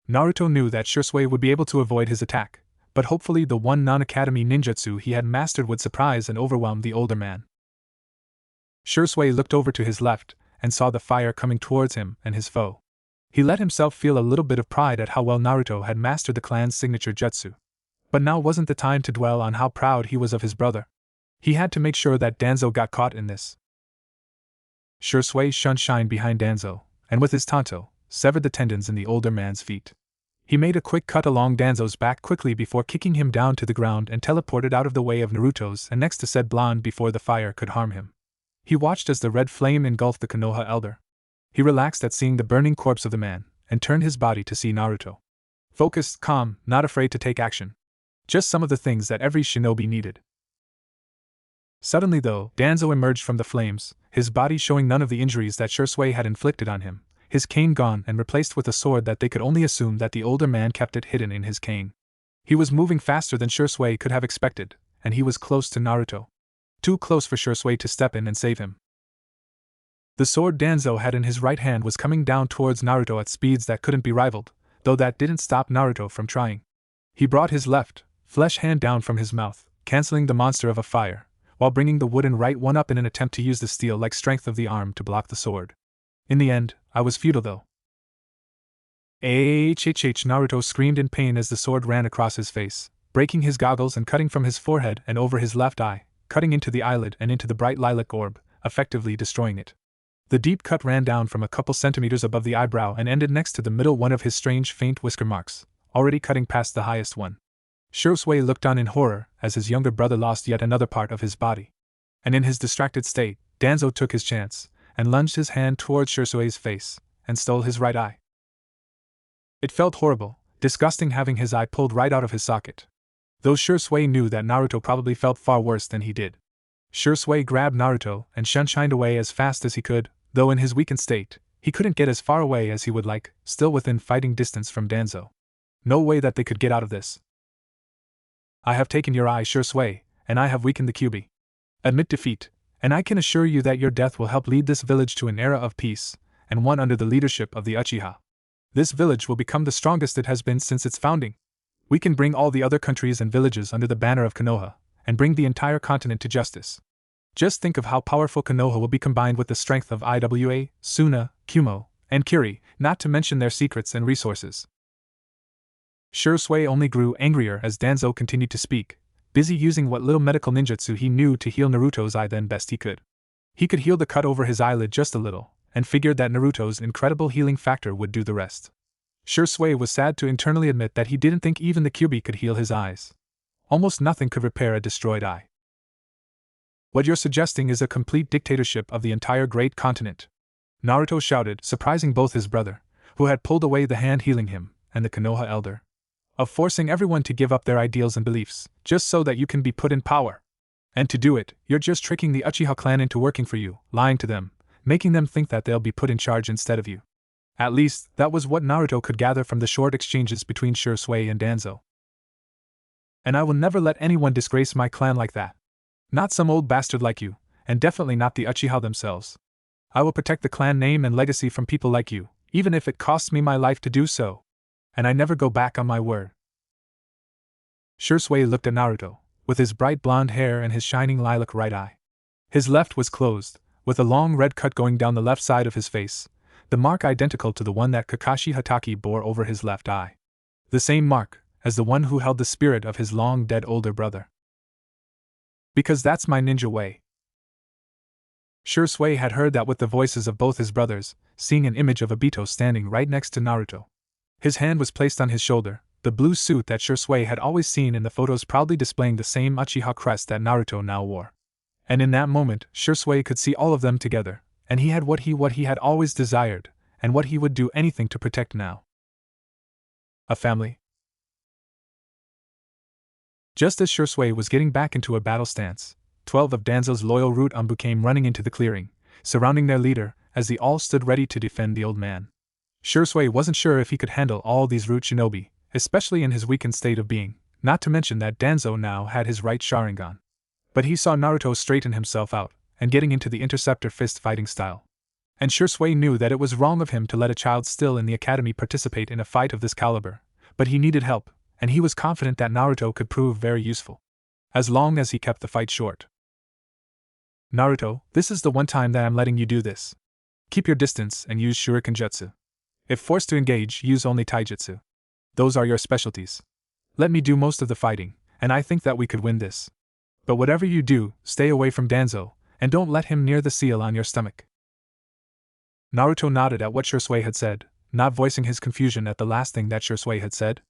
Naruto knew that Shisui would be able to avoid his attack, but hopefully the one non-academy ninjutsu he had mastered would surprise and overwhelm the older man. Shisui looked over to his left, and saw the fire coming towards him and his foe. He let himself feel a little bit of pride at how well Naruto had mastered the clan's signature jutsu. But now wasn't the time to dwell on how proud he was of his brother. He had to make sure that Danzo got caught in this. Shisui shined behind Danzo, and with his tanto, severed the tendons in the older man's feet. He made a quick cut along Danzo's back quickly before kicking him down to the ground and teleported out of the way of Naruto's and next to said blonde before the fire could harm him. He watched as the red flame engulfed the Konoha elder. He relaxed at seeing the burning corpse of the man, and turned his body to see Naruto. Focused, calm, not afraid to take action. Just some of the things that every shinobi needed. Suddenly though, Danzo emerged from the flames, his body showing none of the injuries that Shisui had inflicted on him, his cane gone and replaced with a sword that they could only assume that the older man kept it hidden in his cane. He was moving faster than Shisui could have expected, and he was close to Naruto. Too close for Shisui to step in and save him. The sword Danzo had in his right hand was coming down towards Naruto at speeds that couldn't be rivaled, though that didn't stop Naruto from trying. He brought his left, flesh hand down from his mouth, canceling the monster of a fire, while bringing the wooden right one up in an attempt to use the steel-like strength of the arm to block the sword. In the end, I was futile though. Naruto screamed in pain as the sword ran across his face, breaking his goggles and cutting from his forehead and over his left eye, cutting into the eyelid and into the bright lilac orb, effectively destroying it. The deep cut ran down from a couple centimeters above the eyebrow and ended next to the middle one of his strange faint whisker marks, already cutting past the highest one. Shisui looked on in horror as his younger brother lost yet another part of his body. And in his distracted state, Danzo took his chance, and lunged his hand towards Shisui's face, and stole his right eye. It felt horrible, disgusting having his eye pulled right out of his socket. Though Shisui knew that Naruto probably felt far worse than he did. Shisui grabbed Naruto and shunshined away as fast as he could, though in his weakened state, he couldn't get as far away as he would like, still within fighting distance from Danzo. No way that they could get out of this. I have taken your eye, Shisui, and I have weakened the Kyuubi. Admit defeat, and I can assure you that your death will help lead this village to an era of peace, and one under the leadership of the Uchiha. This village will become the strongest it has been since its founding. We can bring all the other countries and villages under the banner of Konoha, and bring the entire continent to justice. Just think of how powerful Konoha will be combined with the strength of Iwa, Suna, Kumo, and Kiri, not to mention their secrets and resources. Shisui only grew angrier as Danzo continued to speak, busy using what little medical ninjutsu he knew to heal Naruto's eye then best he could. He could heal the cut over his eyelid just a little, and figured that Naruto's incredible healing factor would do the rest. Shisui was sad to internally admit that he didn't think even the Kyuubi could heal his eyes. Almost nothing could repair a destroyed eye. What you're suggesting is a complete dictatorship of the entire great continent. Naruto shouted, surprising both his brother, who had pulled away the hand healing him, and the Konoha elder. Of forcing everyone to give up their ideals and beliefs, just so that you can be put in power. And to do it, you're just tricking the Uchiha clan into working for you, lying to them, making them think that they'll be put in charge instead of you. At least, that was what Naruto could gather from the short exchanges between Shisui and Danzo. And I will never let anyone disgrace my clan like that. Not some old bastard like you, and definitely not the Uchiha themselves. I will protect the clan name and legacy from people like you, even if it costs me my life to do so. And I never go back on my word. Shisui looked at Naruto, with his bright blonde hair and his shining lilac right eye. His left was closed, with a long red cut going down the left side of his face, the mark identical to the one that Kakashi Hatake bore over his left eye. The same mark as the one who held the spirit of his long-dead older brother. Because that's my ninja way. Shisui had heard that with the voices of both his brothers, seeing an image of Obito standing right next to Naruto. His hand was placed on his shoulder, the blue suit that Shisui had always seen in the photos proudly displaying the same Uchiha crest that Naruto now wore. And in that moment, Shisui could see all of them together, and he had what he had always desired, and what he would do anything to protect now. A family. Just as Shisui was getting back into a battle stance, 12 of Danzo's loyal root Anbu came running into the clearing, surrounding their leader, as they all stood ready to defend the old man. Shisui wasn't sure if he could handle all these root shinobi, especially in his weakened state of being, not to mention that Danzo now had his right Sharingan. But he saw Naruto straighten himself out, and getting into the interceptor fist fighting style. And Shisui knew that it was wrong of him to let a child still in the academy participate in a fight of this caliber, but he needed help, and he was confident that Naruto could prove very useful. As long as he kept the fight short. Naruto, this is the one time that I'm letting you do this. Keep your distance and use Shuriken Jutsu. If forced to engage, use only Taijutsu. Those are your specialties. Let me do most of the fighting, and I think that we could win this. But whatever you do, stay away from Danzo, and don't let him near the seal on your stomach. Naruto nodded at what Shisui had said, not voicing his confusion at the last thing that Shisui had said.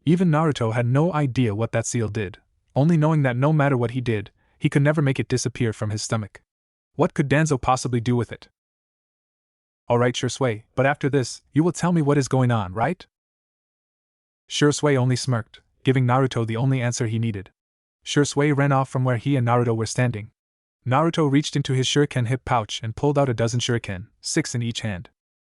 Even Naruto had no idea what that seal did, only knowing that no matter what he did, he could never make it disappear from his stomach. What could Danzo possibly do with it? Alright, Shisui, but after this, you will tell me what is going on, right? Shisui only smirked, giving Naruto the only answer he needed. Shisui ran off from where he and Naruto were standing. Naruto reached into his shuriken hip pouch and pulled out a dozen shuriken, 6 in each hand.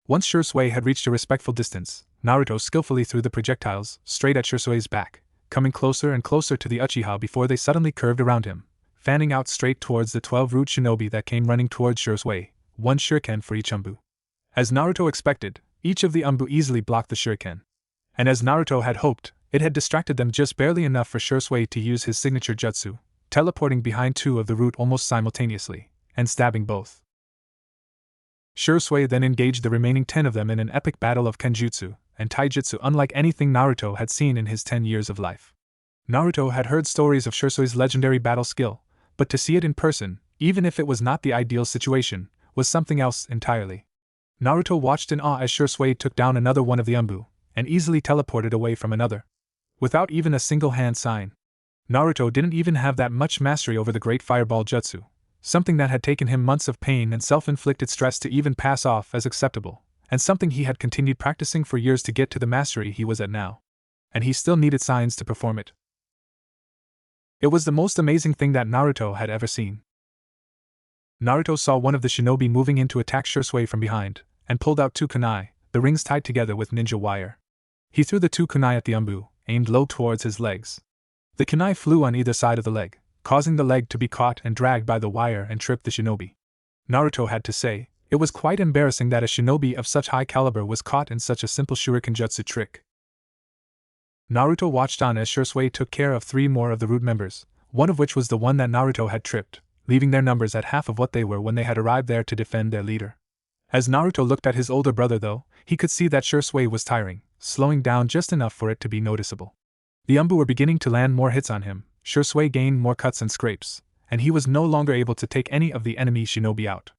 Once Shisui had reached a respectful distance, Naruto skillfully threw the projectiles straight at Shisui's back, coming closer and closer to the Uchiha before they suddenly curved around him, fanning out straight towards the 12 root shinobi that came running towards Shisui, 1 shuriken for each umbu. As Naruto expected, each of the umbu easily blocked the shuriken. And as Naruto had hoped, it had distracted them just barely enough for Shisui to use his signature jutsu, teleporting behind 2 of the root almost simultaneously, and stabbing both. Shisui then engaged the remaining 10 of them in an epic battle of kenjutsu and taijutsu unlike anything Naruto had seen in his 10 years of life. Naruto had heard stories of Shisui's legendary battle skill, but to see it in person, even if it was not the ideal situation, was something else entirely. Naruto watched in awe as Shisui took down another one of the umbu, and easily teleported away from another. Without even a single hand sign. Naruto didn't even have that much mastery over the Great Fireball Jutsu, something that had taken him months of pain and self-inflicted stress to even pass off as acceptable, and something he had continued practicing for years to get to the mastery he was at now. And he still needed signs to perform it. It was the most amazing thing that Naruto had ever seen. Naruto saw one of the shinobi moving in to attack Shisui from behind, and pulled out 2 kunai, the rings tied together with ninja wire. He threw the 2 kunai at the umbu, aimed low towards his legs. The kunai flew on either side of the leg, causing the leg to be caught and dragged by the wire and tripped the shinobi. Naruto had to say, it was quite embarrassing that a shinobi of such high caliber was caught in such a simple shuriken jutsu trick. Naruto watched on as Shisui took care of 3 more of the root members, one of which was the one that Naruto had tripped, leaving their numbers at half of what they were when they had arrived there to defend their leader. As Naruto looked at his older brother though, he could see that Shisui was tiring, slowing down just enough for it to be noticeable. The umbu were beginning to land more hits on him, Shisui gained more cuts and scrapes, and he was no longer able to take any of the enemy shinobi out.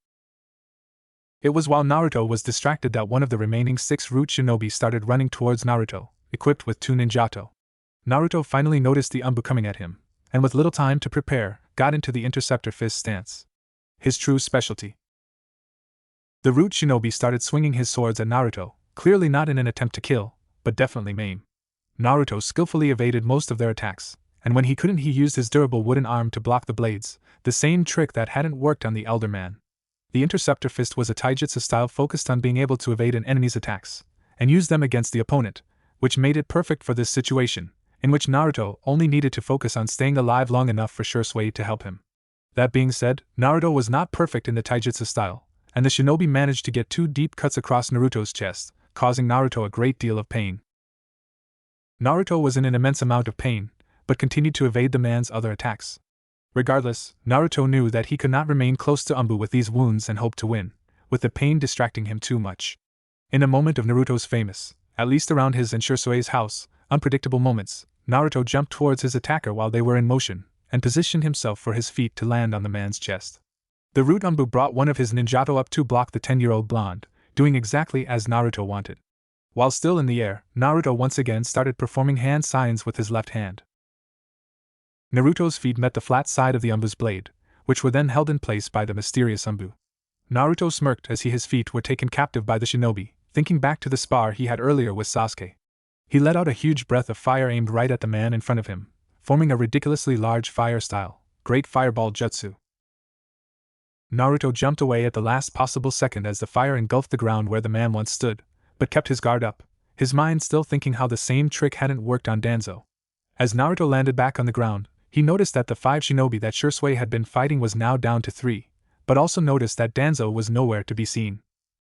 It was while Naruto was distracted that one of the remaining 6 root shinobi started running towards Naruto, equipped with 2 ninjato. Naruto finally noticed the umbu coming at him, and with little time to prepare, got into the interceptor fist stance. His true specialty. The root shinobi started swinging his swords at Naruto, clearly not in an attempt to kill, but definitely maim. Naruto skillfully evaded most of their attacks, and when he couldn't he used his durable wooden arm to block the blades, the same trick that hadn't worked on the elder man. The interceptor fist was a taijutsu style focused on being able to evade an enemy's attacks, and use them against the opponent, which made it perfect for this situation, in which Naruto only needed to focus on staying alive long enough for Shisui to help him. That being said, Naruto was not perfect in the taijutsu style, and the shinobi managed to get 2 deep cuts across Naruto's chest, causing Naruto a great deal of pain. Naruto was in an immense amount of pain, but continued to evade the man's other attacks. Regardless, Naruto knew that he could not remain close to umbu with these wounds and hope to win, with the pain distracting him too much. In a moment of Naruto's famous, at least around his and Shisui's house, unpredictable moments, Naruto jumped towards his attacker while they were in motion, and positioned himself for his feet to land on the man's chest. The root umbu brought one of his ninjato up to block the 10-year-old blonde, doing exactly as Naruto wanted. While still in the air, Naruto once again started performing hand signs with his left hand. Naruto's feet met the flat side of the umbu's blade, which were then held in place by the mysterious umbu. Naruto smirked as his feet were taken captive by the shinobi, thinking back to the spar he had earlier with Sasuke. He let out a huge breath of fire aimed right at the man in front of him, forming a ridiculously large fire-style, Great Fireball Jutsu. Naruto jumped away at the last possible second as the fire engulfed the ground where the man once stood, but kept his guard up, his mind still thinking how the same trick hadn't worked on Danzo. As Naruto landed back on the ground, he noticed that the 5 shinobi that Shisui had been fighting was now down to 3, but also noticed that Danzo was nowhere to be seen.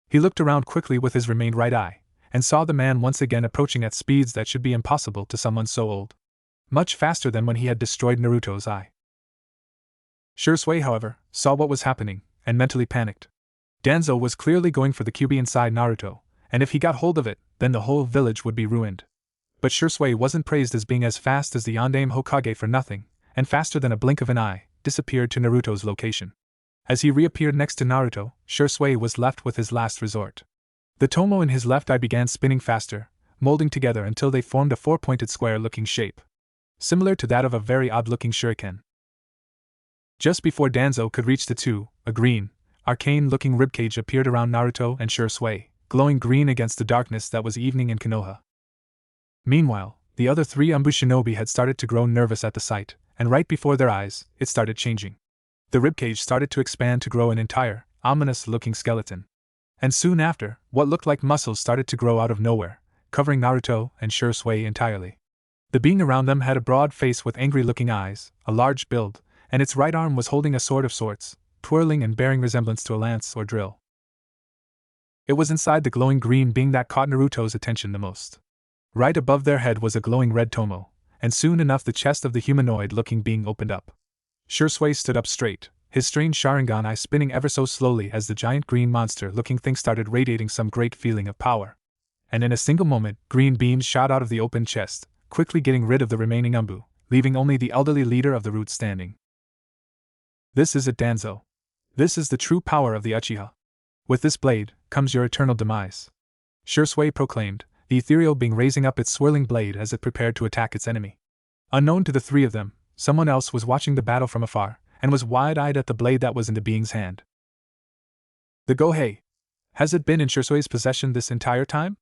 He looked around quickly with his remained right eye, and saw the man once again approaching at speeds that should be impossible to someone so old. Much faster than when he had destroyed Naruto's eye. Shisui, however, saw what was happening, and mentally panicked. Danzo was clearly going for the kyubi inside Naruto, and if he got hold of it, then the whole village would be ruined. But Shisui wasn't praised as being as fast as the Yondaime Hokage for nothing, and faster than a blink of an eye, disappeared to Naruto's location. As he reappeared next to Naruto, Shisui was left with his last resort. The tomo in his left eye began spinning faster, molding together until they formed a 4-pointed square-looking shape, similar to that of a very odd-looking shuriken. Just before Danzo could reach the two, a green, arcane-looking ribcage appeared around Naruto and Shisui, glowing green against the darkness that was evening in Konoha. Meanwhile, the other three Umbu shinobi had started to grow nervous at the sight, and right before their eyes, it started changing. The ribcage started to expand to grow an entire, ominous-looking skeleton. And soon after, what looked like muscles started to grow out of nowhere, covering Naruto and Shisui entirely. The being around them had a broad face with angry-looking eyes, a large build, and its right arm was holding a sword of sorts, twirling and bearing resemblance to a lance or drill. It was inside the glowing green being that caught Naruto's attention the most. Right above their head was a glowing red tomo, and soon enough the chest of the humanoid-looking being opened up. Shisui stood up straight, his strange Sharingan eye spinning ever so slowly as the giant green monster-looking thing started radiating some great feeling of power. And in a single moment, green beams shot out of the open chest, quickly getting rid of the remaining Umbu, leaving only the elderly leader of the root standing. This is it, Danzo. This is the true power of the Uchiha. With this blade, comes your eternal demise. Shisui proclaimed, the ethereal being raising up its swirling blade as it prepared to attack its enemy. Unknown to the three of them, someone else was watching the battle from afar, and was wide-eyed at the blade that was in the being's hand. The Gohei. Has it been in Shisui's possession this entire time?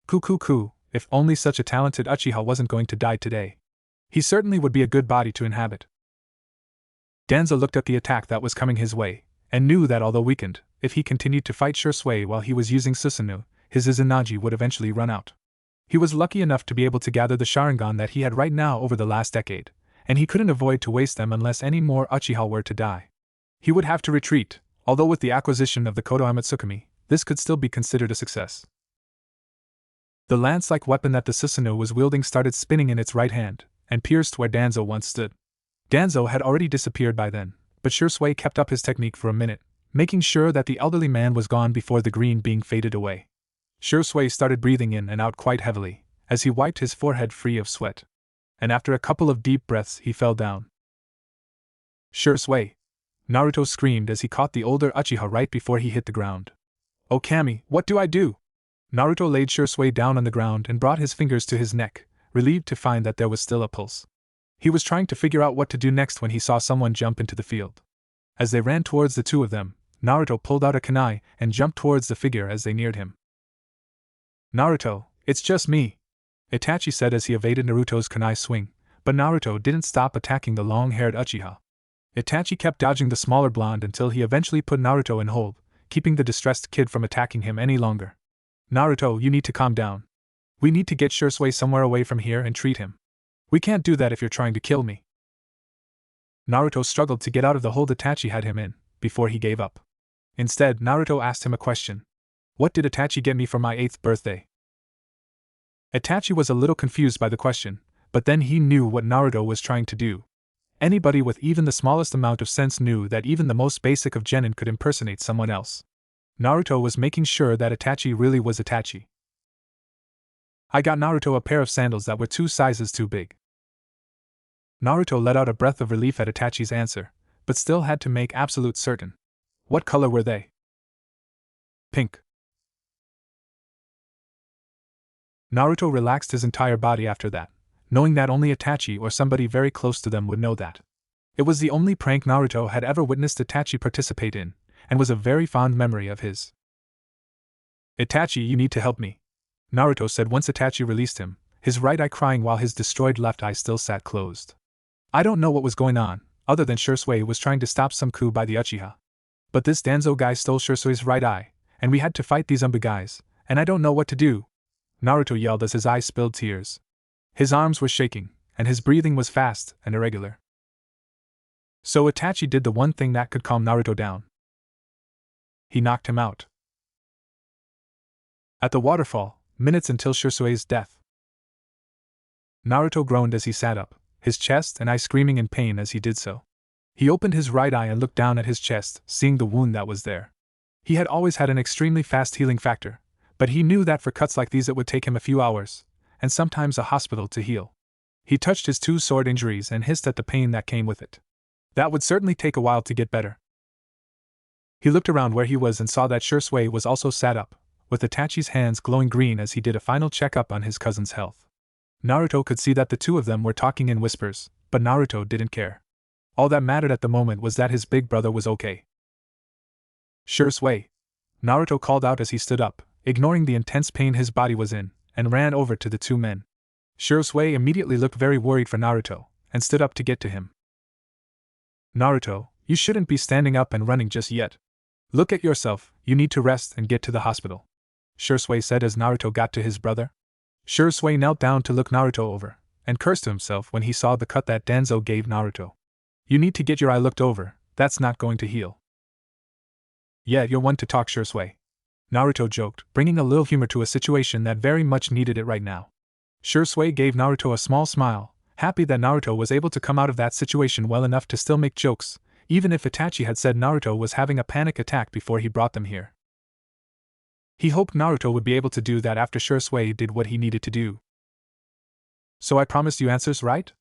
Ku, if only such a talented Uchiha wasn't going to die today. He certainly would be a good body to inhabit. Danzo looked at the attack that was coming his way, and knew that although weakened, if he continued to fight Shisui while he was using Susanoo, his Izanagi would eventually run out. He was lucky enough to be able to gather the Sharingan that he had right now over the last decade, and he couldn't avoid to waste them unless any more Uchiha were to die. He would have to retreat, although with the acquisition of the Kodo Amatsukami, this could still be considered a success. The lance-like weapon that the Susanoo was wielding started spinning in its right hand, and pierced where Danzo once stood. Danzo had already disappeared by then, but Shisui kept up his technique for a minute, making sure that the elderly man was gone before the green being faded away. Shisui started breathing in and out quite heavily, as he wiped his forehead free of sweat. And after a couple of deep breaths he fell down. Shisui! Naruto screamed as he caught the older Uchiha right before he hit the ground. Oh Kami, what do I do? Naruto laid Shisui down on the ground and brought his fingers to his neck, relieved to find that there was still a pulse. He was trying to figure out what to do next when he saw someone jump into the field. As they ran towards the two of them, Naruto pulled out a kunai and jumped towards the figure as they neared him. Naruto, it's just me, Itachi said as he evaded Naruto's kunai swing, but Naruto didn't stop attacking the long-haired Uchiha. Itachi kept dodging the smaller blonde until he eventually put Naruto in hold, keeping the distressed kid from attacking him any longer. Naruto, you need to calm down. We need to get Shisui somewhere away from here and treat him. We can't do that if you're trying to kill me. Naruto struggled to get out of the hold Itachi had him in, before he gave up. Instead, Naruto asked him a question. What did Itachi get me for my 8th birthday? Itachi was a little confused by the question, but then he knew what Naruto was trying to do. Anybody with even the smallest amount of sense knew that even the most basic of genin could impersonate someone else. Naruto was making sure that Itachi really was Itachi. I got Naruto a pair of sandals that were 2 sizes too big. Naruto let out a breath of relief at Itachi's answer, but still had to make absolute certain. What color were they? Pink. Naruto relaxed his entire body after that, knowing that only Itachi or somebody very close to them would know that. It was the only prank Naruto had ever witnessed Itachi participate in, and was a very fond memory of his. Itachi, you need to help me, Naruto said once Itachi released him, his right eye crying while his destroyed left eye still sat closed. I don't know what was going on, other than Shisui was trying to stop some coup by the Uchiha. But this Danzo guy stole Shisui's right eye, and we had to fight these Umbu guys, and I don't know what to do, Naruto yelled as his eyes spilled tears. His arms were shaking, and his breathing was fast and irregular. So Itachi did the one thing that could calm Naruto down. He knocked him out. At the waterfall, minutes until Shisui's death. Naruto groaned as he sat up, his chest and eye screaming in pain as he did so. He opened his right eye and looked down at his chest, seeing the wound that was there. He had always had an extremely fast healing factor, but he knew that for cuts like these it would take him a few hours, and sometimes a hospital to heal. He touched his 2 sword injuries and hissed at the pain that came with it. That would certainly take a while to get better. He looked around where he was and saw that Shisui was also sat up, with Itachi's hands glowing green as he did a final checkup on his cousin's health. Naruto could see that the two of them were talking in whispers, but Naruto didn't care. All that mattered at the moment was that his big brother was okay. Shisui, Naruto called out as he stood up, ignoring the intense pain his body was in, and ran over to the two men. Shisui immediately looked very worried for Naruto, and stood up to get to him. Naruto, you shouldn't be standing up and running just yet. Look at yourself, you need to rest and get to the hospital, Shisui said as Naruto got to his brother. Shisui knelt down to look Naruto over, and cursed to himself when he saw the cut that Danzo gave Naruto. You need to get your eye looked over, that's not going to heal. Yeah, you're one to talk, Shisui, Naruto joked, bringing a little humor to a situation that very much needed it right now. Shisui gave Naruto a small smile, happy that Naruto was able to come out of that situation well enough to still make jokes, even if Itachi had said Naruto was having a panic attack before he brought them here. He hoped Naruto would be able to do that after Shisui did what he needed to do. So I promised you answers, right?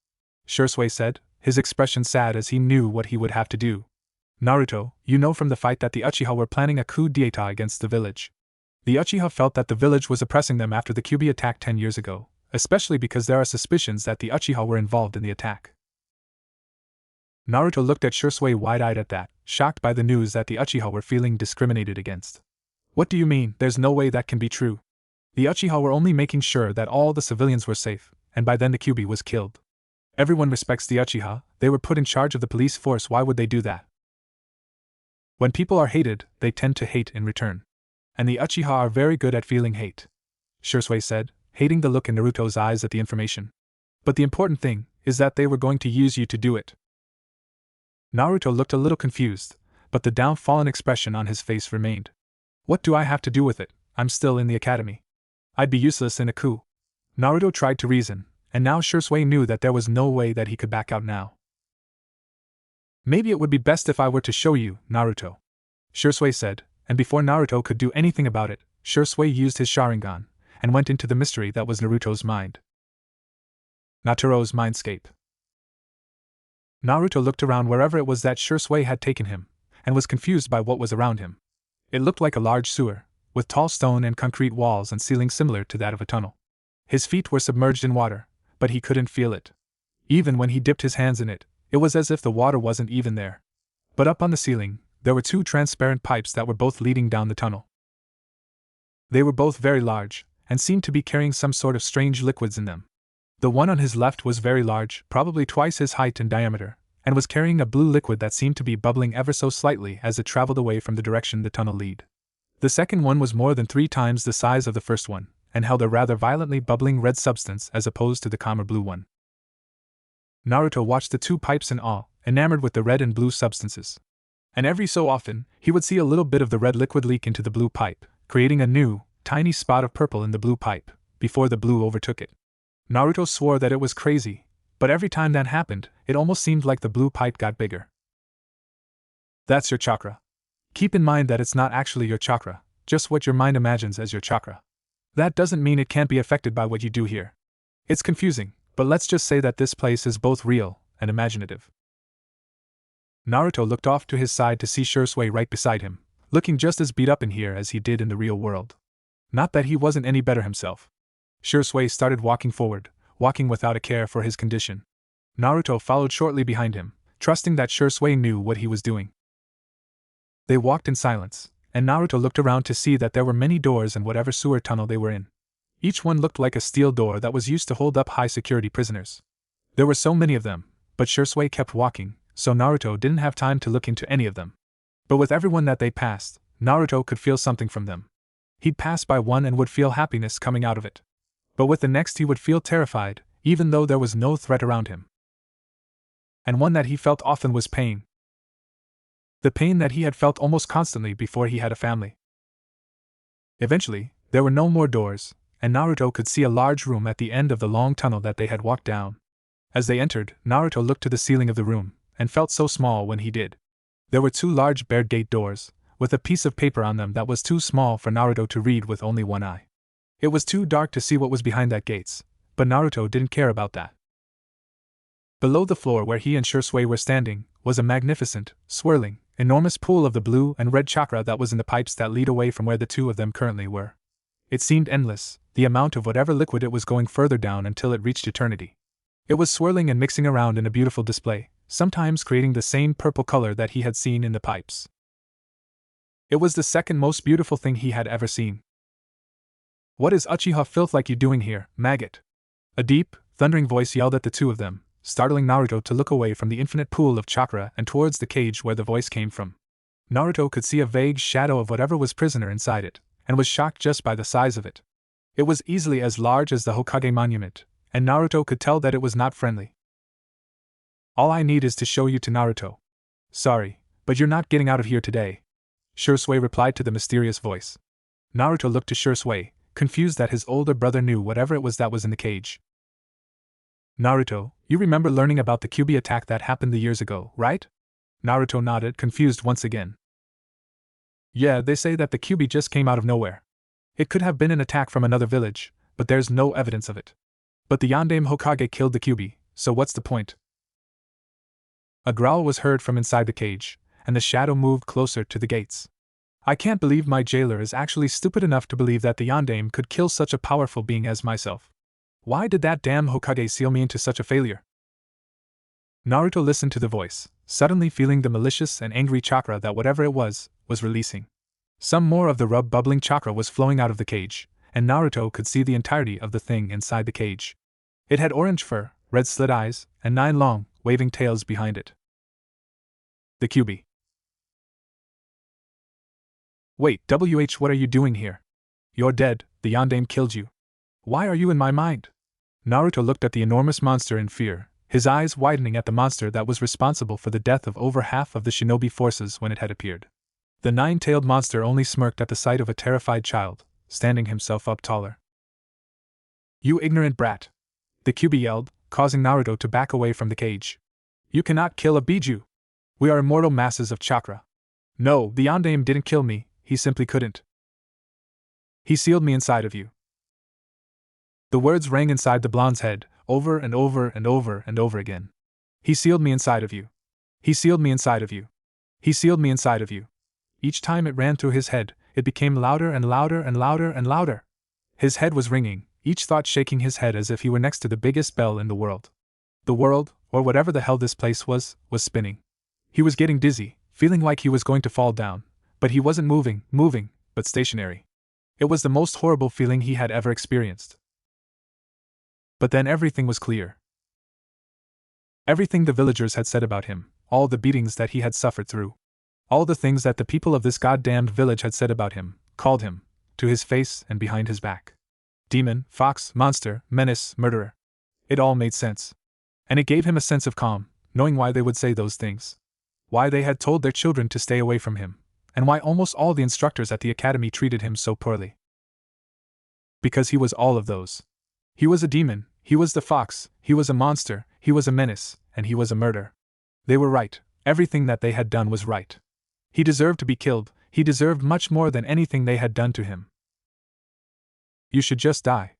Shisui said, his expression sad as he knew what he would have to do. Naruto, you know from the fight that the Uchiha were planning a coup d'etat against the village. The Uchiha felt that the village was oppressing them after the Kyuubi attack 10 years ago, especially because there are suspicions that the Uchiha were involved in the attack. Naruto looked at Shisui wide-eyed at that, shocked by the news that the Uchiha were feeling discriminated against. What do you mean? There's no way that can be true. The Uchiha were only making sure that all the civilians were safe, and by then the Kyuubi was killed. Everyone respects the Uchiha, they were put in charge of the police force, why would they do that? When people are hated, they tend to hate in return. And the Uchiha are very good at feeling hate, Shisui said, hating the look in Naruto's eyes at the information. But the important thing is that they were going to use you to do it. Naruto looked a little confused, but the downfallen expression on his face remained. What do I have to do with it? I'm still in the academy. I'd be useless in a coup. Naruto tried to reason, and now Shisui knew that there was no way that he could back out now. Maybe it would be best if I were to show you, Naruto, Shisui said, and before Naruto could do anything about it, Shisui used his Sharingan, and went into the mystery that was Naruto's mind. Naturo's mindscape. Naruto looked around wherever it was that Shisui had taken him, and was confused by what was around him. It looked like a large sewer, with tall stone and concrete walls and ceiling similar to that of a tunnel. His feet were submerged in water, but he couldn't feel it. Even when he dipped his hands in it, it was as if the water wasn't even there. But up on the ceiling, there were two transparent pipes that were both leading down the tunnel. They were both very large, and seemed to be carrying some sort of strange liquids in them. The one on his left was very large, probably twice his height in diameter, and was carrying a blue liquid that seemed to be bubbling ever so slightly as it traveled away from the direction the tunnel led. The second one was more than 3 times the size of the first one, and held a rather violently bubbling red substance as opposed to the calmer blue one. Naruto watched the two pipes in awe, enamored with the red and blue substances. And every so often, he would see a little bit of the red liquid leak into the blue pipe, creating a new, tiny spot of purple in the blue pipe, before the blue overtook it. Naruto swore that it was crazy, but every time that happened, it almost seemed like the blue pipe got bigger. That's your chakra. Keep in mind that it's not actually your chakra, just what your mind imagines as your chakra. That doesn't mean it can't be affected by what you do here. It's confusing, but let's just say that this place is both real and imaginative. Naruto looked off to his side to see Shisui right beside him, looking just as beat up in here as he did in the real world. Not that he wasn't any better himself. Shisui started walking forward, walking without a care for his condition. Naruto followed shortly behind him, trusting that Shisui knew what he was doing. They walked in silence, and Naruto looked around to see that there were many doors in whatever sewer tunnel they were in. Each one looked like a steel door that was used to hold up high-security prisoners. There were so many of them, but Shisui kept walking, so Naruto didn't have time to look into any of them. But with everyone that they passed, Naruto could feel something from them. He'd pass by one and would feel happiness coming out of it. But with the next he would feel terrified, even though there was no threat around him. And one that he felt often was pain. The pain that he had felt almost constantly before he had a family. Eventually, there were no more doors, and Naruto could see a large room at the end of the long tunnel that they had walked down. As they entered, Naruto looked to the ceiling of the room, and felt so small when he did. There were 2 large barred gate doors, with a piece of paper on them that was too small for Naruto to read with only one eye. It was too dark to see what was behind that gates, but Naruto didn't care about that. Below the floor where he and Shisui were standing, was a magnificent, swirling, enormous pool of the blue and red chakra that was in the pipes that lead away from where the two of them currently were. It seemed endless, the amount of whatever liquid it was going further down until it reached eternity. It was swirling and mixing around in a beautiful display, sometimes creating the same purple color that he had seen in the pipes. It was the second most beautiful thing he had ever seen. "What is Uchiha filth like you doing here, maggot?" A deep, thundering voice yelled at the two of them, startling Naruto to look away from the infinite pool of chakra and towards the cage where the voice came from. Naruto could see a vague shadow of whatever was prisoner inside it, and was shocked just by the size of it. It was easily as large as the Hokage monument, and Naruto could tell that it was not friendly. "All I need is to show you to Naruto. Sorry, but you're not getting out of here today," Shisui replied to the mysterious voice. Naruto looked to Shisui, confused that his older brother knew whatever it was that was in the cage. "Naruto, you remember learning about the Kyuubi attack that happened the years ago, right?" Naruto nodded, confused once again. "Yeah, they say that the Kyuubi just came out of nowhere. It could have been an attack from another village, but there's no evidence of it. But the Yondaime Hokage killed the Kyuubi, so what's the point?" A growl was heard from inside the cage, and the shadow moved closer to the gates. "I can't believe my jailer is actually stupid enough to believe that the Yondaime could kill such a powerful being as myself. Why did that damn Hokage seal me into such a failure?" Naruto listened to the voice, suddenly feeling the malicious and angry chakra that whatever it was releasing. Some more of the bubbling chakra was flowing out of the cage, and Naruto could see the entirety of the thing inside the cage. It had orange fur, red slit eyes, and 9 long, waving tails behind it. The Kyuubi. "Wait, what are you doing here? You're dead, the Yondaime killed you. Why are you in my mind?" Naruto looked at the enormous monster in fear, his eyes widening at the monster that was responsible for the death of over half of the shinobi forces when it had appeared. The 9-tailed monster only smirked at the sight of a terrified child, standing himself up taller. "You ignorant brat!" the Kyuubi yelled, causing Naruto to back away from the cage. "You cannot kill a Biju! We are immortal masses of chakra. No, the Yondaime didn't kill me, he simply couldn't. He sealed me inside of you." The words rang inside the blonde's head, over and over and over and over again. "He sealed me inside of you. He sealed me inside of you. He sealed me inside of you." Each time it ran through his head, it became louder and louder and louder and louder. His head was ringing, each thought shaking his head as if he were next to the biggest bell in the world. The world, or whatever the hell this place was spinning. He was getting dizzy, feeling like he was going to fall down, but he wasn't moving, but stationary. It was the most horrible feeling he had ever experienced. But then everything was clear. Everything the villagers had said about him, all the beatings that he had suffered through. All the things that the people of this goddamned village had said about him, called him, to his face and behind his back. Demon, fox, monster, menace, murderer. It all made sense. And it gave him a sense of calm, knowing why they would say those things. Why they had told their children to stay away from him, and why almost all the instructors at the academy treated him so poorly. Because he was all of those. He was a demon, he was the fox, he was a monster, he was a menace, and he was a murderer. They were right, everything that they had done was right. He deserved to be killed, he deserved much more than anything they had done to him. You should just die.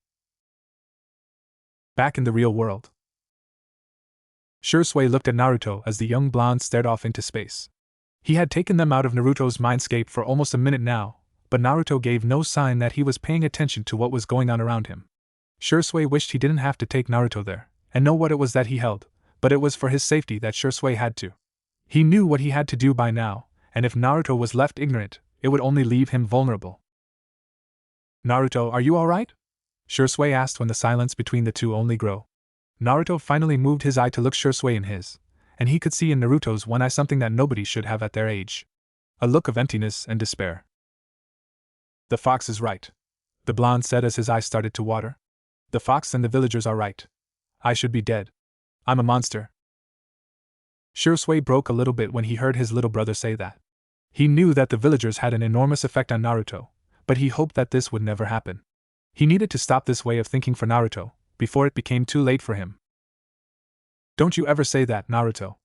Back in the real world. Shisui looked at Naruto as the young blonde stared off into space. He had taken them out of Naruto's mindscape for almost a minute now, but Naruto gave no sign that he was paying attention to what was going on around him. Shisui wished he didn't have to take Naruto there, and know what it was that he held, but it was for his safety that Shisui had to. He knew what he had to do by now, and if Naruto was left ignorant, it would only leave him vulnerable. "Naruto, are you alright?" Shisui asked when the silence between the two only grew. Naruto finally moved his eye to look Shisui in his, and he could see in Naruto's one eye something that nobody should have at their age. A look of emptiness and despair. "The fox is right," the blonde said as his eyes started to water. "The fox and the villagers are right. I should be dead. I'm a monster." Shisui broke a little bit when he heard his little brother say that. He knew that the villagers had an enormous effect on Naruto, but he hoped that this would never happen. He needed to stop this way of thinking for Naruto, before it became too late for him. "Don't you ever say that, Naruto,"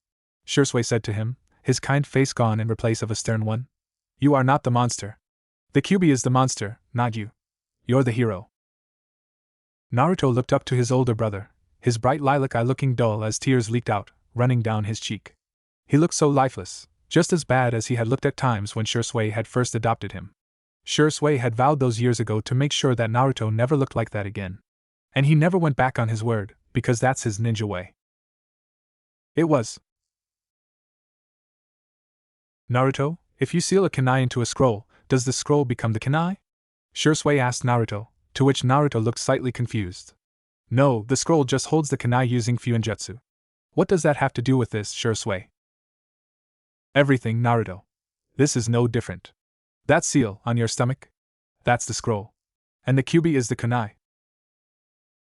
Shisui said to him, his kind face gone in replace of a stern one. "You are not the monster. The Kyuubi is the monster, not you. You're the hero." Naruto looked up to his older brother, his bright lilac eye looking dull as tears leaked out, running down his cheek. He looked so lifeless, just as bad as he had looked at times when Shisui had first adopted him. Shisui had vowed those years ago to make sure that Naruto never looked like that again. And he never went back on his word, because that's his ninja way. It was Naruto, if you seal a kunai into a scroll, does the scroll become the kunai? Shisui asked Naruto, to which Naruto looked slightly confused. No, the scroll just holds the kunai using Fuinjutsu. What does that have to do with this, Shisui? Everything, Naruto. This is no different. That seal, on your stomach? That's the scroll. And the kyubi is the kunai.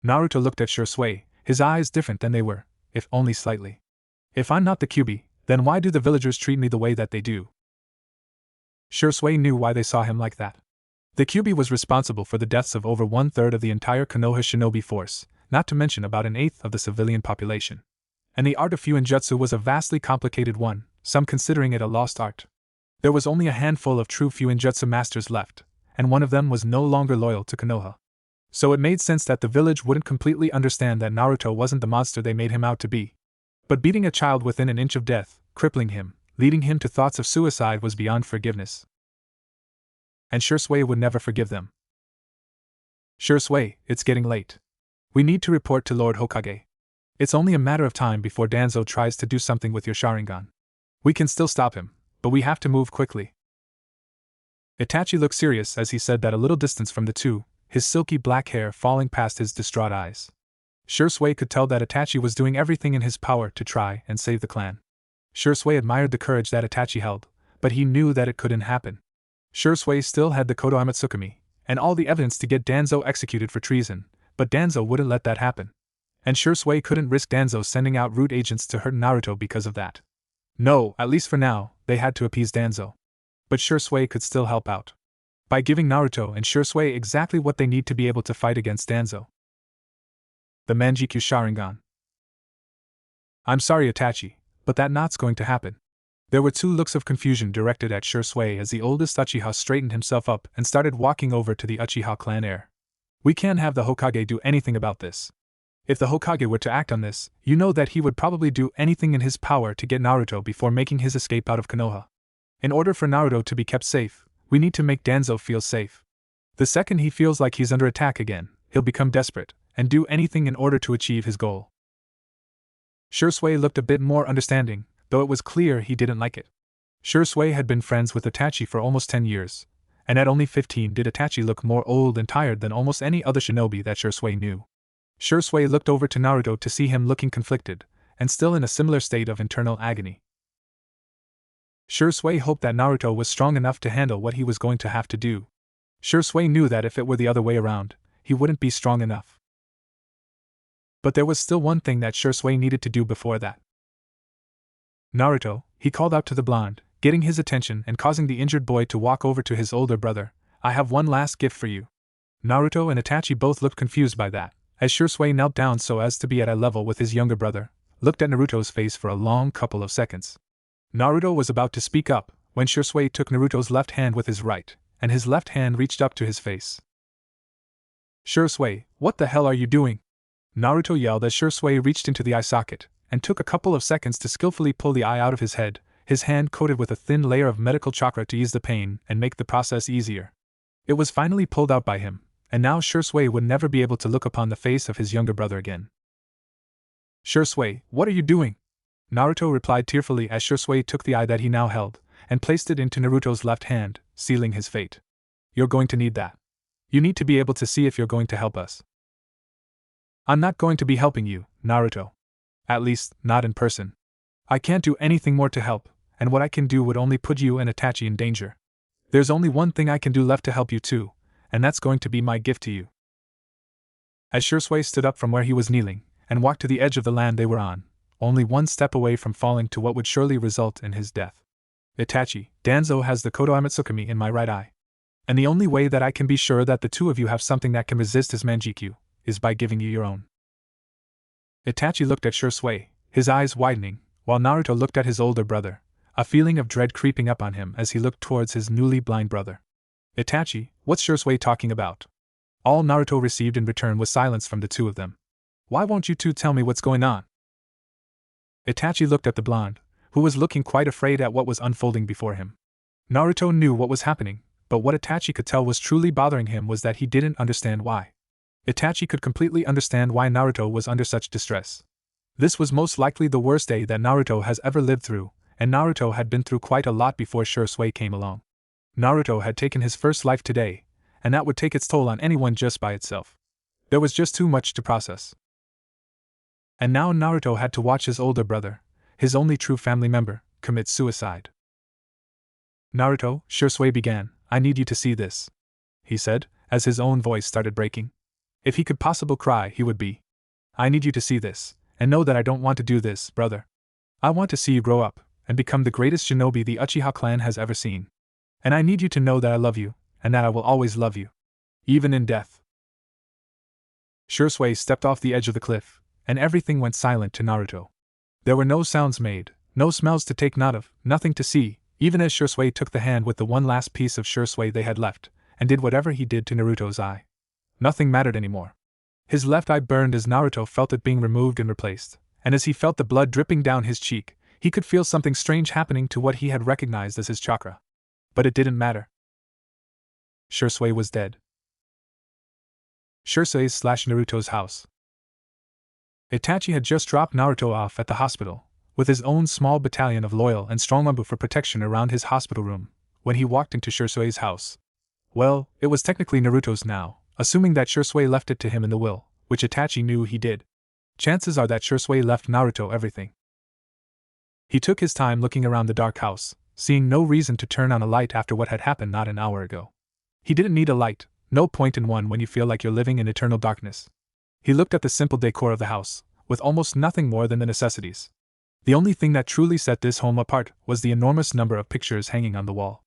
Naruto looked at Shisui, his eyes different than they were, if only slightly. If I'm not the kyubi, then why do the villagers treat me the way that they do? Shisui knew why they saw him like that. The kyubi was responsible for the deaths of over 1/3 of the entire Konoha shinobi force, not to mention about 1/8 of the civilian population. And the art of Fuinjutsu was a vastly complicated one, some considering it a lost art. There was only a handful of true Fuinjutsu masters left, and one of them was no longer loyal to Konoha. So it made sense that the village wouldn't completely understand that Naruto wasn't the monster they made him out to be. But beating a child within an inch of death, crippling him, leading him to thoughts of suicide was beyond forgiveness. And Shisui would never forgive them. Shisui, it's getting late. We need to report to Lord Hokage. It's only a matter of time before Danzo tries to do something with your Sharingan. We can still stop him, but we have to move quickly. Itachi looked serious as he said that a little distance from the two, his silky black hair falling past his distraught eyes. Shisui could tell that Itachi was doing everything in his power to try and save the clan. Shisui admired the courage that Itachi held, but he knew that it couldn't happen. Shisui still had the Kodo Amatsukami, and all the evidence to get Danzo executed for treason, but Danzo wouldn't let that happen. And Shisui couldn't risk Danzo sending out root agents to hurt Naruto because of that. No, at least for now, they had to appease Danzo. But Shisui could still help out by giving Naruto and Shisui exactly what they need to be able to fight against Danzo. The Manjikyu Sharingan. I'm sorry, Itachi, but that's not going to happen. There were two looks of confusion directed at Shisui as the oldest Uchiha straightened himself up and started walking over to the Uchiha clan heir. We can't have the Hokage do anything about this. If the Hokage were to act on this, you know that he would probably do anything in his power to get Naruto before making his escape out of Konoha. In order for Naruto to be kept safe, we need to make Danzo feel safe. The second he feels like he's under attack again, he'll become desperate and do anything in order to achieve his goal. Shisui looked a bit more understanding, though it was clear he didn't like it. Shisui had been friends with Itachi for almost 10 years, and at only 15 did Itachi look more old and tired than almost any other shinobi that Shisui knew. Shisui looked over to Naruto to see him looking conflicted, and still in a similar state of internal agony. Shisui hoped that Naruto was strong enough to handle what he was going to have to do. Shisui knew that if it were the other way around, he wouldn't be strong enough. But there was still one thing that Shisui needed to do before that. Naruto, he called out to the blonde, getting his attention and causing the injured boy to walk over to his older brother. I have one last gift for you. Naruto and Itachi both looked confused by that, as Shisui knelt down so as to be at a level with his younger brother, looked at Naruto's face for a long couple of seconds. Naruto was about to speak up, when Shisui took Naruto's left hand with his right, and his left hand reached up to his face. Shisui, what the hell are you doing? Naruto yelled as Shisui reached into the eye socket, and took a couple of seconds to skillfully pull the eye out of his head, his hand coated with a thin layer of medical chakra to ease the pain and make the process easier. It was finally pulled out by him, and now Shisui would never be able to look upon the face of his younger brother again. Shisui, what are you doing? Naruto replied tearfully as Shisui took the eye that he now held, and placed it into Naruto's left hand, sealing his fate. You're going to need that. You need to be able to see if you're going to help us. I'm not going to be helping you, Naruto. At least, not in person. I can't do anything more to help, and what I can do would only put you and Itachi in danger. There's only one thing I can do left to help you too, and that's going to be my gift to you. As Shisui stood up from where he was kneeling, and walked to the edge of the land they were on, only one step away from falling to what would surely result in his death. Itachi, Danzo has the Kodo Amatsukami in my right eye. And the only way that I can be sure that the two of you have something that can resist his Manjikyu, is by giving you your own. Itachi looked at Shisui, his eyes widening, while Naruto looked at his older brother, a feeling of dread creeping up on him as he looked towards his newly blind brother. Itachi, what's Shisui talking about? All Naruto received in return was silence from the two of them. Why won't you two tell me what's going on? Itachi looked at the blonde, who was looking quite afraid at what was unfolding before him. Naruto knew what was happening, but what Itachi could tell was truly bothering him was that he didn't understand why. Itachi could completely understand why Naruto was under such distress. This was most likely the worst day that Naruto has ever lived through, and Naruto had been through quite a lot before Shisui came along. Naruto had taken his first life today, and that would take its toll on anyone just by itself. There was just too much to process. And now Naruto had to watch his older brother, his only true family member, commit suicide. Naruto, Shisui began, I need you to see this, he said, as his own voice started breaking. If he could possibly cry, he would be. I need you to see this, and know that I don't want to do this, brother. I want to see you grow up, and become the greatest shinobi the Uchiha clan has ever seen. And I need you to know that I love you, and that I will always love you. Even in death. Shisui stepped off the edge of the cliff, and everything went silent to Naruto. There were no sounds made, no smells to take note of, nothing to see, even as Shisui took the hand with the one last piece of Shisui they had left, and did whatever he did to Naruto's eye. Nothing mattered anymore. His left eye burned as Naruto felt it being removed and replaced, and as he felt the blood dripping down his cheek, he could feel something strange happening to what he had recognized as his chakra. But it didn't matter. Shisui was dead. Shisui's/Naruto's house. Itachi had just dropped Naruto off at the hospital, with his own small battalion of loyal and strong Mabu for protection around his hospital room, when he walked into Shisui's house. Well, it was technically Naruto's now, assuming that Shisui left it to him in the will, which Itachi knew he did. Chances are that Shisui left Naruto everything. He took his time looking around the dark house, seeing no reason to turn on a light after what had happened not an hour ago. He didn't need a light, no point in one when you feel like you're living in eternal darkness. He looked at the simple decor of the house, with almost nothing more than the necessities. The only thing that truly set this home apart was the enormous number of pictures hanging on the wall.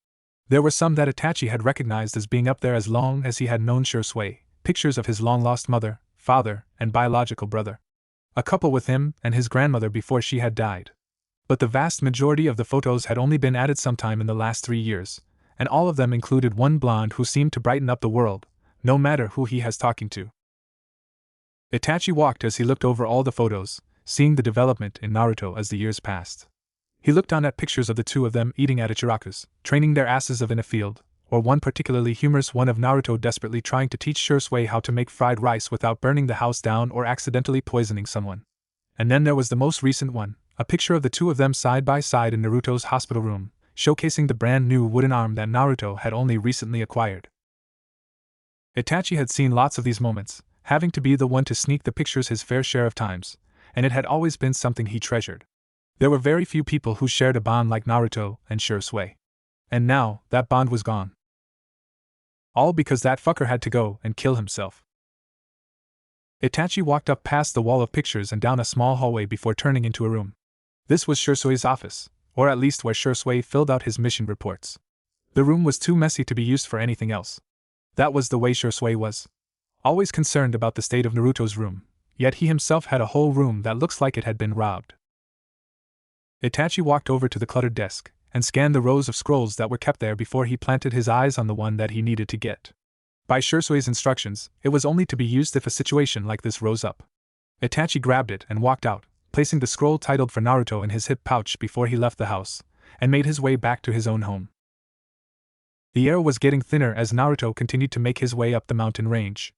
There were some that Itachi had recognized as being up there as long as he had known Shisui, pictures of his long-lost mother, father, and biological brother. A couple with him and his grandmother before she had died. But the vast majority of the photos had only been added sometime in the last 3 years, and all of them included one blonde who seemed to brighten up the world, no matter who he has talking to. Itachi walked as he looked over all the photos, seeing the development in Naruto as the years passed. He looked on at pictures of the two of them eating at Ichiraku's, training their asses off in a field, or one particularly humorous one of Naruto desperately trying to teach Shisui how to make fried rice without burning the house down or accidentally poisoning someone. And then there was the most recent one, a picture of the two of them side by side in Naruto's hospital room, showcasing the brand new wooden arm that Naruto had only recently acquired. Itachi had seen lots of these moments, having to be the one to sneak the pictures his fair share of times, and it had always been something he treasured. There were very few people who shared a bond like Naruto and Shisui. And now, that bond was gone. All because that fucker had to go and kill himself. Itachi walked up past the wall of pictures and down a small hallway before turning into a room. This was Shisui's office, or at least where Shisui filled out his mission reports. The room was too messy to be used for anything else. That was the way Shisui was. Always concerned about the state of Naruto's room, yet he himself had a whole room that looks like it had been robbed. Itachi walked over to the cluttered desk, and scanned the rows of scrolls that were kept there before he planted his eyes on the one that he needed to get. By Shisui's instructions, it was only to be used if a situation like this rose up. Itachi grabbed it and walked out, placing the scroll titled for Naruto in his hip pouch before he left the house, and made his way back to his own home. The air was getting thinner as Naruto continued to make his way up the mountain range.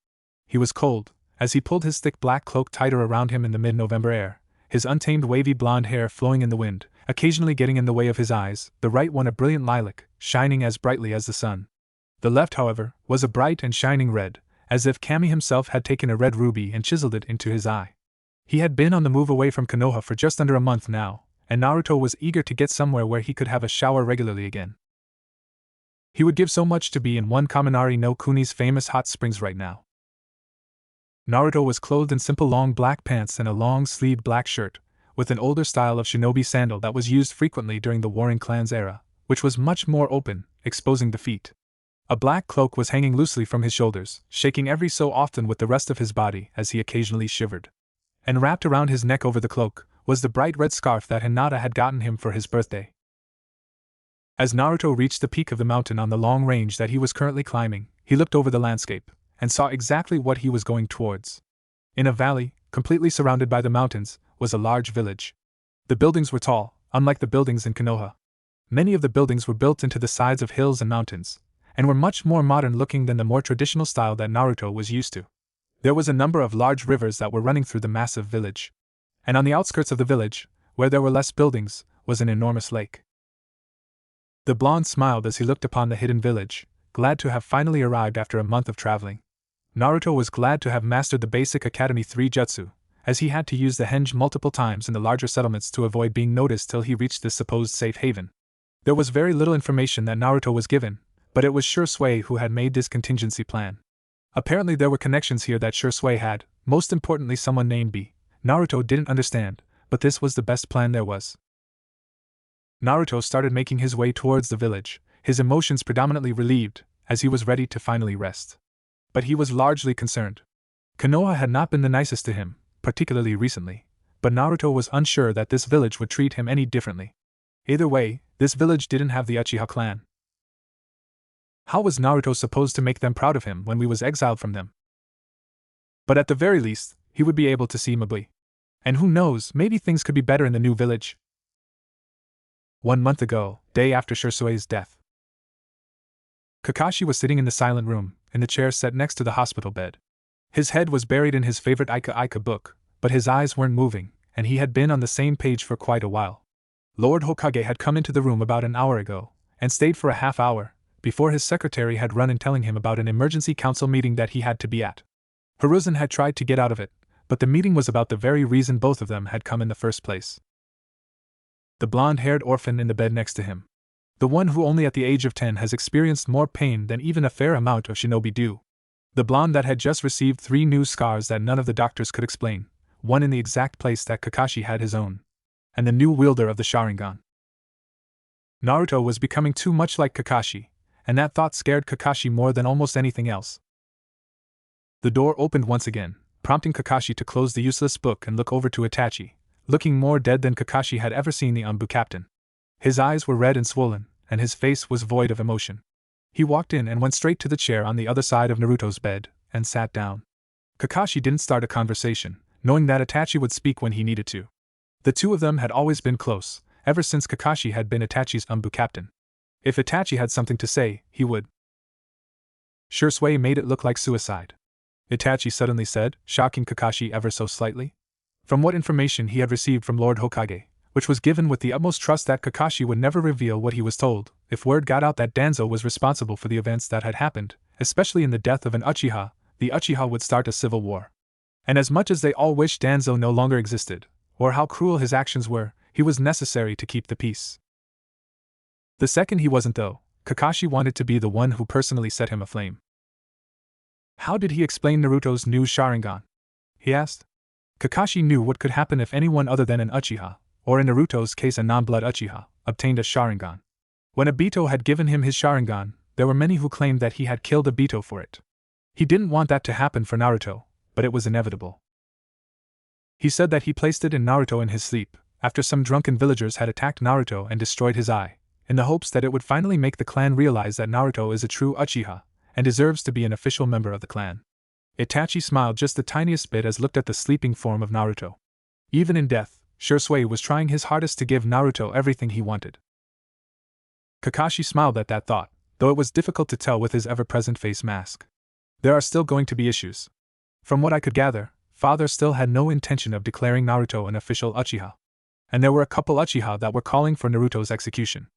He was cold, as he pulled his thick black cloak tighter around him in the mid-November air, his untamed wavy blonde hair flowing in the wind, occasionally getting in the way of his eyes, the right one a brilliant lilac, shining as brightly as the sun. The left, however, was a bright and shining red, as if Kami himself had taken a red ruby and chiseled it into his eye. He had been on the move away from Konoha for just under a month now, and Naruto was eager to get somewhere where he could have a shower regularly again. He would give so much to be in one Kaminari no Kuni's famous hot springs right now. Naruto was clothed in simple long black pants and a long-sleeved black shirt, with an older style of shinobi sandal that was used frequently during the Warring Clans era, which was much more open, exposing the feet. A black cloak was hanging loosely from his shoulders, shaking every so often with the rest of his body as he occasionally shivered. And wrapped around his neck over the cloak was the bright red scarf that Hinata had gotten him for his birthday. As Naruto reached the peak of the mountain on the long range that he was currently climbing, he looked over the landscape, and saw exactly what he was going towards. In a valley, completely surrounded by the mountains, was a large village. The buildings were tall, unlike the buildings in Konoha. Many of the buildings were built into the sides of hills and mountains, and were much more modern-looking than the more traditional style that Naruto was used to. There was a number of large rivers that were running through the massive village. And on the outskirts of the village, where there were less buildings, was an enormous lake. The blonde smiled as he looked upon the hidden village, glad to have finally arrived after a month of traveling. Naruto was glad to have mastered the basic Academy 3 jutsu, as he had to use the henge multiple times in the larger settlements to avoid being noticed till he reached this supposed safe haven. There was very little information that Naruto was given, but it was Shisui who had made this contingency plan. Apparently there were connections here that Shisui had, most importantly someone named B. Naruto didn't understand, but this was the best plan there was. Naruto started making his way towards the village, his emotions predominantly relieved, as he was ready to finally rest. But he was largely concerned. Konoha had not been the nicest to him, particularly recently, but Naruto was unsure that this village would treat him any differently. Either way, this village didn't have the Uchiha clan. How was Naruto supposed to make them proud of him when we was exiled from them? But at the very least, he would be able to see Mabui. And who knows, maybe things could be better in the new village. 1 month ago, day after Shisui's death. Kakashi was sitting in the silent room, in the chair set next to the hospital bed. His head was buried in his favorite Ika book, but his eyes weren't moving, and he had been on the same page for quite a while. Lord Hokage had come into the room about an hour ago, and stayed for a half hour, before his secretary had run in telling him about an emergency council meeting that he had to be at. Hiruzen had tried to get out of it, but the meeting was about the very reason both of them had come in the first place. The blonde-haired orphan in the bed next to him. The one who only at the age of 10 has experienced more pain than even a fair amount of shinobi do. The blonde that had just received 3 new scars that none of the doctors could explain, one in the exact place that Kakashi had his own. And the new wielder of the Sharingan. Naruto was becoming too much like Kakashi, and that thought scared Kakashi more than almost anything else. The door opened once again, prompting Kakashi to close the useless book and look over to Itachi, looking more dead than Kakashi had ever seen the Anbu captain. His eyes were red and swollen, and his face was void of emotion. He walked in and went straight to the chair on the other side of Naruto's bed, and sat down. Kakashi didn't start a conversation, knowing that Itachi would speak when he needed to. The two of them had always been close, ever since Kakashi had been Itachi's Anbu captain. If Itachi had something to say, he would. Shisui made it look like suicide, Itachi suddenly said, shocking Kakashi ever so slightly. From what information he had received from Lord Hokage, which was given with the utmost trust that Kakashi would never reveal what he was told, if word got out that Danzo was responsible for the events that had happened, especially in the death of an Uchiha, the Uchiha would start a civil war. And as much as they all wished Danzo no longer existed, or how cruel his actions were, he was necessary to keep the peace. The second he wasn't though, Kakashi wanted to be the one who personally set him aflame. How did he explain Naruto's new Sharingan? He asked. Kakashi knew what could happen if anyone other than an Uchiha, or in Naruto's case a non-blood Uchiha, obtained a Sharingan. When Obito had given him his Sharingan, there were many who claimed that he had killed Obito for it. He didn't want that to happen for Naruto, but it was inevitable. He said that he placed it in Naruto in his sleep, after some drunken villagers had attacked Naruto and destroyed his eye, in the hopes that it would finally make the clan realize that Naruto is a true Uchiha, and deserves to be an official member of the clan. Itachi smiled just the tiniest bit as looked at the sleeping form of Naruto. Even in death, Shisui was trying his hardest to give Naruto everything he wanted. Kakashi smiled at that thought, though it was difficult to tell with his ever-present face mask. There are still going to be issues. From what I could gather, Father still had no intention of declaring Naruto an official Uchiha. And there were a couple Uchiha that were calling for Naruto's execution.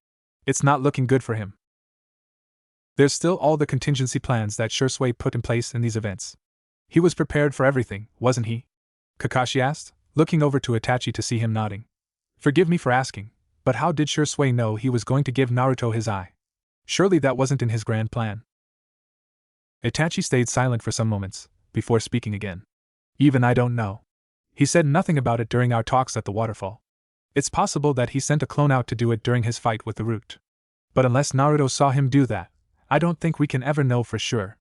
It's not looking good for him. There's still all the contingency plans that Shisui put in place in these events. He was prepared for everything, wasn't he? Kakashi asked, looking over to Itachi to see him nodding. Forgive me for asking, but how did Shisui know he was going to give Naruto his eye? Surely that wasn't in his grand plan. Itachi stayed silent for some moments, before speaking again. Even I don't know. He said nothing about it during our talks at the waterfall. It's possible that he sent a clone out to do it during his fight with the root. But unless Naruto saw him do that, I don't think we can ever know for sure.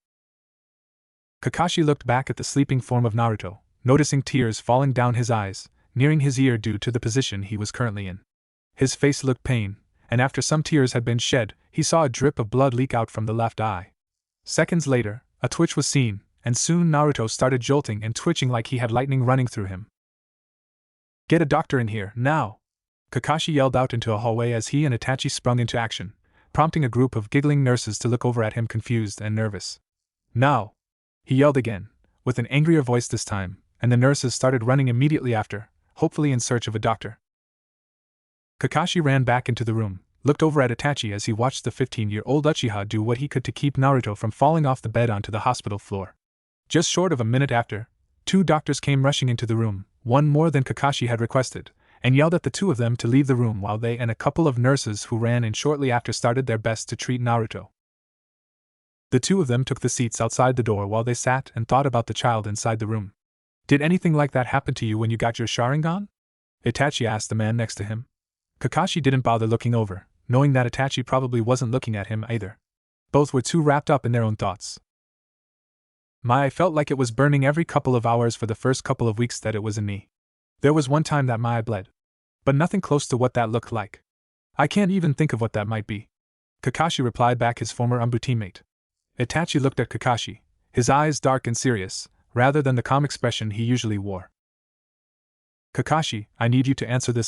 Kakashi looked back at the sleeping form of Naruto, noticing tears falling down his eyes, nearing his ear due to the position he was currently in. His face looked pain, and after some tears had been shed, he saw a drip of blood leak out from the left eye. Seconds later, a twitch was seen, and soon Naruto started jolting and twitching like he had lightning running through him. Get a doctor in here, now! Kakashi yelled out into a hallway as he and Itachi sprung into action, prompting a group of giggling nurses to look over at him confused and nervous. Now! He yelled again, with an angrier voice this time, and the nurses started running immediately after, hopefully in search of a doctor. Kakashi ran back into the room, looked over at Itachi as he watched the 15-year-old Uchiha do what he could to keep Naruto from falling off the bed onto the hospital floor. Just short of a minute after, 2 doctors came rushing into the room, one more than Kakashi had requested, and yelled at the 2 of them to leave the room while they and a couple of nurses who ran in shortly after started their best to treat Naruto. The 2 of them took the seats outside the door while they sat and thought about the child inside the room. "Did anything like that happen to you when you got your Sharingan?" Itachi asked the man next to him. Kakashi didn't bother looking over, knowing that Itachi probably wasn't looking at him either. Both were too wrapped up in their own thoughts. I felt like it was burning every couple of hours for the first couple of weeks that it was in me. There was one time that my eye bled. But nothing close to what that looked like. I can't even think of what that might be. Kakashi replied back his former Umbu teammate. Itachi looked at Kakashi, his eyes dark and serious, rather than the calm expression he usually wore. "Kakashi, I need you to answer this